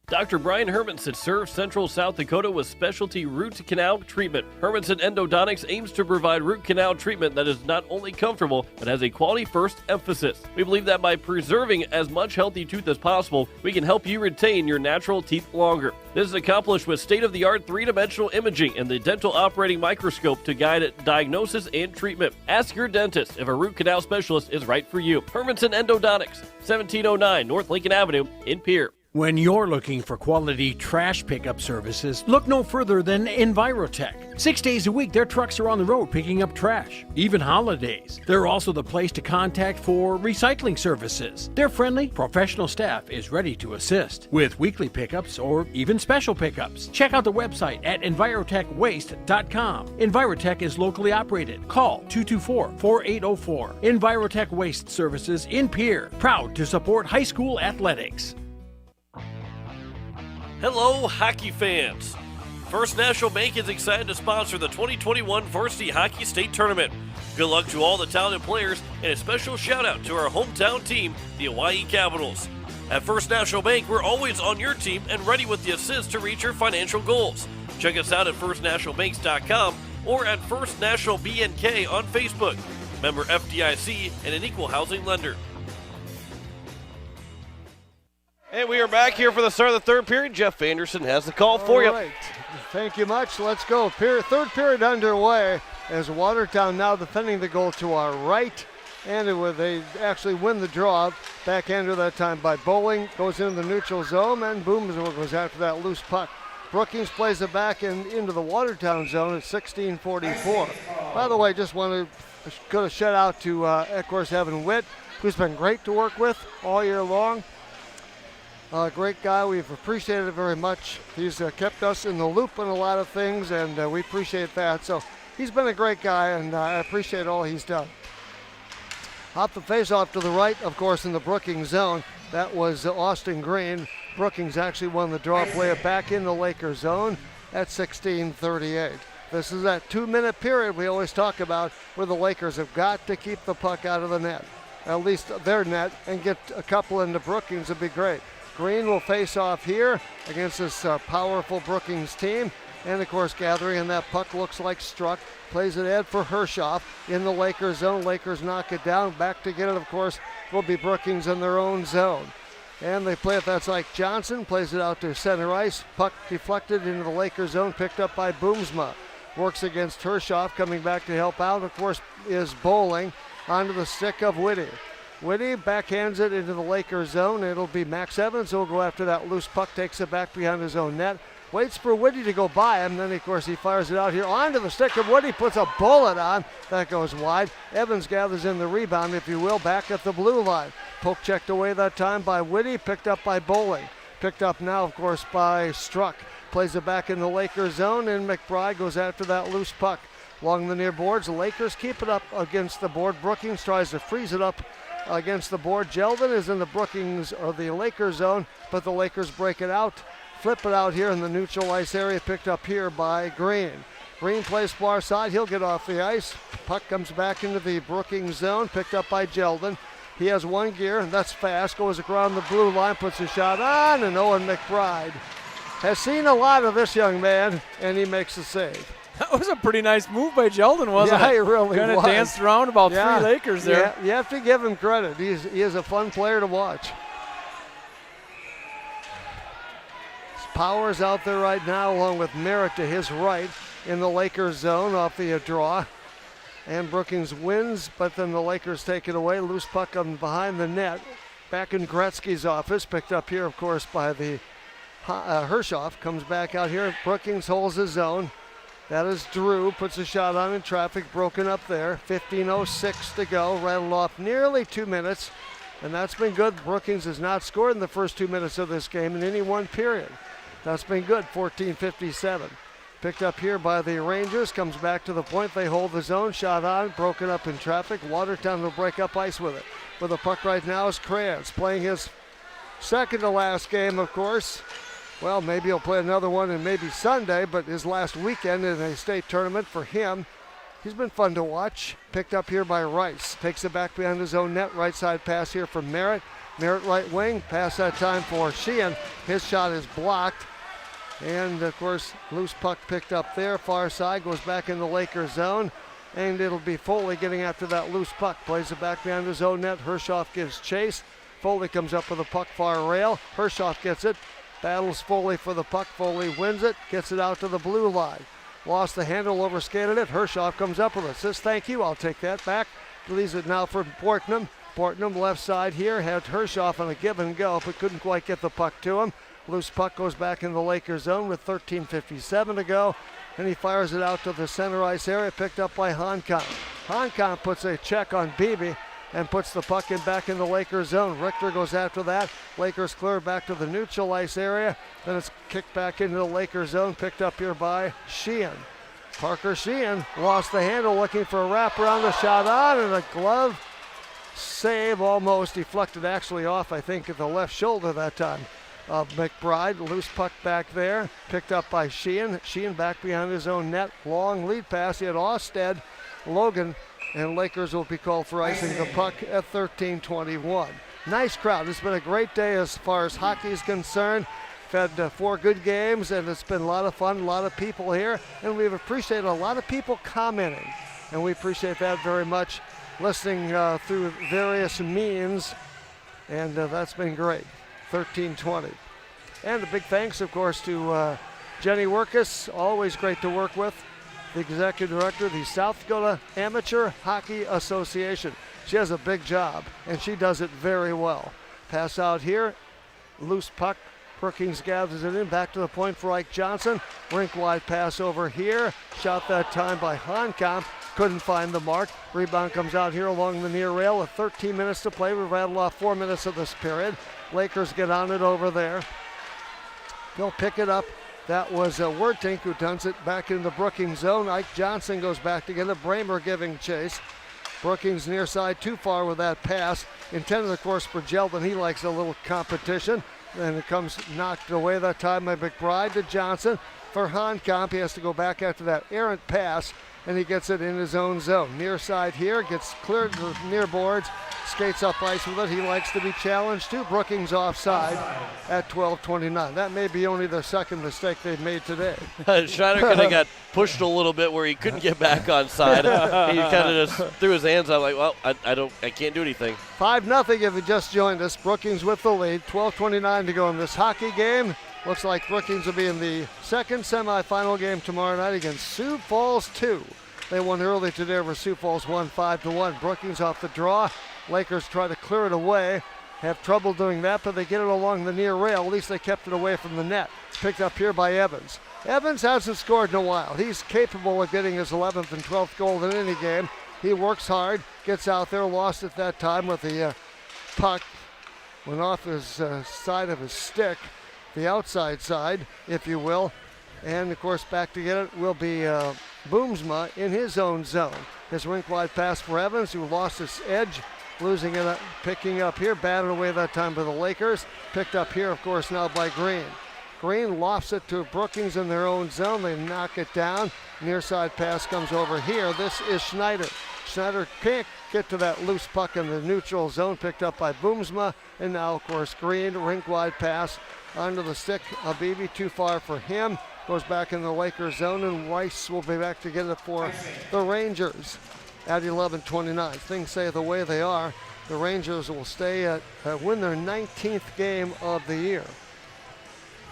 Dr. Brian Hermanson serves Central South Dakota with specialty root canal treatment. Hermanson Endodontics aims to provide root canal treatment that is not only comfortable, but has a quality-first emphasis. We believe that by preserving as much healthy tooth as possible, we can help you retain your natural teeth longer. This is accomplished with state-of-the-art three-dimensional imaging and the dental operating microscope to guide diagnosis and treatment. Ask your dentist if a root canal specialist is right for you. Hermanson Endodontics, 1709 North Lincoln Avenue in Pierre. When you're looking for quality trash pickup services, look no further than Envirotech. 6 days a week, their trucks are on the road picking up trash, even holidays. They're also the place to contact for recycling services. Their friendly, professional staff is ready to assist with weekly pickups or even special pickups. Check out the website at EnvirotechWaste.com. Envirotech is locally operated. Call 224-4804. Envirotech Waste Services in Pierre, proud to support high school athletics. Hello, hockey fans. First National Bank is excited to sponsor the 2021 Varsity Hockey State Tournament. Good luck to all the talented players, and a special shout out to our hometown team, the Hawaii Capitals. At First National Bank, we're always on your team and ready with the assist to reach your financial goals. Check us out at firstnationalbanks.com or at First National BNK on Facebook. Member FDIC and an equal housing lender. And we are back here for the start of the third period. Jeff Anderson has the call for you. All right. Thank you much. Let's go. Third period underway as Watertown now defending the goal to our right. And they actually win the draw. Backhander that time by Bowling. Goes into the neutral zone and Booms goes after that loose puck. Brookings plays it back into the Watertown zone at 16:44. By the way, just want to go a shout out to, of course, Evan Witt, who's been great to work with all year long. Great guy. We've appreciated it very much. He's kept us in the loop on a lot of things, and we appreciate that. So he's been a great guy, and I appreciate all he's done. Off the face-off to the right, of course, in the Brookings zone. That was Austin Green. Brookings actually won the draw, play it back in the Lakers zone at 16:38. This is that 2-minute period we always talk about where the Lakers have got to keep the puck out of the net, at least their net, and get a couple into Brookings would be great. Green will face off here against this powerful Brookings team. And, of course, gathering, and that puck looks like struck. Plays it Ed for Hershoff in the Lakers zone. Lakers knock it down. Back to get it, of course, will be Brookings in their own zone. And they play it, that's like Johnson. Plays it out to center ice. Puck deflected into the Lakers zone, picked up by Boomsma. Works against Hershoff, coming back to help out, of course, is Bowling onto the stick of Whitty. Whitty backhands it into the Lakers zone. It'll be Max Evans who'll go after that loose puck, takes it back behind his own net. Waits for Whitty to go by him. Then, of course, he fires it out here onto the stick of Whitty, puts a bullet on. That goes wide. Evans gathers in the rebound, if you will, back at the blue line. Poke checked away that time by Whitty, picked up by Bowling. Picked up now, of course, by Struck. Plays it back in the Lakers zone, and McBride goes after that loose puck. Along the near boards, the Lakers keep it up against the board. Brookings tries to freeze it up against the board. Jeldon is in the Brookings or the Lakers zone, but the Lakers break it out. Flip it out here in the neutral ice area, picked up here by Green. Green plays far side, he'll get off the ice. Puck comes back into the Brookings zone, picked up by Jeldon. He has one gear, and that's fast, goes around the blue line, puts a shot on, and Owen McBride has seen a lot of this young man, and he makes a save. That was a pretty nice move by Jeldon, wasn't it? Yeah, he really was. Kind of danced around about three Lakers there. Yeah, you have to give him credit. He is a fun player to watch. Powers out there right now, along with Merritt to his right in the Lakers zone off the draw. And Brookings wins, but then the Lakers take it away. Loose puck behind the net. Back in Gretzky's office, picked up here, of course, by the Hershoff. Comes back out here. Brookings holds his zone. That is Drew, puts a shot on in traffic, broken up there. 15:06 to go, rattled off nearly 2 minutes and that's been good. Brookings has not scored in the first 2 minutes of this game in any one period. That's been good, 14:57. Picked up here by the Rangers, comes back to the point. They hold the zone, shot on, broken up in traffic. Watertown will break up ice with it. With the puck right now is Krantz, playing his second to last game, of course. Well, maybe he'll play another one and maybe Sunday, but his last weekend in a state tournament for him. He's been fun to watch. Picked up here by Rice. Takes it back behind his own net. Right side pass here from Merritt. Merritt right wing. Pass that time for Sheehan. His shot is blocked. And, of course, loose puck picked up there. Far side goes back in the Lakers zone. And it'll be Foley getting after that loose puck. Plays it back behind his own net. Hershoff gives chase. Foley comes up with the puck far rail. Hershoff gets it. Battles Foley for the puck. Foley wins it. Gets it out to the blue line. Lost the handle, overskated it. Hershoff comes up with it. Says, thank you, I'll take that back. Leaves it now for Portnum. Portnum left side here. Had Hershoff on a give and go, but couldn't quite get the puck to him. Loose puck goes back in the Lakers zone with 13:57 to go. And he fires it out to the center ice area, picked up by Honkamp. Honkamp puts a check on Beebe and puts the puck back in the Lakers zone. Richter goes after that. Lakers clear back to the neutral ice area. Then it's kicked back into the Lakers zone, picked up here by Sheehan. Parker Sheehan lost the handle, looking for a wraparound, the shot on, and a glove save almost deflected actually off, I think, at the left shoulder that time of McBride. Loose puck back there, picked up by Sheehan. Sheehan back behind his own net. Long lead pass. He had Austed, Logan, and Lakers will be called for icing the puck at 13:21. Nice crowd. It's been a great day as far as hockey is concerned. We've had 4 good games, and it's been a lot of fun, a lot of people here, and we've appreciated a lot of people commenting, and we appreciate that very much, listening through various means, and that's been great. 13:20. And a big thanks, of course, to Jenny Workus, always great to work with, the executive director of the South Dakota Amateur Hockey Association. She has a big job, and she does it very well. Pass out here, loose puck. Brookings gathers it in, back to the point for Ike Johnson. Rink-wide pass over here. Shot that time by Honkamp. Couldn't find the mark. Rebound comes out here along the near rail with 13 minutes to play. We've rattled off 4 minutes of this period. Lakers get on it over there. They'll pick it up. That was Wertink who turns it back in the Brookings zone. Ike Johnson goes back to get it. Bramer giving chase. Brookings near side too far with that pass. Intended, of course, for Jeldon. He likes a little competition. And it comes knocked away that time by McBride to Johnson. For Honkamp, he has to go back after that errant pass, and he gets it in his own zone. Near side here, gets cleared to the near boards, skates up ice with it. He likes to be challenged too. Brookings offside at 12:29. That may be only the second mistake they've made today. Schneider kind of got pushed a little bit where he couldn't get back on side. He kind of just threw his hands out like, well, I can't do anything. 5-0 if you just joined us. Brookings with the lead. 12:29 to go in this hockey game. Looks like Brookings will be in the second semifinal game tomorrow night against Sioux Falls 2. They won early today over Sioux Falls 1 5-1. Brookings off the draw. Lakers try to clear it away. Have trouble doing that, but they get it along the near rail. At least they kept it away from the net. Picked up here by Evans. Evans hasn't scored in a while. He's capable of getting his 11th and 12th goal in any game. He works hard, gets out there, lost it that time with the puck. Went off his side of his stick, the outside side, if you will. And, of course, back to get it will be Boomsma in his own zone. His rink-wide pass for Evans, who lost his edge, losing it, picking up here, batted away that time by the Lakers. Picked up here, of course, now by Green. Green lofts it to Brookings in their own zone. They knock it down. Near side pass comes over here. This is Schneider. Schneider can't get to that loose puck in the neutral zone, picked up by Boomsma. And now, of course, Green, rink-wide pass onto the stick. Habibi too far for him. Goes back in the Lakers zone, and Rice will be back to get it for the Rangers at 11:29. Things stay the way they are. The Rangers will stay at win their 19th game of the year.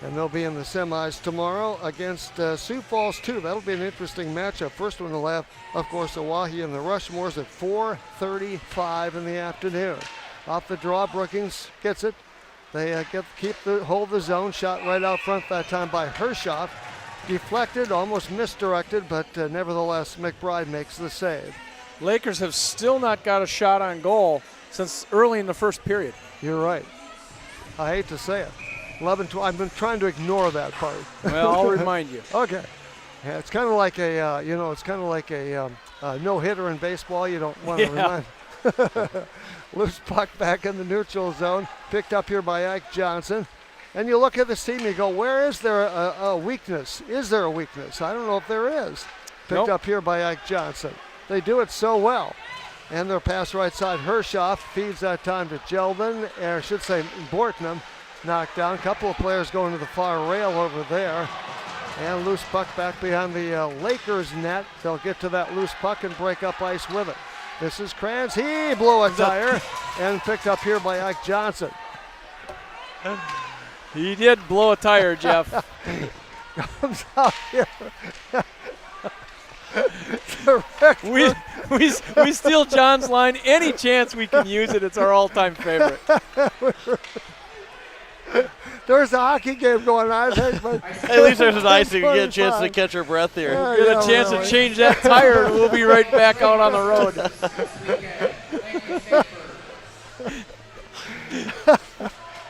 And they'll be in the semis tomorrow against Sioux Falls 2. That'll be an interesting matchup. First one they'll have, of course, Oahe and the Rushmores at 4:35 in the afternoon. Off the draw, Brookings gets it. They hold the zone. Shot right out front that time by Hershoff. Deflected, almost misdirected, but nevertheless, McBride makes the save. Lakers have still not got a shot on goal since early in the first period. You're right. I hate to say it. 11-12. I've been trying to ignore that part. Well, I'll remind you. Okay. Yeah, it's kind of like a no-hitter in baseball. You don't want to remind. Loose puck back in the neutral zone, picked up here by Ike Johnson. And you look at this team, you go, where is there a weakness? Is there a weakness? I don't know if there is. Picked up here by Ike Johnson. They do it so well. And their pass right side, Hershoff feeds that time to Jeldon, or I should say Bortnam. Knocked down. A couple of players going to the far rail over there. And loose puck back behind the Lakers net. They'll get to that loose puck and break up ice with it. This is Kranz. He blew a tire and picked up here by Ike Johnson. He did blow a tire, Jeff. Comes out here. we steal John's line any chance we can use it. It's our all-time favorite. There's a hockey game going on, I think. But at least there's an ice so you can get a chance to catch your breath here. Get a chance to change that tire, and we'll be right back out on the road.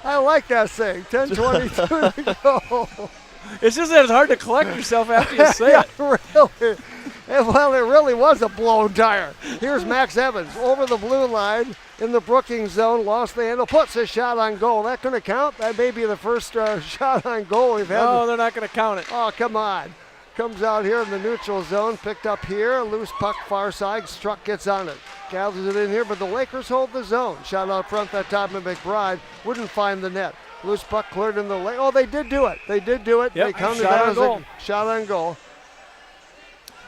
I like that saying. 10:22 to go. It's just that it's hard to collect yourself after you say it. Really. Well, it really was a blown tire. Here's Max Evans over the blue line in the Brookings zone. Lost the handle, puts a shot on goal. That going to count? That may be the first shot on goal we've had. No, they're not going to count it. Oh, come on. Comes out here in the neutral zone, picked up here. Loose puck far side. Struck gets on it. Gathers it in here, but the Lakers hold the zone. Shot out front that time to McBride. Wouldn't find the net. Loose puck cleared in the lane. Oh, they did do it. They did do it. Yep. They counted that as a shot on goal.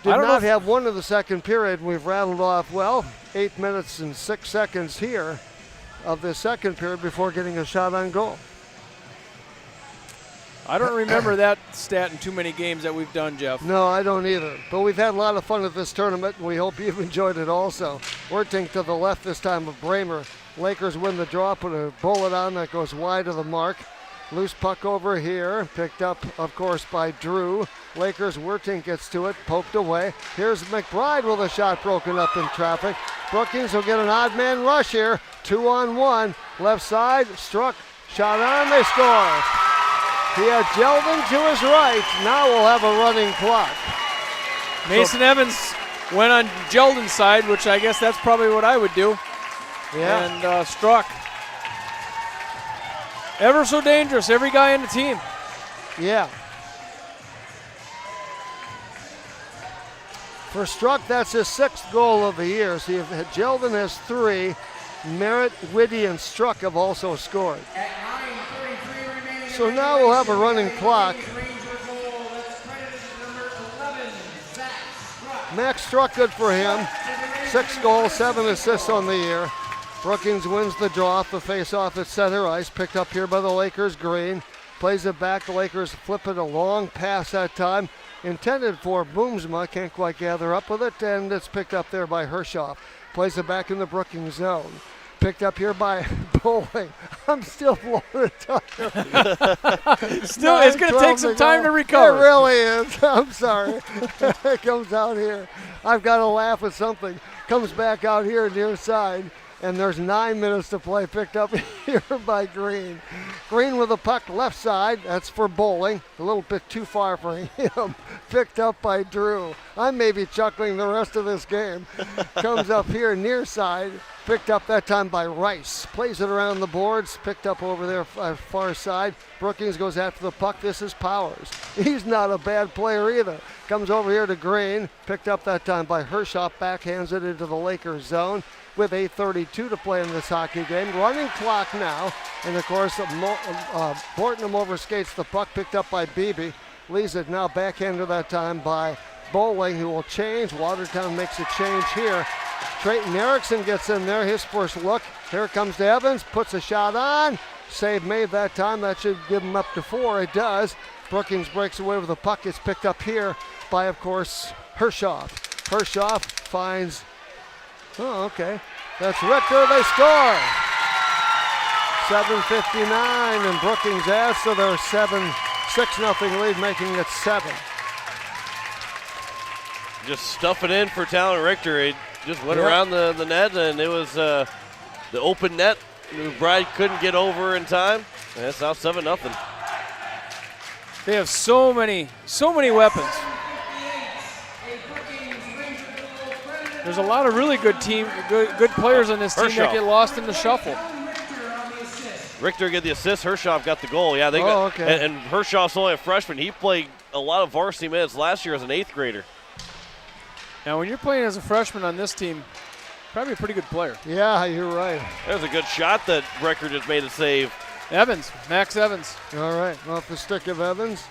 Did not have one in the second period. We've rattled off, 8 minutes and 6 seconds here of the second period before getting a shot on goal. I don't remember that stat in too many games that we've done, Jeff. No, I don't either. But we've had a lot of fun at this tournament, and we hope you've enjoyed it also. Werting to the left this time of Bramer. Lakers win the draw, put a bullet on that goes wide of the mark. Loose puck over here, picked up, of course, by Drew. Lakers, Werting gets to it, poked away. Here's McBride with a shot broken up in traffic. Brookings will get an odd man rush here. 2-on-1, left side, struck, shot on, they score. He had Jeldon to his right. Now we'll have a running clock. Mason Evans went on Jeldon's side, which I guess that's probably what I would do. Yeah. And struck. Ever so dangerous, every guy in the team. Yeah. For Struck, that's his 6th goal of the year. So Jeldon has 3. Merritt, Whitty, and Struck have also scored. So now we'll have a running clock. Max Struck, good for him. 6 goals, 7 assists on the year. Brookings wins the draw off the face-off at center ice. Picked up here by the Lakers. Green plays it back. The Lakers flip it a long pass that time. Intended for Boomsma. Can't quite gather up with it. And it's picked up there by Hershoff. Plays it back in the Brookings zone. Picked up here by Bowling. I'm still blowing a tire. Still, it's going to take some time to recover. It really is. I'm sorry. It comes out here. I've got to laugh at something. Comes back out here near side. And there's 9 minutes to play. Picked up here by Green. Green with the puck left side. That's for Bowling. A little bit too far for him. Picked up by Drew. I may be chuckling the rest of this game. Comes up here near side. Picked up that time by Rice. Plays it around the boards. Picked up over there far side. Brookings goes after the puck. This is Powers. He's not a bad player either. Comes over here to Green. Picked up that time by Hershoff. Backhands it into the Lakers zone with 8:32 to play in this hockey game. Running clock now. And, of course, Bortnam overskates the puck. Picked up by Beebe. Leaves it now backhanded that time by Bowling, who will change. Watertown makes a change here. Trayton Erickson gets in there, his first look. Here comes to Evans, puts a shot on. Save made that time. That should give him up to 4. It does. Brookings breaks away with the puck. It's picked up here by, of course, Hershoff. Hershoff finds, that's Richter. They score. 7:59, and Brookings adds to their 6-0 lead, making it 7. Just stuff it in for Talon Richter. It just went around the net, and it was the the open net. McBride couldn't get over in time. And it's now 7-0. They have so many weapons. There's a lot of really good players on this team that get lost in the shuffle. Richter get the assist. Hershoff got the goal. Yeah, okay. And Hershoff's only a freshman. He played a lot of varsity minutes last year as an 8th grader. Now, when you're playing as a freshman on this team, probably a pretty good player. Yeah, you're right. There's a good shot that Richter just made a save. Max Evans. All right, off the stick of Evans.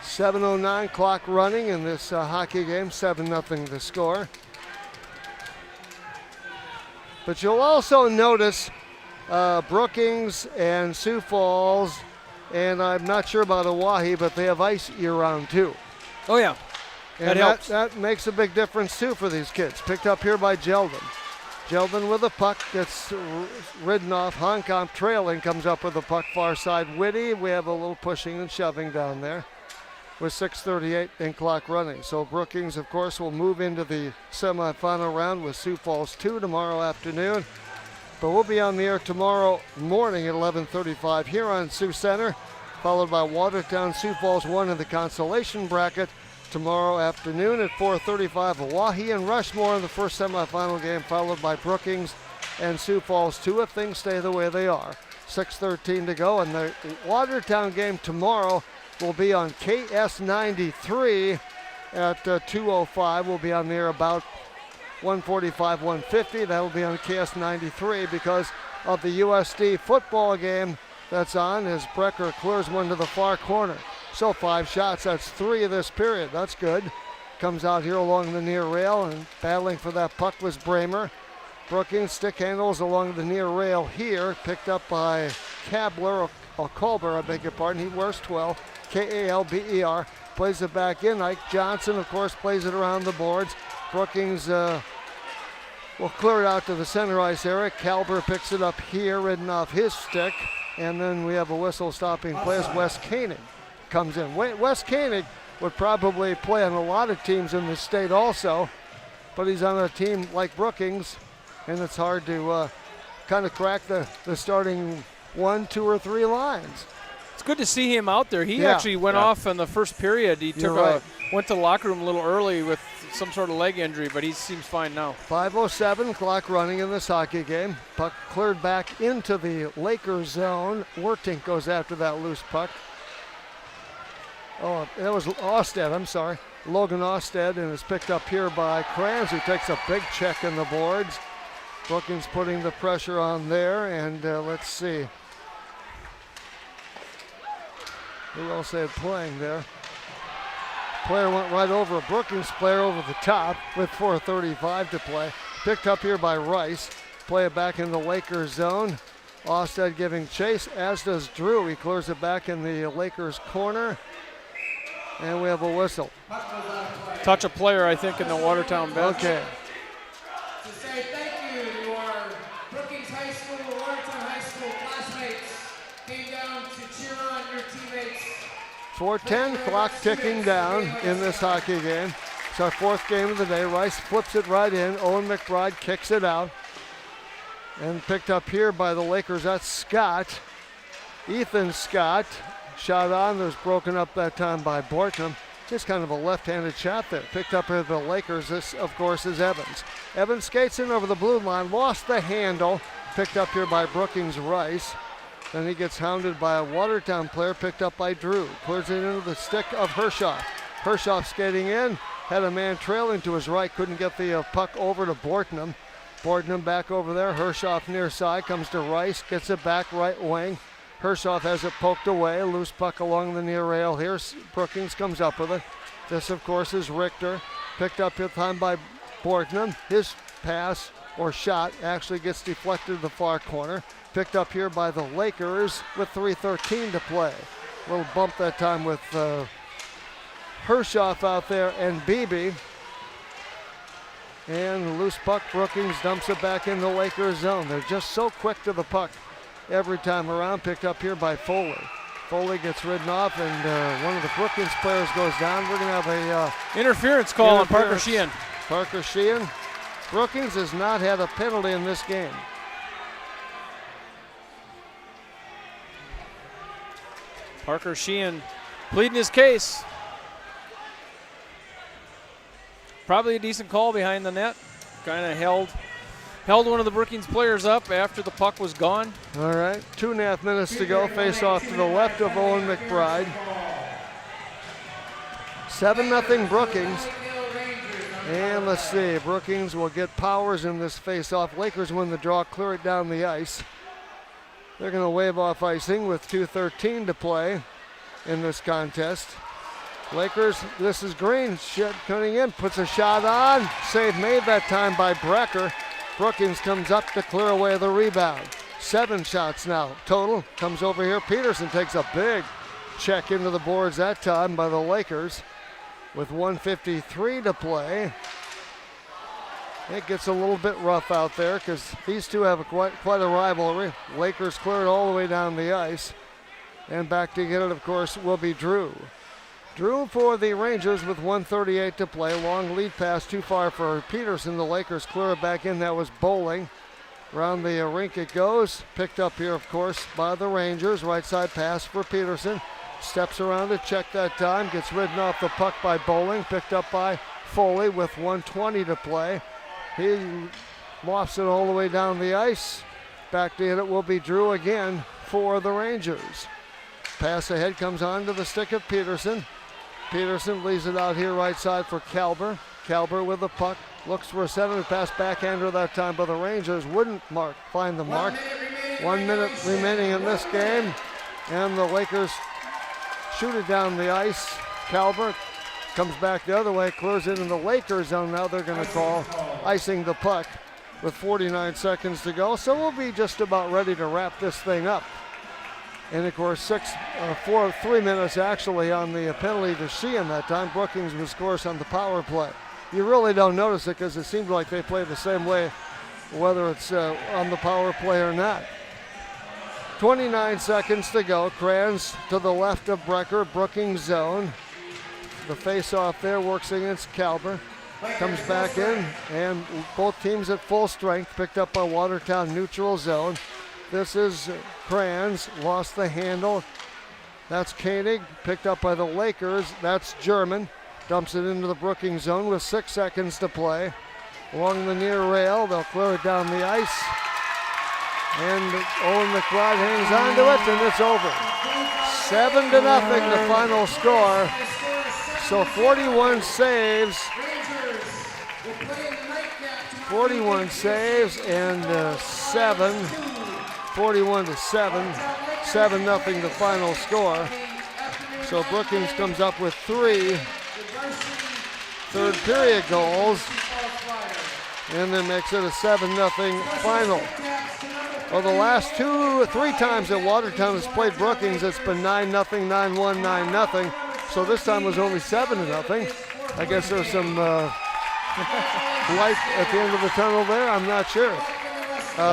7:09 clock running in this hockey game. 7-0 the score. But you'll also notice Brookings and Sioux Falls, and I'm not sure about Oahe, but they have ice year-round too. Oh, yeah. And that helps. That makes a big difference too for these kids. Picked up here by Jeldon. Jeldon with a puck, gets ridden off. Honkamp trailing, comes up with the puck far side. Whitty, we have a little pushing and shoving down there with 6:38 in clock running. So Brookings, of course, will move into the semifinal round with Sioux Falls 2 tomorrow afternoon. But we'll be on the air tomorrow morning at 11:35 here on Sioux Center, followed by Watertown, Sioux Falls 1 in the consolation bracket. Tomorrow afternoon at 4:35, Oahe and Rushmore in the first semifinal game, followed by Brookings and Sioux Falls 2 if things stay the way they are. 6:13 to go, and the Watertown game tomorrow will be on KS93 at 2:05. We'll be on there about 1:45, 1:50. That will be on KS93 because of the USD football game that's on as Brecker clears one to the far corner. So 5 shots, that's 3 of this period. That's good. Comes out here along the near rail, and battling for that puck was Bramer. Brookings stick handles along the near rail here, picked up by Kabler, or Colber, I beg your pardon. He wears 12, Kalber. Plays it back in. Ike Johnson, of course, plays it around the boards. Brookings will clear it out to the center ice area. Kalber picks it up here, ridden off his stick. And then we have a whistle stopping play as Wes Koenig comes in. Wes Koenig would probably play on a lot of teams in the state also, but he's on a team like Brookings, and it's hard to kind of crack the starting 1, 2, or 3 lines. It's good to see him out there. He actually went off in the first period. He went to the locker room a little early with some sort of leg injury, but he seems fine now. 5:07 clock running in this hockey game. Puck cleared back into the Lakers zone. Wertink goes after that loose puck. Oh, that was Austed, I'm sorry. Logan Austed, and is picked up here by Kranz, who takes a big check in the boards. Brookings putting the pressure on there, and let's see. Who else they had playing there? Player went right over a Brookings player over the top with 4:35 to play. Picked up here by Rice. Play it back in the Lakers zone. Austed giving chase, as does Drew. He clears it back in the Lakers corner. And we have a whistle. Touch a player, I think, in the Watertown bench. Okay. To say thank you to our Brookings High School, Watertown High School classmates. Came down to cheer on your teammates. 4:10, clock ticking down in this hockey game. It's our 4th game of the day. Rice flips it right in. Owen McBride kicks it out. And picked up here by the Lakers, that's Scott. Ethan Scott. Shot on, was broken up that time by Bortnam. Just kind of a left-handed shot there. Picked up here by the Lakers. This, of course, is Evans. Evans skates in over the blue line, lost the handle. Picked up here by Brookings Rice. Then he gets hounded by a Watertown player, picked up by Drew. Clears it into the stick of Hershoff. Hershoff skating in, had a man trailing to his right, couldn't get the puck over to Bortnam. Bortnam back over there. Hershoff near side, comes to Rice, gets it back right wing. Hershoff has it poked away, loose puck along the near rail here. Brookings comes up with it. This, of course, is Richter. Picked up this time by Bortnam. His pass or shot actually gets deflected to the far corner. Picked up here by the Lakers with 3:13 to play. A little bump that time with Hershoff out there and Beebe. And loose puck, Brookings dumps it back in the Lakers zone. They're just so quick to the puck every time around. Picked up here by Foley. Foley gets ridden off, and one of the Brookings players goes down. We're going to have a interference call on Parker Sheehan. Parker Sheehan. Brookings has not had a penalty in this game. Parker Sheehan pleading his case. Probably a decent call behind the net. Kind of held one of the Brookings players up after the puck was gone. All right, 2.5 minutes to go. Face off to the left of Owen McBride. 7-0 Brookings. And let's see, Brookings will get Powers in this face-off. Lakers win the draw, clear it down the ice. They're going to wave off icing with 2:13 to play in this contest. Lakers, this is Green, cutting in, puts a shot on. Save made that time by Brecker. Brookings comes up to clear away the rebound. 7 shots now total. Comes over here, Peterson takes a big check into the boards that time by the Lakers. With 1:53 to play. It gets a little bit rough out there because these two have quite a rivalry. Lakers cleared all the way down the ice. And back to get it, of course, will be Drew. Drew for the Rangers with 1:38 to play. Long lead pass too far for Peterson. The Lakers clear it back in. That was Bowling. Around the rink it goes. Picked up here, of course, by the Rangers. Right side pass for Peterson. Steps around to check that time. Gets ridden off the puck by Bowling. Picked up by Foley with 1:20 to play. He lofts it all the way down the ice. Back to it will be Drew again for the Rangers. Pass ahead comes on to the stick of Peterson. Peterson leaves it out here right side for Kalber. Kalber with the puck. Looks for a center pass backhander that time, but the Rangers wouldn't find the mark. 1 minute remaining in this game. And the Lakers shoot it down the ice. Kalber comes back the other way, clears it in the Lakers zone. Now they're going to call icing the puck with 49 seconds to go. So we'll be just about ready to wrap this thing up. And of course, 3 minutes actually on the penalty to Sheehan that time. Brookings was, of course, on the power play. You really don't notice it because it seems like they play the same way, whether it's on the power play or not. 29 seconds to go. Kranz to the left of Brecker, Brookings zone. The face-off there works against Kalber. Comes back in, and both teams at full strength, picked up by Watertown neutral zone. This is Kranz, lost the handle. That's Koenig, picked up by the Lakers. That's German, dumps it into the Brookings zone with 6 seconds to play. Along the near rail, they'll clear it down the ice. And Owen McBride hangs on to it, and it's over. 7-0, the final score. So 41 saves. 41 saves and 41-7. 7-0 the final score. So Brookings comes up with 3 third period goals. And then makes it a 7-0 final. Well, the last 2-3 times that Watertown has played Brookings, it's been 9-0, 9-1, 9-0. So this time was only 7-0. I guess there's some light at the end of the tunnel there. I'm not sure.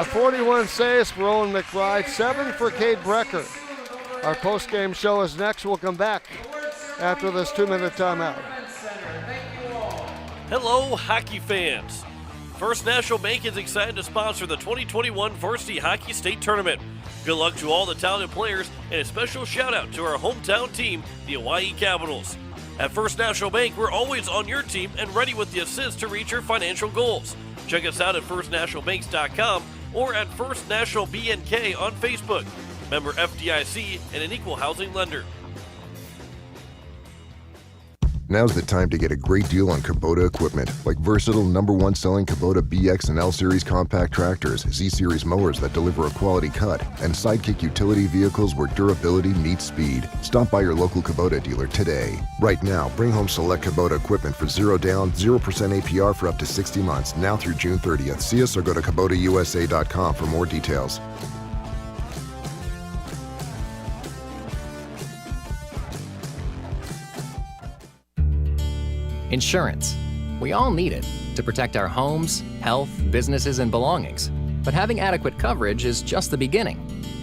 41 saves for Owen McBride, 7 for Cade Brecker. Our post-game show is next. We'll come back after this 2-minute timeout. Hello, hockey fans. First National Bank is excited to sponsor the 2021 Varsity Hockey State Tournament. Good luck to all the talented players, and a special shout out to our hometown team, the Hawaii Capitals. At First National Bank, we're always on your team and ready with the assist to reach your financial goals. Check us out at firstnationalbanks.com or at First National BNK on Facebook. Member FDIC and an equal housing lender. Now's the time to get a great deal on Kubota equipment, like versatile #1 selling Kubota BX and L Series compact tractors, Z Series mowers that deliver a quality cut, and Sidekick utility vehicles where durability meets speed. Stop by your local Kubota dealer today. Right now, bring home select Kubota equipment for 0 down, 0% APR for up to 60 months, now through June 30th. See us or go to KubotaUSA.com for more details. Insurance. We all need it to protect our homes, health, businesses, and belongings. But having adequate coverage is just the beginning.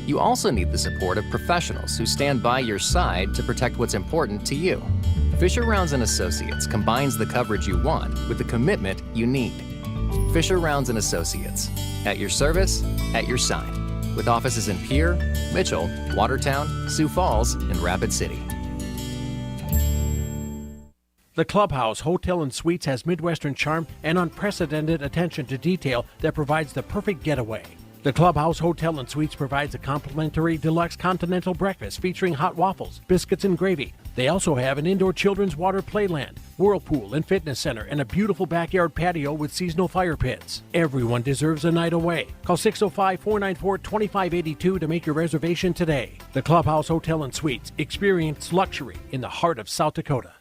You also need the support of professionals who stand by your side to protect what's important to you. Fisher Rounds & Associates combines the coverage you want with the commitment you need. Fisher Rounds & Associates. At your service, at your side. with offices in Pierre, Mitchell, Watertown, Sioux Falls, and Rapid City. The Clubhouse Hotel and Suites has Midwestern charm and unprecedented attention to detail that provides the perfect getaway. The Clubhouse Hotel and Suites provides a complimentary deluxe continental breakfast featuring hot waffles, biscuits, and gravy. They also have an indoor children's water playland, whirlpool and fitness center, and a beautiful backyard patio with seasonal fire pits. Everyone deserves a night away. Call 605-494-2582 to make your reservation today. The Clubhouse Hotel and Suites. Experience luxury in the heart of South Dakota.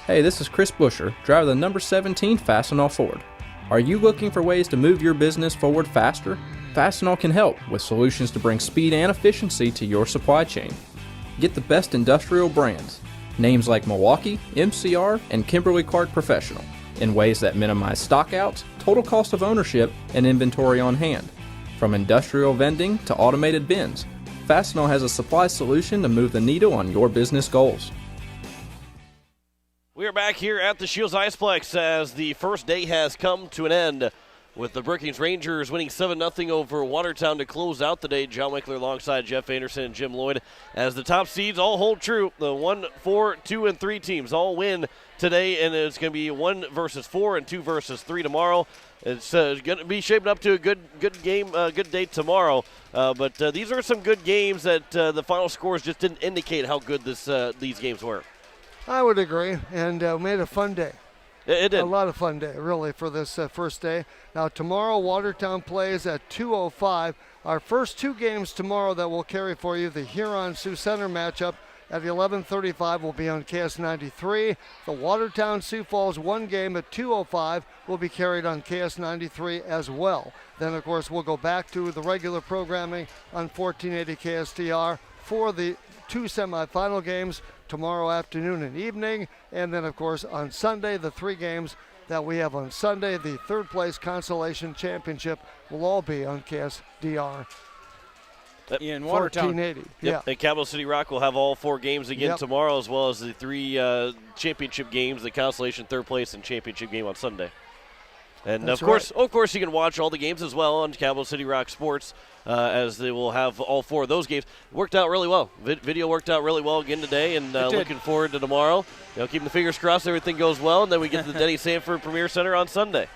Hey, this is Chris Busher, driver of the number 17 Fastenal Ford. Are you looking for ways to move your business forward faster? Fastenal can help with solutions to bring speed and efficiency to your supply chain. Get the best industrial brands, names like Milwaukee, MCR, and Kimberly-Clark Professional, in ways that minimize stockouts, total cost of ownership, and inventory on hand. From industrial vending to automated bins, Fastenal has a supply solution to move the needle on your business goals. We are back here at the Shields Iceplex as the first day has come to an end with the Brookings Rangers winning 7-0 over Watertown to close out the day. John Wickler alongside Jeff Anderson and Jim Lloyd as the top seeds all hold true. The 1, 4, 2, and 3 teams all win today, and it's going to be 1 versus 4 and 2 versus 3 tomorrow. It's going to be shaping up to a good game, good day tomorrow. But these are some good games that the final scores just didn't indicate how good these games were. I would agree, and made a fun day. It did. A lot of fun day, really, for this first day. Now, tomorrow, Watertown plays at 2:05. Our first 2 games tomorrow that we'll carry for you, the Huron-Sioux Center matchup at 11:35 will be on KS93. The Watertown-Sioux Falls 1 game at 2:05 will be carried on KS93 as well. Then, of course, we'll go back to the regular programming on 1480 KSTR for the 2 semifinal games tomorrow afternoon and evening, and then of course on Sunday the 3 games that we have on Sunday. The third place consolation championship will all be on KSDR in Watertown. 1480. Yep. And Capital City Rock will have all 4 games again Yep. tomorrow, as well as the 3 championship games, the consolation third place and championship game on Sunday. And That's of course, you can watch all the games as well on Capital City Rock Sports, as they will have all 4 of those games. Worked out really well. Video worked out really well again today, and looking forward to tomorrow. Keeping the fingers crossed everything goes well, and then we get to the Denny Sanford Premier Center on Sunday.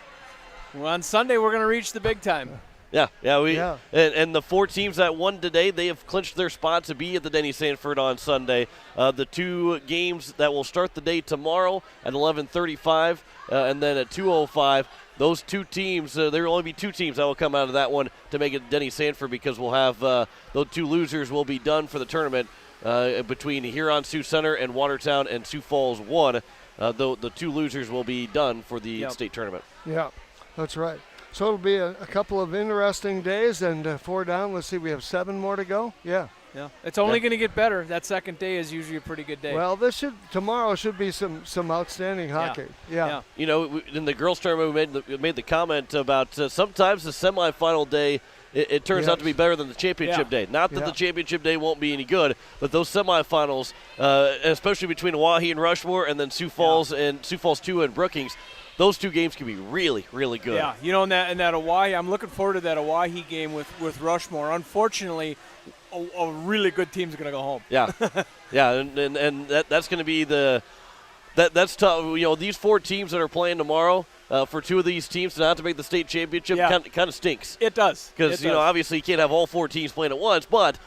Well, on Sunday we're going to reach the big time. Yeah. And the 4 teams that won today, they have clinched their spot to be at the Denny Sanford on Sunday. The 2 games that will start the day tomorrow at 11:35 and then at 2:05. Those 2 teams, there will only be 2 teams that will come out of that one to make it Denny Sanford, because we'll have those 2 losers will be done for the tournament between Huron-Sioux Center and Watertown and Sioux Falls 1. The 2 losers will be done for the state tournament. Yeah, that's right. So it'll be a couple of interesting days, and 4 down. Let's see, we have 7 more to go. Yeah. It's only going to get better. That second day is usually a pretty good day. Well, tomorrow should be some outstanding hockey. Yeah. In the girls' tournament, we made the comment about sometimes the semifinal day it turns out to be better than the championship day. Not that the championship day won't be any good, but those semifinals, especially between Oahe and Rushmore, and then Sioux Falls and Sioux Falls 2 and Brookings, those 2 games can be really, really good. Yeah, in that Oahe, I'm looking forward to that Oahe game with Rushmore. Unfortunately, a really good team's going to go home. Yeah, and that's going to be that's tough. These 4 teams that are playing tomorrow, for 2 of these teams to not to make the state championship kind of stinks. It does. Because, obviously you can't have all 4 teams playing at once, but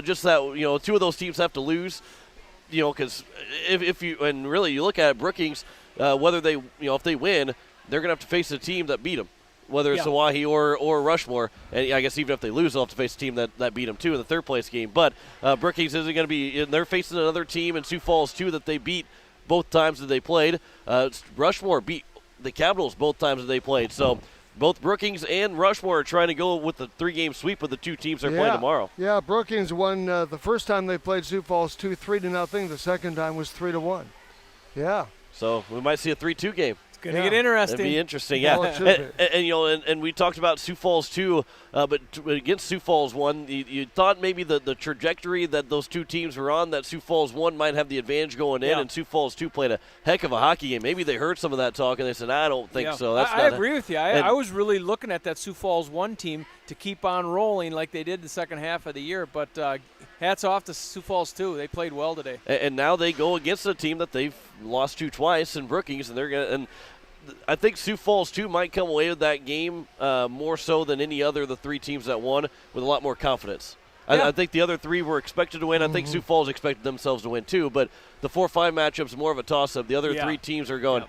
just that, 2 of those teams have to lose, because if you look at it, Brookings, whether they, if they win, they're going to have to face a team that beat them. Whether it's Oahe or Rushmore, and I guess even if they lose, they'll have to face a team that beat them too in the third place game. But Brookings isn't going to be. They're facing another team in Sioux Falls too that they beat both times that they played. Rushmore beat the Capitals both times that they played. So both Brookings and Rushmore are trying to go with the 3-game sweep with the 2 teams they're playing tomorrow. Yeah, Brookings won the first time they played Sioux Falls 3-0. The second time was 3-1. Yeah. So we might see a 3-2 game. Going to get interesting. It'd be interesting, yeah. Well, and we talked about Sioux Falls 2, but against Sioux Falls 1, you thought maybe the trajectory that those 2 teams were on, that Sioux Falls 1 might have the advantage going in, and Sioux Falls 2 played a heck of a hockey game. Maybe they heard some of that talk, and they said, I don't think so. I agree with you. I was really looking at that Sioux Falls 1 team to keep on rolling like they did the second half of the year. But hats off to Sioux Falls, too. They played well today. And now they go against a team that they've lost to twice in Brookings, and they're going to – I think Sioux Falls, too, might come away with that game more so than any other of the three teams that won with a lot more confidence. Yeah. I think the other three were expected to win. I think Sioux Falls expected themselves to win, too. But the 4-5 matchup's more of a toss-up. The other three teams are going,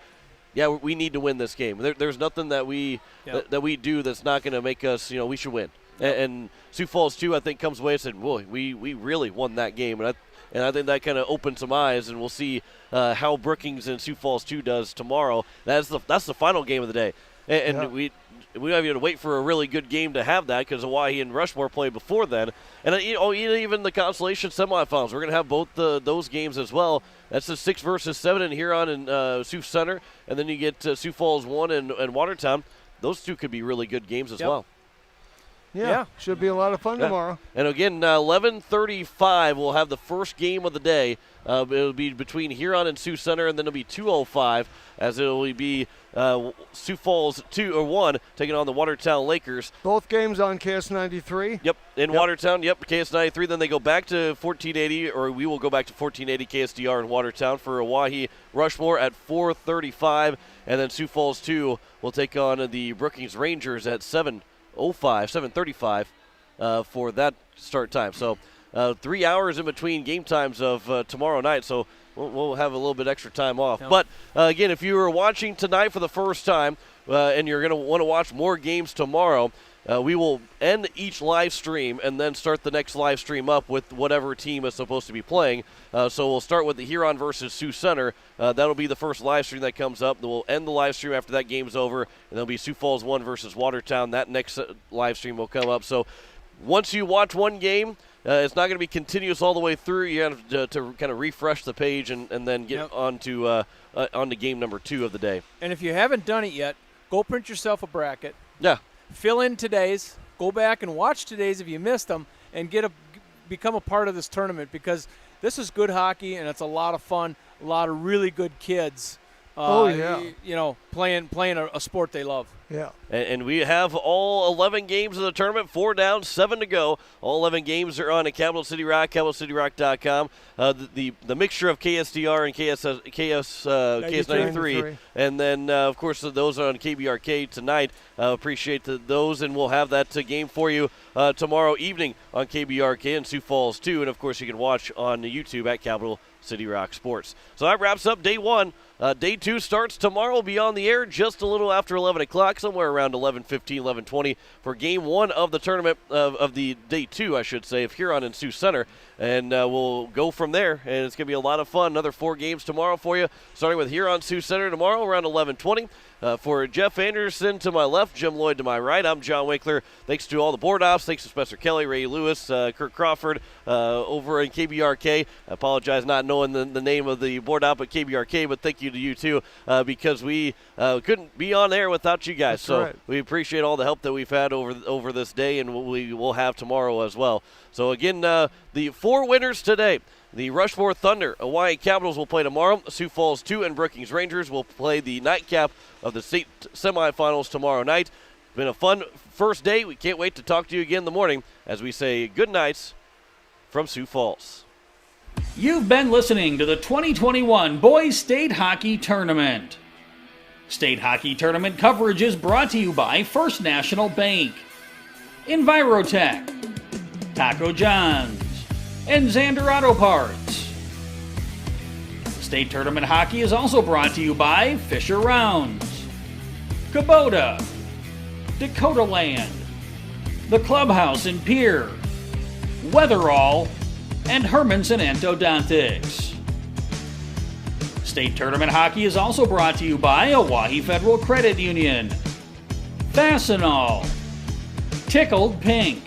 we need to win this game. There's nothing that we do that's not going to make us, we should win. And Sioux Falls, too, I think comes away and said, boy, we really won that game. And I think that kind of opened some eyes, and we'll see how Brookings and Sioux Falls 2 does tomorrow. That's the final game of the day. And we have to wait for a really good game to have that because Hawaii and Rushmore played before then. And even the consolation semifinals, we're going to have both those games as well. That's the 6 versus 7 in Huron and Sioux Center, and then you get Sioux Falls 1 and Watertown. Those two could be really good games as well. Yeah, should be a lot of fun tomorrow. And again, 11:35, we'll have the first game of the day. It'll be between Huron and Sioux Center, and then it'll be 2:05 as it'll be Sioux Falls 1 taking on the Watertown Lakers. Both games on KS93. Yep, in Watertown. Yep, KS93. Then they go back to 1480, or we will go back to 1480 KSDR in Watertown for Hawaii Rushmore at 4:35, and then Sioux Falls 2 will take on the Brookings Rangers at 7:35 for that start time. So 3 hours in between game times of tomorrow night. So we'll have a little bit extra time off. Yep. But again, if you were watching tonight for the first time and you're going to want to watch more games tomorrow, we will end each live stream and then start the next live stream up with whatever team is supposed to be playing. So we'll start with the Huron versus Sioux Center. That'll be the first live stream that comes up. Then we'll end the live stream after that game's over, and there'll be Sioux Falls 1 versus Watertown. That next live stream will come up. So once you watch one game, it's not going to be continuous all the way through. You have to kind of refresh the page and then get on to game number 2 of the day. And if you haven't done it yet, go print yourself a bracket. Yeah. Fill in today's, go back and watch today's if you missed them, and become a part of this tournament because this is good hockey and it's a lot of fun. A lot of really good kids. Playing a sport they love. Yeah. And we have all 11 games of the tournament, 4 down, 7 to go. All 11 games are on at Capital City Rock, capitalcityrock.com. The mixture of KSDR and KS93. And then, of course, those are on KBRK tonight. Appreciate those, and we'll have that game for you tomorrow evening on KBRK and Sioux Falls 2. And, of course, you can watch on YouTube at Capital City Rock Sports. So that wraps up day 1. Day 2 starts tomorrow. We'll be on the air just a little after 11 o'clock, somewhere around 11:15, 11:20 for game 1 of the tournament, of the day 2, I should say, of Huron and Sioux Center. And we'll go from there, and it's going to be a lot of fun. Another 4 games tomorrow for you, starting with Huron Sioux Center tomorrow around 11:20. For Jeff Anderson to my left, Jim Lloyd to my right, I'm John Winkler. Thanks to all the board ops. Thanks to Spencer Kelly, Ray Lewis, Kirk Crawford over in KBRK. I apologize not knowing the name of the board op at KBRK, but thank you to you too because we couldn't be on air without you guys. So we appreciate all the help that we've had over this day, and we will have tomorrow as well. So again, the 4 winners today. The Rushmore Thunder, Hawaii Capitals will play tomorrow. Sioux Falls 2 and Brookings Rangers will play the nightcap of the state semifinals tomorrow night. It's been a fun first day. We can't wait to talk to you again in the morning as we say good nights from Sioux Falls. You've been listening to the 2021 Boys State Hockey Tournament. State Hockey Tournament coverage is brought to you by First National Bank, Envirotech, Taco John's, and Xander Auto Parts. State Tournament Hockey is also brought to you by Fisher Rounds, Kubota, Dakota Land, The Clubhouse in Pierre, Weatherall, and Hermanson Endodontics. State Tournament Hockey is also brought to you by Oahe Federal Credit Union, Fastenal, Tickled Pink,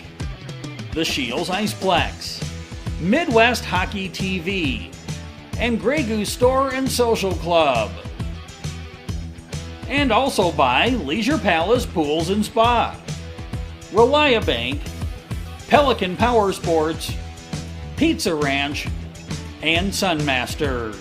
The Shields Iceplex, Midwest Hockey TV, and Grey Goose Store and Social Club. And also by Leisure Palace Pools and Spa, Relia Bank, Pelican Power Sports, Pizza Ranch, and Sunmasters.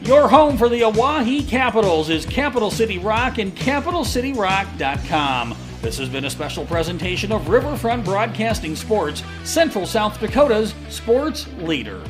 Your home for the Oahe Capitals is Capital City Rock and CapitalCityRock.com. This has been a special presentation of Riverfront Broadcasting Sports, Central South Dakota's sports leader.